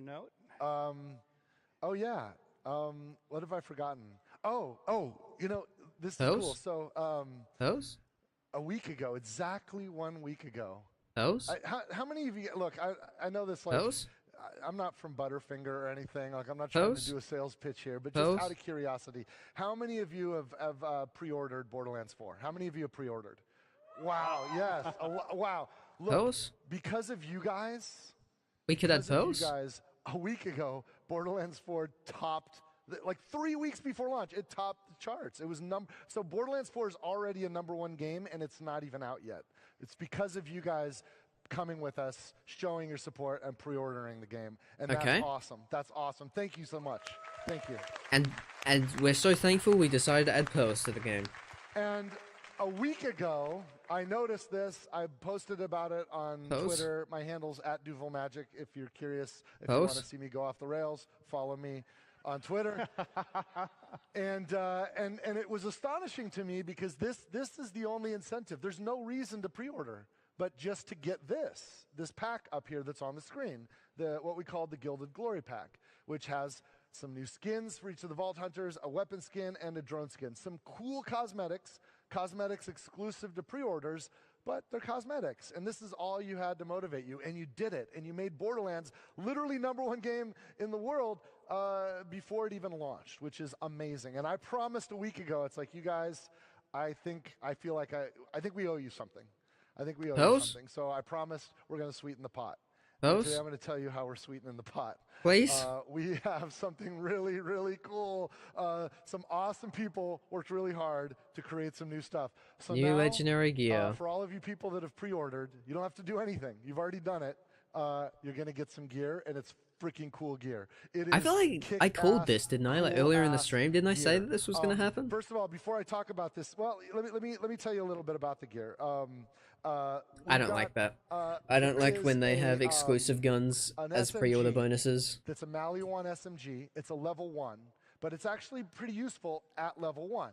note? Oh yeah. What have I forgotten? Oh, you know, this is cool. So Those? a week ago, exactly 1 week ago. Those? How many of you look? I know this. Like, Those? I'm not from Butterfinger or anything. Like, I'm not trying to do a sales pitch here, but just out of curiosity, how many of you have pre-ordered Borderlands 4? How many of you have pre-ordered? Wow. Yes. Wow. Look, Those? because of you guys, We could add those? you guys, a week ago, Borderlands 4 topped. Like 3 weeks before launch, it topped the charts. It was so Borderlands 4 is already a #1 game, and it's not even out yet. It's because of you guys coming with us, showing your support, and pre-ordering the game, and that's awesome. That's awesome. Thank you so much. Thank you. And we're so thankful we decided to add pearls to the game. And a week ago, I noticed this. I posted about it on Twitter. My handle's @DuvalMagic. If you're curious, if you want to see me go off the rails, follow me. on Twitter. And it was astonishing to me because this is the only incentive. There's no reason to pre-order, but just to get this pack up here that's on the screen, what we call the Gilded Glory Pack, which has some new skins for each of the Vault Hunters, a weapon skin, and a drone skin. Some cool cosmetics exclusive to pre-orders, but they're cosmetics. And this is all you had to motivate you, and you did it. And you made Borderlands literally #1 game in the world before it even launched, which is amazing. And I promised a week ago, it's like, you guys, I think we owe you something. I think we owe you something. So I promised we're going to sweeten the pot. Today I'm going to tell you how we're sweetening the pot. Please. We have something really, really cool. Some awesome people worked really hard to create some new stuff. So new now, legendary gear. For all of you people that have pre-ordered, you don't have to do anything. You've already done it. You're going to get some gear, and it's freaking cool gear. I feel like I called this, didn't I? Like earlier in the stream, didn't I say that this was going to happen? First of all, before I talk about this, well, let me tell you a little bit about the gear. I don't like that. I don't like when they have exclusive guns as pre-order bonuses. That's a Mali 1 SMG. It's a level 1, but it's actually pretty useful at level 1.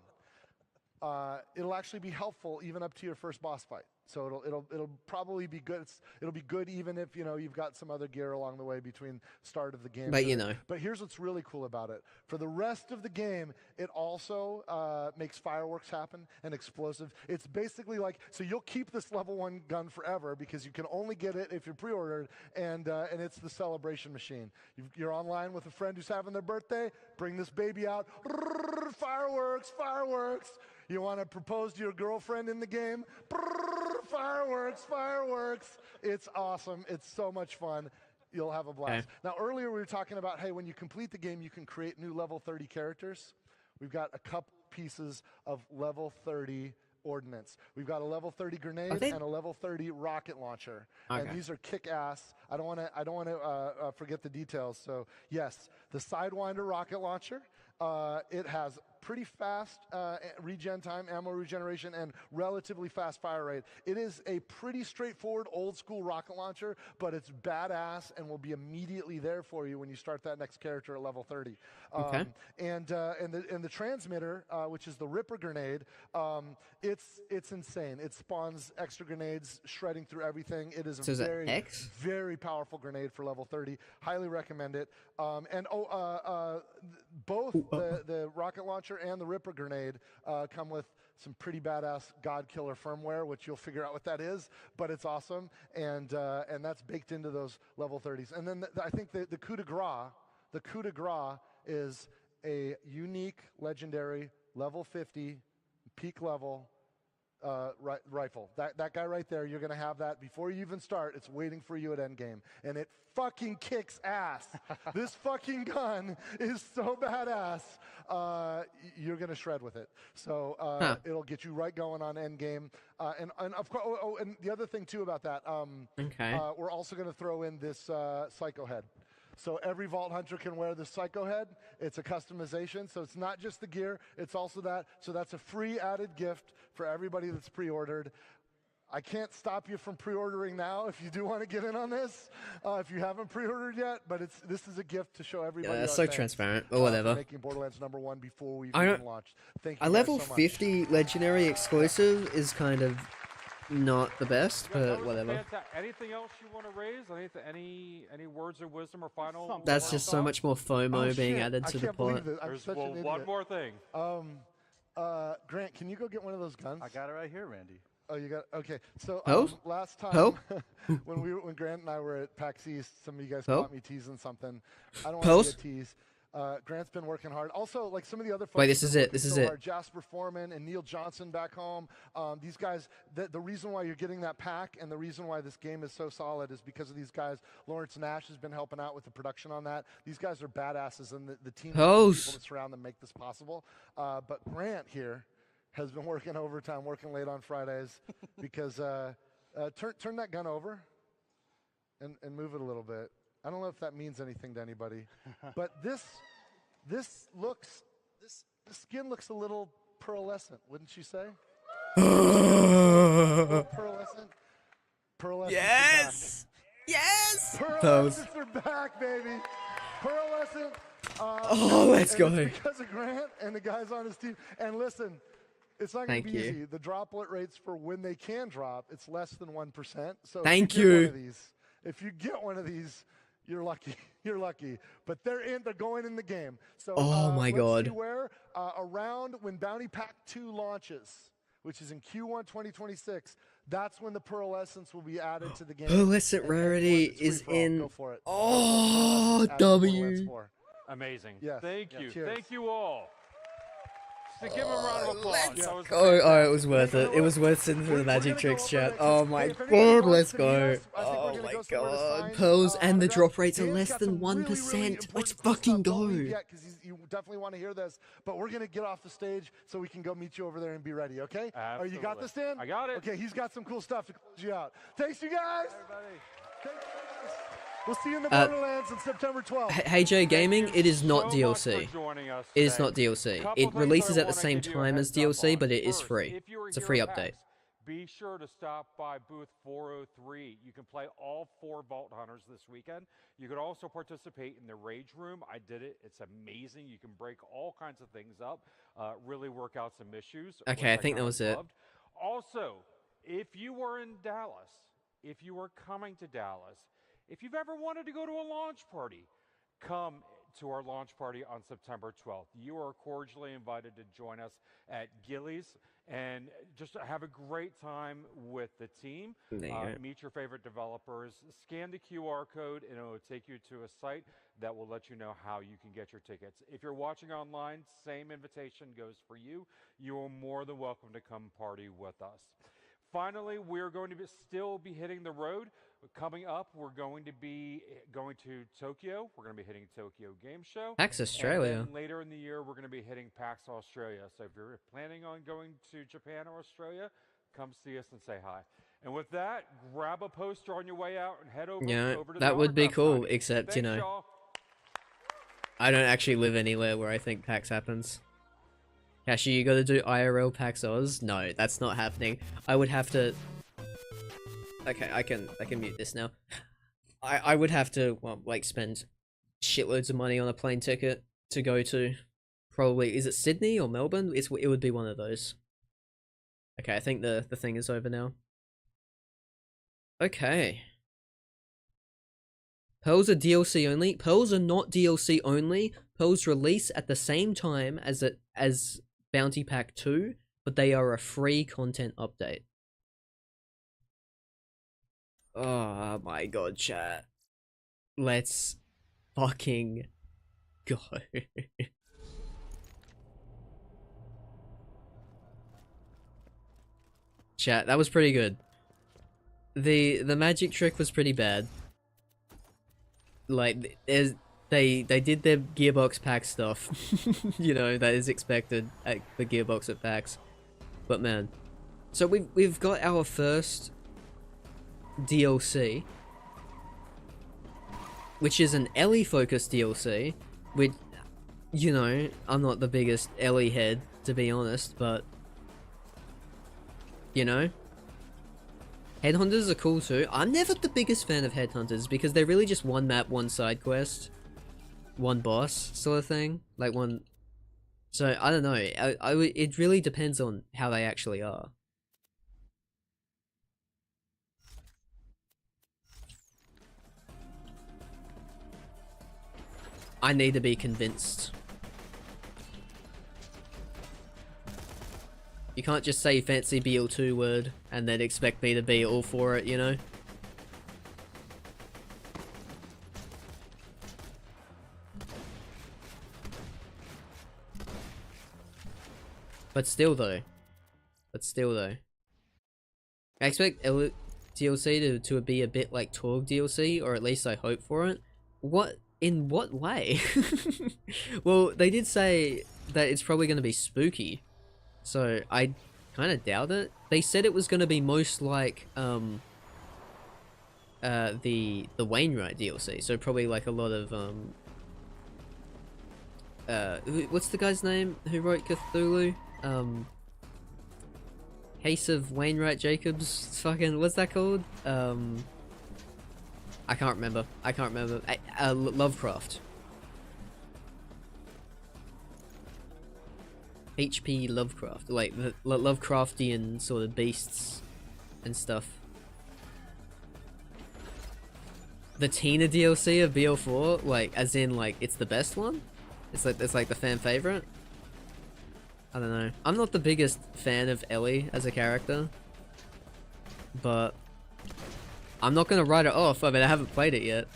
It'll actually be helpful even up to your first boss fight. So it'll probably be good. It'll be good even if you've got some other gear along the way between start of the game. But But here's what's really cool about it. For the rest of the game, it also makes fireworks happen and explosive. It's basically like, so you'll keep this level 1 gun forever because you can only get it if you're pre-ordered, and it's the celebration machine. You're online with a friend who's having their birthday. Bring this baby out. Fireworks, fireworks. You want to propose to your girlfriend in the game? Fireworks, fireworks. It's awesome. It's so much fun. You'll have a blast. Okay. Now, earlier we were talking about, hey, when you complete the game, you can create new level 30 characters. We've got a couple pieces of level 30 ordnance. We've got a level 30 grenade and a level 30 rocket launcher. Okay. And these are kick-ass. I don't want to forget the details. So, yes, the Sidewinder rocket launcher. It has pretty fast regen time, ammo regeneration, and relatively fast fire rate. It is a pretty straightforward old-school rocket launcher, but it's badass and will be immediately there for you when you start that next character at level 30. Okay. And the transmitter, which is the Ripper grenade, it's insane. It spawns extra grenades, shredding through everything. It is a very powerful grenade for level 30. Highly recommend it. Both the rocket launcher and the Ripper grenade come with some pretty badass God Killer firmware, which you'll figure out what that is, but it's awesome, and that's baked into those level 30s. And then I think the coup de grace is a unique, legendary, level 50, peak level rifle. That guy right there, you're going to have that before you even start. It's waiting for you at Endgame. And it fucking kicks ass. This fucking gun is so badass. You're going to shred with it. So it'll get you right going on Endgame. And of course, and the other thing too about that, we're also going to throw in this Psycho Head. So every Vault Hunter can wear the Psycho Head. It's a customization, so it's not just the gear, it's also that. So that's a free added gift for everybody that's pre-ordered. I can't stop you from pre-ordering now if you do want to get in on this, if you haven't pre-ordered yet, but this is a gift to show everybody. Yeah, that's so transparent, or whatever. Making Borderlands #1 before we even launched. Thank you a level so much. 50 legendary exclusive is kind of not the best, but whatever. Anything else you want to raise? Any words of wisdom or final? That's just so much more FOMO being added to the pot. There's one more thing. Grant, can you go get one of those guns? I got it right here, Randy. Oh, you got okay. So last time when Grant and I were at PAX East, some of you guys caught me teasing something. I don't want to be a tease. Grant's been working hard. Also, like some of the other folks. Wait, this is it. This is it. Jasper Foreman and Neil Johnson back home. These guys, the reason why you're getting that pack and the reason why this game is so solid is because of these guys. Lawrence Nash has been helping out with the production on that. These guys are badasses, and the team of people that surround them make this possible. But Grant here has been working overtime, working late on Fridays because turn that gun over and move it a little bit. I don't know if that means anything to anybody, but the skin looks a little pearlescent, wouldn't you say? Pearlescent. Yes! Yes! Pearlescents are back, baby. Pearlescent Oh, let's and go. It's because of Grant and the guys on his team. And listen, it's not going to be easy. The droplet rates for when they can drop, it's less than 1%. So if you get one of these, you're lucky. You're lucky. But they're going in the game. So oh my God. Let's see where around when Bounty Pack 2 launches, which is in Q1 2026, that's when the Pearlescence will be added to the game. Pearlescent rarity is in. Go for it. Oh, W. Amazing. Yes. Thank you. Cheers. Thank you all. So give him a round of applause. Oh, it was worth it. It was worth sitting through the magic tricks chat. Oh my God, let's go. Oh my God. Pearls and the drop rates are less than 1%. Let's fucking go. Because you definitely want to hear this, but we're going to get off the stage so we can go meet you over there and be ready, okay? Absolutely. You got this, Dan? I got it. Okay, he's got some cool stuff to close you out. Thanks, you guys. Thanks, we'll see you in the Borderlands on September 12th. Hey Jay Gaming, it is not DLC. It is not DLC. It releases at the same time as DLC, but it is free. It's a free update. Be sure to stop by booth 403. You can play all 4 Vault Hunters this weekend. You can also participate in the Rage Room. I did it. It's amazing. You can break all kinds of things up, really work out some issues. Okay, I think that was it. Also, if you were in Dallas, if you were coming to Dallas, if you've ever wanted to go to a launch party, come to our launch party on September 12th. You are cordially invited to join us at Gillies and just have a great time with the team. Meet your favorite developers. Scan the QR code and it will take you to a site that will let you know how you can get your tickets. If you're watching online, same invitation goes for you. You are more than welcome to come party with us. Finally, we're going to still be hitting the road. Coming up, we're going to be going to Tokyo. We're going to be hitting Tokyo Game Show. PAX Australia. And then later in the year, we're going to be hitting PAX Australia. So if you're planning on going to Japan or Australia, come see us and say hi. And with that, grab a poster on your way out and head over, over to the that would be cool, signing. except, Thanks, y'all. I don't actually live anywhere where I think PAX happens. Cashy, you gotta do IRL PAX Oz? No, that's not happening. I would have to... Okay, I can mute this now. I would have to, well, like, spend shitloads of money on a plane ticket to go to, probably, is it Sydney or Melbourne? It would be one of those. Okay, I think the thing is over now. Okay. Pearls are DLC only. Pearls are not DLC only. Pearls release at the same time as Bounty Pack 2, but they are a free content update. Oh my God, chat. Let's fucking go. Chat, that was pretty good. The magic trick was pretty bad. Like, they did their Gearbox pack stuff. You know, that is expected at the Gearbox at PAX. But man, so we've got our first DLC, which is an Ellie focused DLC, which, you know, I'm not the biggest Ellie head, to be honest, but, you know, Headhunters are cool too. I'm never the biggest fan of Headhunters because they're really just one map, one side quest, one boss sort of thing, like one, so I don't know, it really depends on how they actually are. I need to be convinced. You can't just say fancy BL2 word and then expect me to be all for it, you know? But still though. I expect DLC to be a bit like Torg DLC, or at least I hope for it. In what way? Well, they did say that it's probably going to be spooky, so I kind of doubt it. They said it was going to be most like the Wainwright DLC, so probably like a lot of what's the guy's name who wrote Cthulhu? Case of Wainwright Jacobs, fucking, what's that called? I can't remember. Lovecraft. HP Lovecraft, like the Lovecraftian sort of beasts and stuff. The Tina DLC of BL4, like as in like it's the best one? It's like the fan favorite? I don't know. I'm not the biggest fan of Ellie as a character, but I'm not gonna write it off. I mean, I haven't played it yet.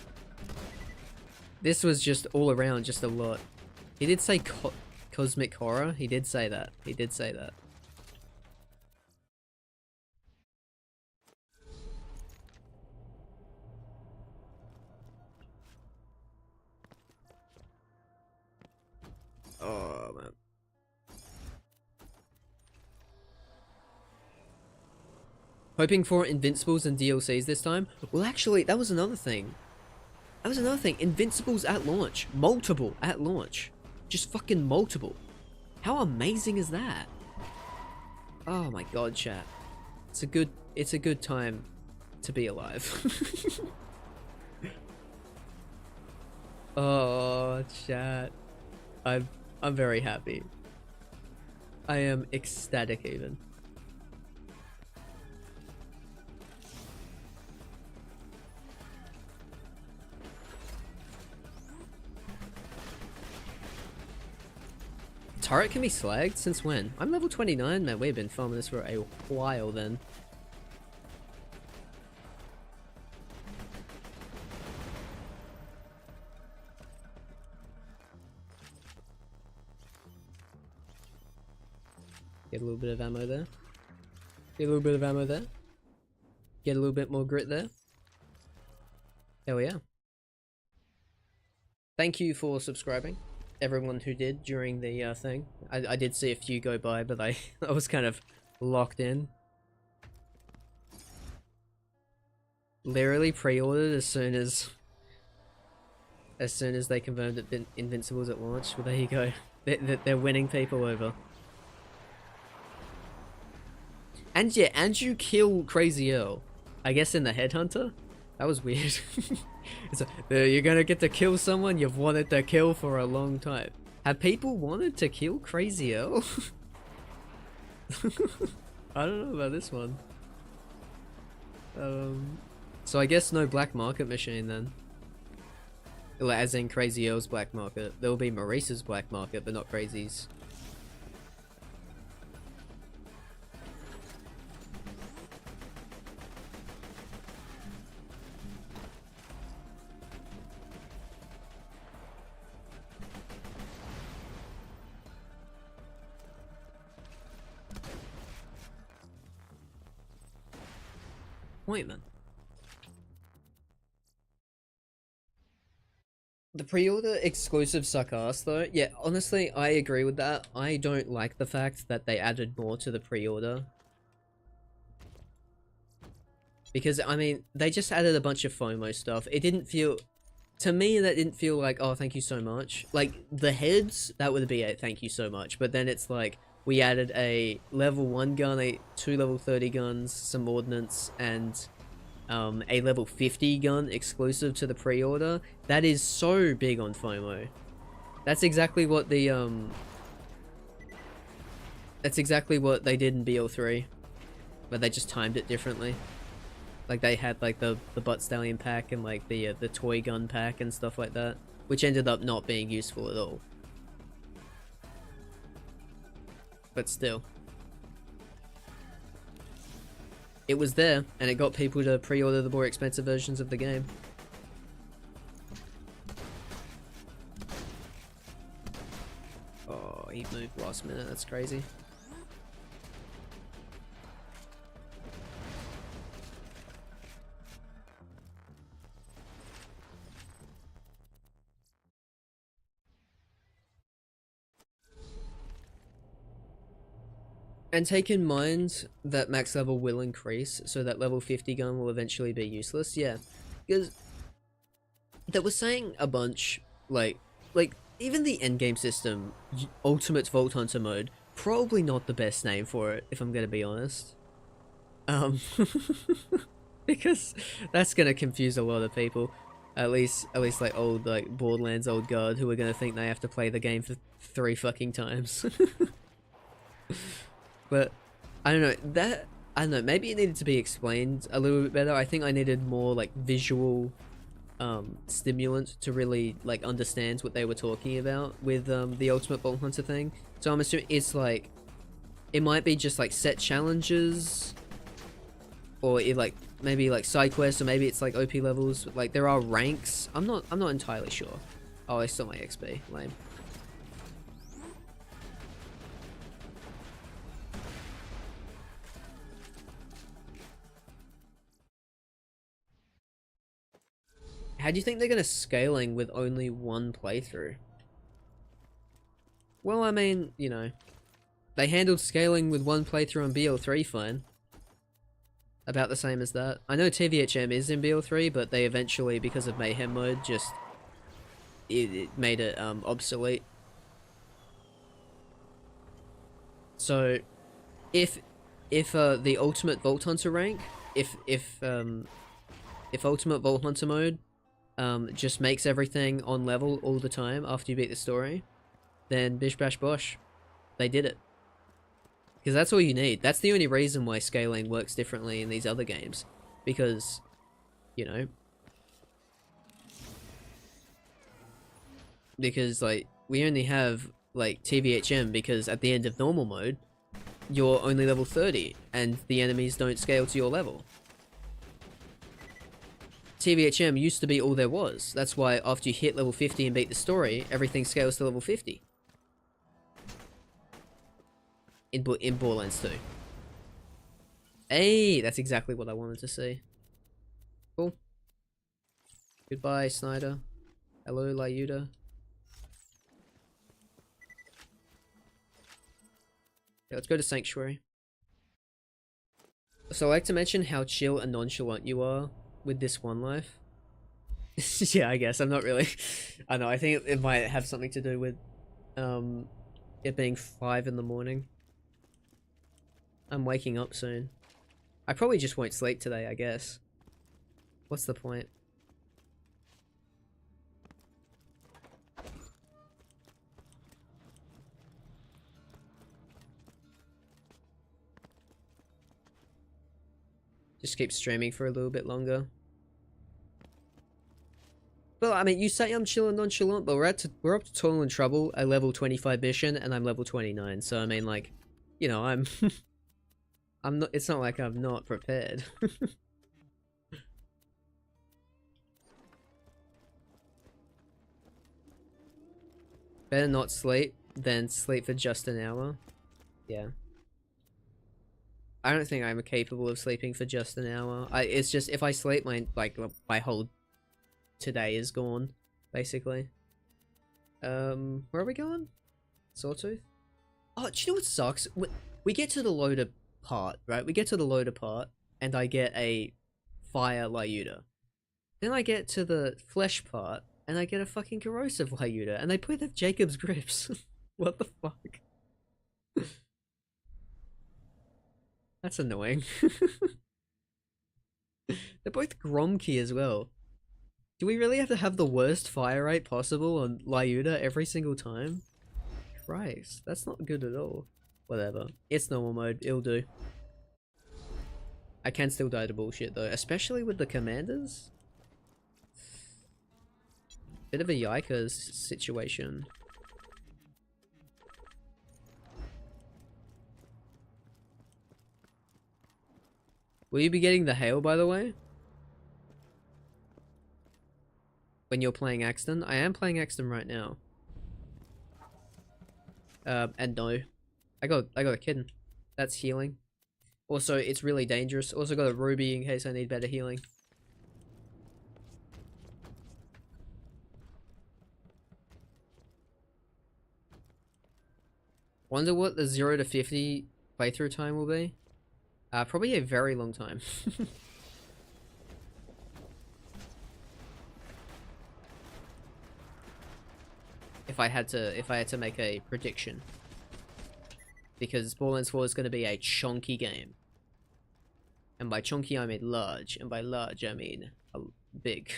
This was just all around just a lot. He did say cosmic horror. He did say that. He did say that. Oh man. Hoping for Invincibles and DLCs this time? Well, actually, that was another thing. That was another thing. Invincibles at launch. Multiple at launch. Just fucking multiple. How amazing is that? Oh my god, chat. It's a good time to be alive. Oh, chat. I'm very happy. I am ecstatic even. Turret can be slagged? Since when? I'm level 29, man. We've been farming this for a while then. Get a little bit of ammo there. Get a little bit of ammo there. Get a little bit more grit there. Hell yeah. Thank you for subscribing. Everyone who did during the thing. I did see a few go by, but I was kind of locked in. Literally pre-ordered as soon as they confirmed it Invincibles at launch. Well, there you go. They're winning people over. And yeah, and you kill Crazy Earl. I guess in the Headhunter? That was weird. It's you're gonna get to kill someone you've wanted to kill for a long time. Have people wanted to kill Crazy Earl? I don't know about this one. So I guess no black market machine then. As in Crazy Earl's black market. There will be Maurice's black market, but not Crazy's. Appointment. The pre-order exclusive suck ass though. Yeah, honestly, I agree with that. I don't like the fact that they added more to the pre-order. Because, I mean, they just added a bunch of FOMO stuff. It didn't feel... To me, that didn't feel like, oh, thank you so much. Like, the heads, that would be a thank you so much. But then it's like, we added a level 1 gun, 2 level 30 guns, some ordnance, and a level 50 gun exclusive to the pre-order. That is so big on FOMO. That's exactly what the that's exactly what they did in BL3, but they just timed it differently. Like they had like the butt stallion pack and like the toy gun pack and stuff like that, which ended up not being useful at all. But still, it was there, and it got people to pre-order the more expensive versions of the game. Oh, he moved last minute, that's crazy. And take in mind that max level will increase, so that level 50 gun will eventually be useless. Yeah, because they were saying a bunch, like even the endgame system, Ultimate Vault Hunter mode, probably not the best name for it, if I'm gonna be honest. Because that's gonna confuse a lot of people. At least like old Borderlands old guard who are gonna think they have to play the game for 3 fucking times. But I don't know, I don't know, maybe it needed to be explained a little bit better. I think I needed more like visual stimulant to really like understand what they were talking about with the Ultimate Vault Hunter thing. So I'm assuming it's like, it might be just like set challenges, or it like maybe like side quests, or maybe it's like OP levels. Like there are ranks. I'm not entirely sure. Oh, I stole my XP. Lame. How do you think they're gonna scaling with only one playthrough? Well, I mean, you know, they handled scaling with one playthrough on BL3 fine. About the same as that. I know TVHM is in BL3, but they eventually, because of Mayhem mode, just it made it obsolete. So, if the Ultimate Vault Hunter rank, if Ultimate Vault Hunter mode just makes everything on level all the time after you beat the story, then bish bash bosh, they did it. Because that's all you need. That's the only reason why scaling works differently in these other games. Because, you know, because like we only have like TVHM because at the end of normal mode you're only level 30 and the enemies don't scale to your level. TVHM used to be all there was. That's why after you hit level 50 and beat the story, everything scales to level 50. In Borderlands 2. Hey, that's exactly what I wanted to see. Cool. Goodbye, Snyder. Hello, Lyuda. Yeah, let's go to Sanctuary. So I like to mention how chill and nonchalant you are with this one life. Yeah, I guess. I'm not really... I know, I think it might have something to do with it being 5 in the morning. I'm waking up soon. I probably just won't sleep today, I guess. What's the point? Just keep streaming for a little bit longer. Well, I mean, you say I'm chill and nonchalant, but we're up to Toil and Trouble, a level 25 mission, and I'm level 29. So I mean, like, you know, I'm not. It's not like I'm not prepared. Better not sleep than sleep for just an hour. Yeah. I don't think I'm capable of sleeping for just an hour. It's just if I sleep, my whole today is gone, basically. Where are we going? Sawtooth? Oh, do you know what sucks? We get to the loader part, right? We get to the loader part, and I get a fire Lyuda. Then I get to the flesh part, and I get a fucking corrosive Lyuda, and they both have Jacob's grips. What the fuck? That's annoying. They're both Gromkey as well. Do we really have to have the worst fire rate possible on Lyuda every single time? Christ, that's not good at all. Whatever. It's normal mode, it'll do. I can still die to bullshit though, especially with the commanders. Bit of a yikers situation. Will you be getting the hail, by the way? When you're playing Axton? I am playing Axton right now. And no. I got a kitten. That's healing. Also, it's really dangerous. Also got a ruby in case I need better healing. Wonder what the 0 to 50 playthrough time will be? Probably a very long time. if I had to make a prediction. Because Borderlands 4 is going to be a chunky game. And by chunky I mean large, and by large I mean big.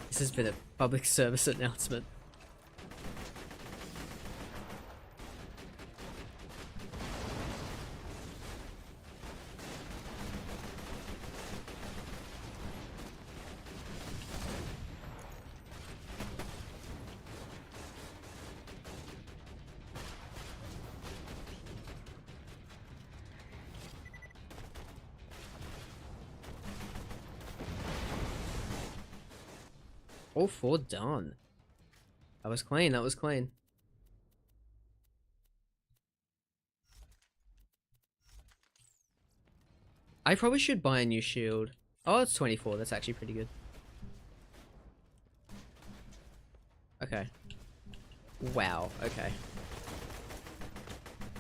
This has been a public service announcement. All 4 done. That was clean, that was clean. I probably should buy a new shield. Oh, it's 24, that's actually pretty good. Okay. Wow, okay.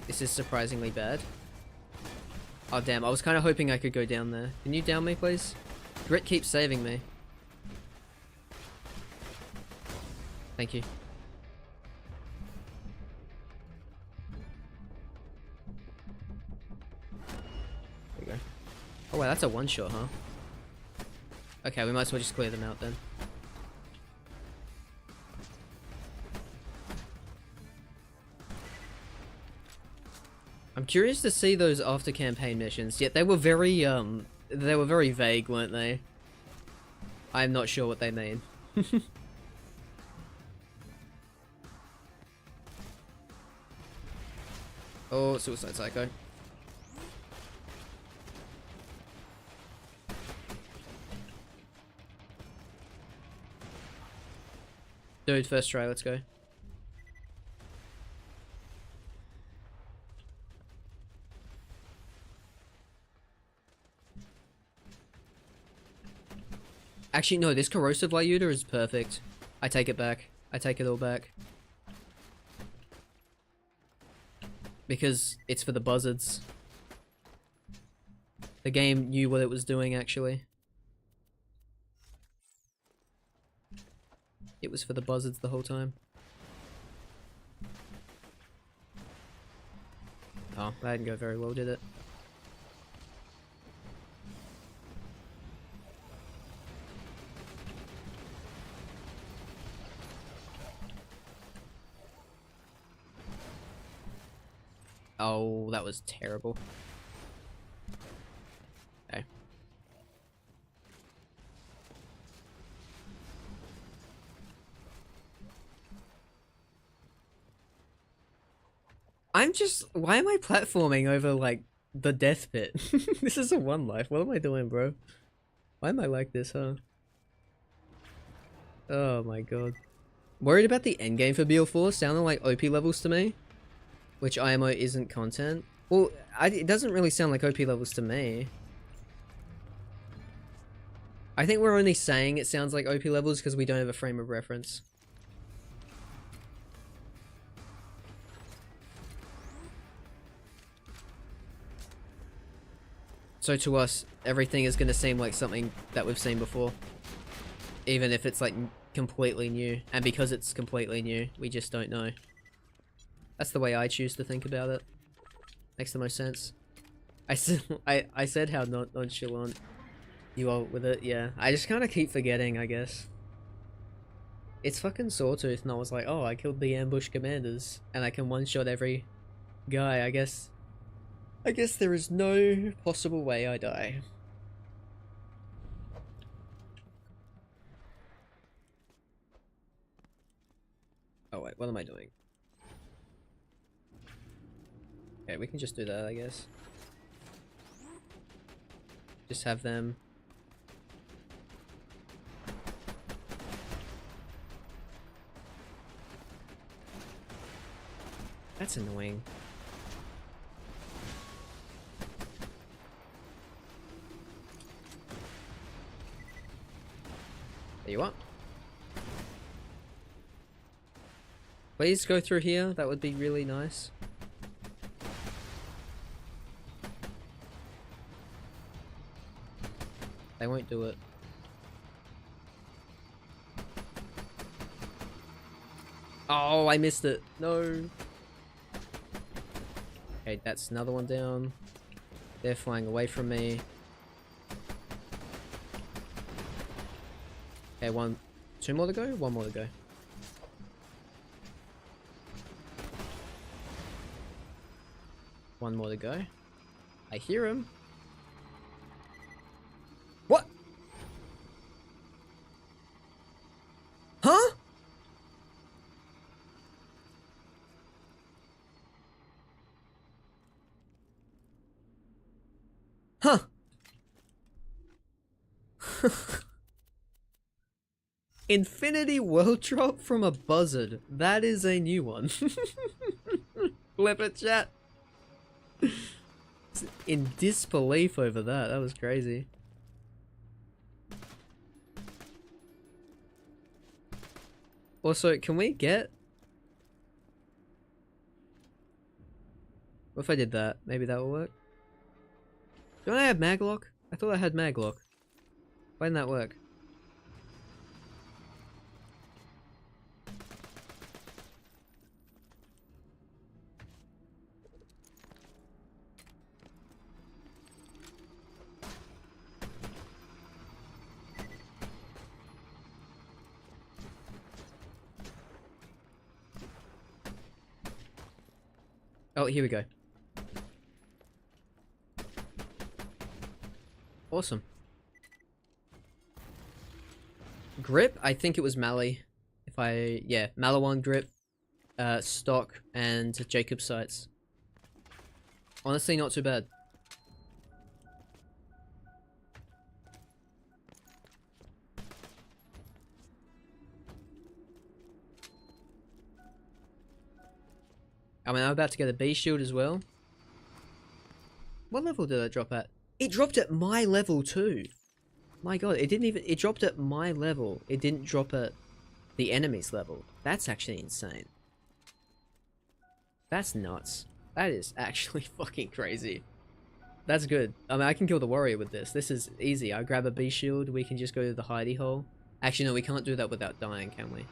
This is surprisingly bad. Oh damn, I was kind of hoping I could go down there. Can you down me, please? Grit keeps saving me. Thank you. There we go. Oh wow, that's a one-shot, huh? Okay, we might as well just clear them out then. I'm curious to see those after campaign missions. Yet they were very vague, weren't they? I'm not sure what they mean. Oh, Suicide Psycho. Dude, first try, let's go. Actually, no, this corrosive Lyuda is perfect. I take it back. I take it all back. Because it's for the buzzards. The game knew what it was doing, actually. It was for the buzzards the whole time. Oh, that didn't go very well, did it? Oh, that was terrible. Okay. Why am I platforming over, like, the death pit? This is a one life. What am I doing, bro? Why am I like this, huh? Oh my god. Worried about the endgame for BL4? Sounding like OP levels to me. Which IMO isn't content. Well, it doesn't really sound like OP levels to me. I think we're only saying it sounds like OP levels because we don't have a frame of reference. So to us, everything is going to seem like something that we've seen before. Even if it's like completely new. And because it's completely new, we just don't know. That's the way I choose to think about it. Makes the most sense. I said how nonchalant you are with it, yeah. I just kind of keep forgetting, I guess. It's fucking Sawtooth, and I was like, oh, I killed the ambush commanders, and I can one-shot every guy, I guess. I guess there is no possible way I die. Oh wait, what am I doing? Okay, we can just do that, I guess. Just have them... That's annoying. There you are. Please go through here, that would be really nice. They won't do it. Oh, I missed it. No. Okay, that's another one down. They're flying away from me. Okay, two more to go? One more to go. One more to go. I hear him. What? Huh? Huh. Infinity World Drop from a buzzard. That is a new one. Flip it, chat. In disbelief over that. That was crazy. Also, can we get... What if I did that? Maybe that will work? Don't I have maglock? I thought I had maglock. Why didn't that work? Oh, here we go. Awesome. Grip? I think it was Mally. Yeah, Malawan grip, stock, and Jacob's sights. Honestly, not too bad. I mean, I'm about to get a B shield as well. What level did that drop at? It dropped at my level too. My god, it dropped at my level. It didn't drop at the enemy's level. That's actually insane. That's nuts. That is actually fucking crazy. That's good. I mean, I can kill the warrior with this. This is easy. I grab a B shield, we can just go to the hidey hole. Actually, no, we can't do that without dying, can we?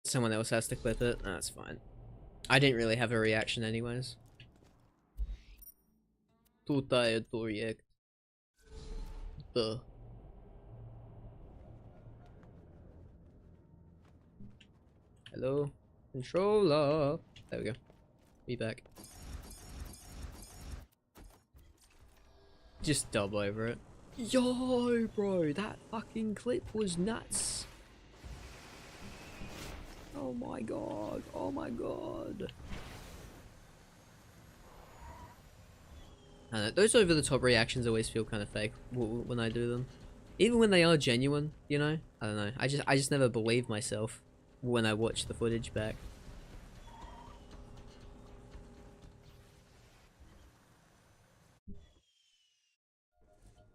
Someone else has to clip it. That's fine. I didn't really have a reaction anyways. Too tired to react. Duh. Hello? Controller! There we go. Be back. Just dub over it. Yo, bro! That fucking clip was nuts! Oh my god, oh my god. I don't know, those over the top reactions always feel kind of fake when I do them. Even when they are genuine, you know? I don't know, I just never believe myself when I watch the footage back.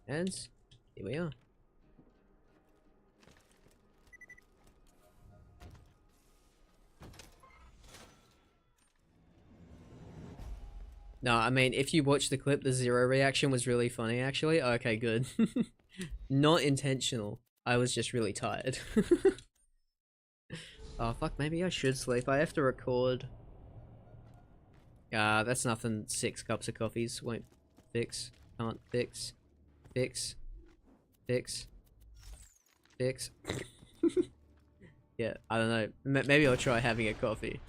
And here we are. No, I mean, if you watch the clip, the zero reaction was really funny, actually. Okay, good. Not intentional. I was just really tired. Oh, fuck, maybe I should sleep. I have to record. That's nothing 6 cups of coffees won't fix. Can't fix. Fix. Fix. Fix. Yeah, I don't know. Maybe I'll try having a coffee.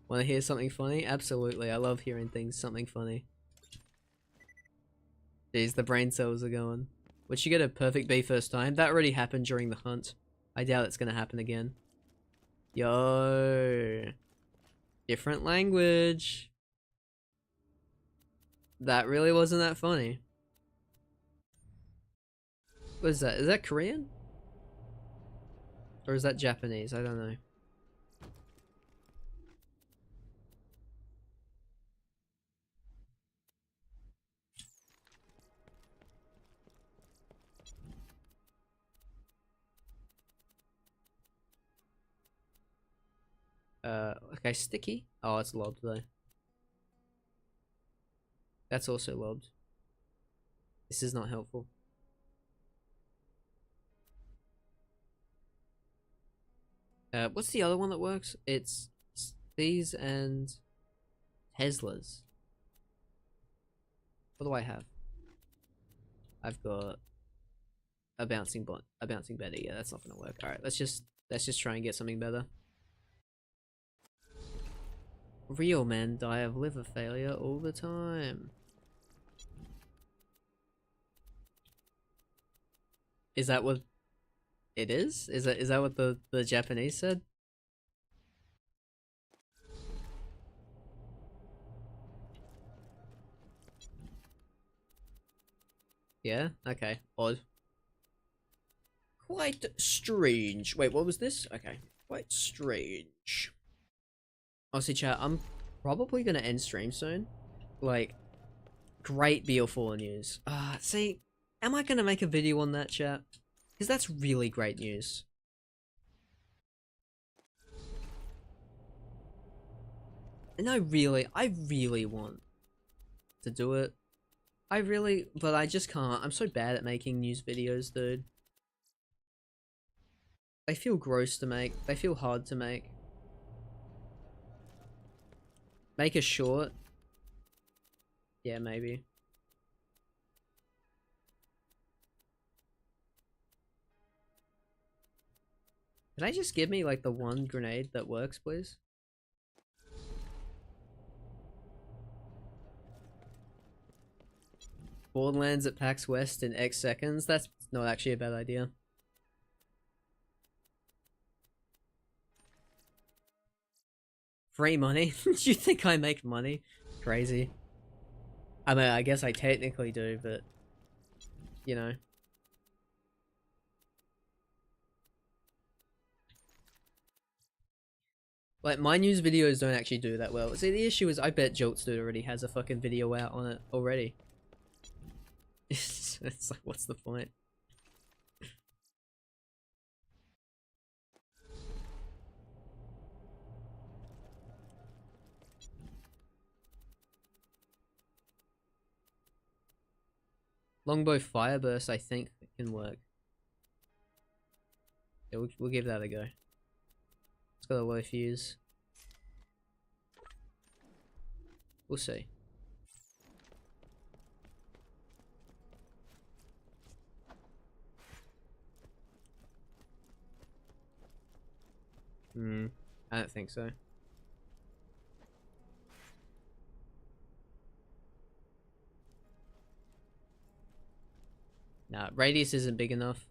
Want to hear something funny? Absolutely, I love hearing something funny. Jeez, the brain cells are going. Would she get a perfect B first time? That already happened during the hunt. I doubt it's gonna happen again. Yo. Different language. That really wasn't that funny. What is that? Is that Korean? Or is that Japanese? I don't know. Okay, sticky. Oh, it's lobbed though. That's also lobbed. This is not helpful. What's the other one that works? It's these and Teslas. What do I have? I've got a bouncing better. Yeah, that's not gonna work. All right, let's just try and get something better. Real men die of liver failure all the time. Is that what it is? Is that what the Japanese said? Yeah? Okay. Odd. Quite strange. Wait, what was this? Okay. Quite strange. Honestly, chat, I'm probably gonna end stream soon. Like, great BL4 news. See, am I gonna make a video on that, chat? Because that's really great news. And I really want to do it. But I just can't. I'm so bad at making news videos, dude. They feel gross to make. They feel hard to make. Make a short. Yeah, maybe. Can I just give me like the one grenade that works, please? Borderlands at PAX West in X seconds? That's not actually a bad idea. Free money? Do you think I make money? Crazy. I mean, I guess I technically do, but... You know. Like, my news videos don't actually do that well. See, the issue is I bet Jolts Dude already has a fucking video out on it already. It's like, what's the point? Longbow Fireburst, I think, can work. Yeah, we'll give that a go. It's got a low fuse. We'll see. I don't think so. Nah, radius isn't big enough.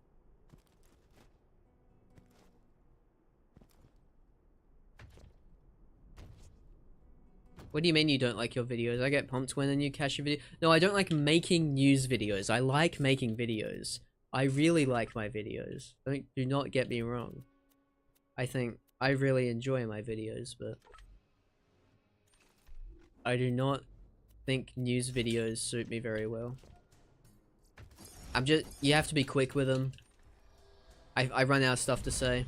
What do you mean you don't like your videos? I get pumped when a new cache video. No, I don't like making news videos. I like making videos. I really like my videos. Do not get me wrong. I think I really enjoy my videos, but I do not think news videos suit me very well. You have to be quick with them. I run out of stuff to say.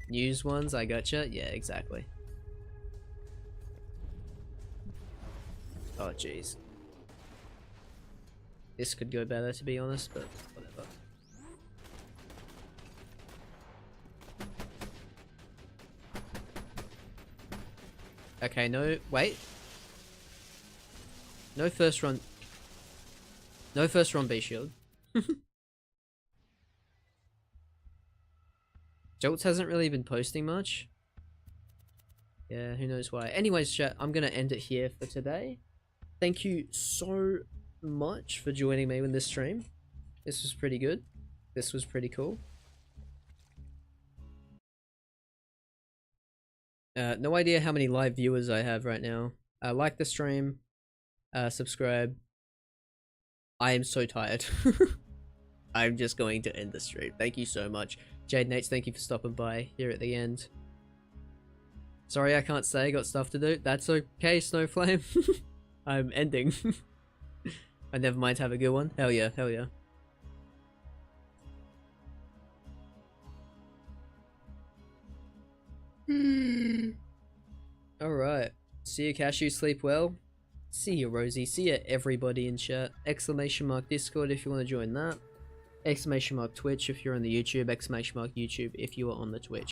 News ones, I gotcha. Yeah, exactly. Oh, jeez. This could go better, to be honest, but whatever. Okay, no, wait. No first run. No first run B shield. Jolts hasn't really been posting much. Yeah, who knows why. Anyways, chat, I'm gonna end it here for today. Thank you so much for joining me in this stream. This was pretty good. This was pretty cool. No idea how many live viewers I have right now. Like the stream. Subscribe. I am so tired. I'm just going to end the stream. Thank you so much. Jade Nates, thank you for stopping by here at the end. Sorry I can't stay, got stuff to do. That's okay, Snowflame. I'm ending. I never mind, have a good one. Hell yeah, hell yeah. Alright. See you, Cashew, sleep well. See you, Rosie. See you, everybody in chat. Exclamation mark Discord if you want to join that. Exclamation mark Twitch if you're on the YouTube. Exclamation mark YouTube if you are on the Twitch.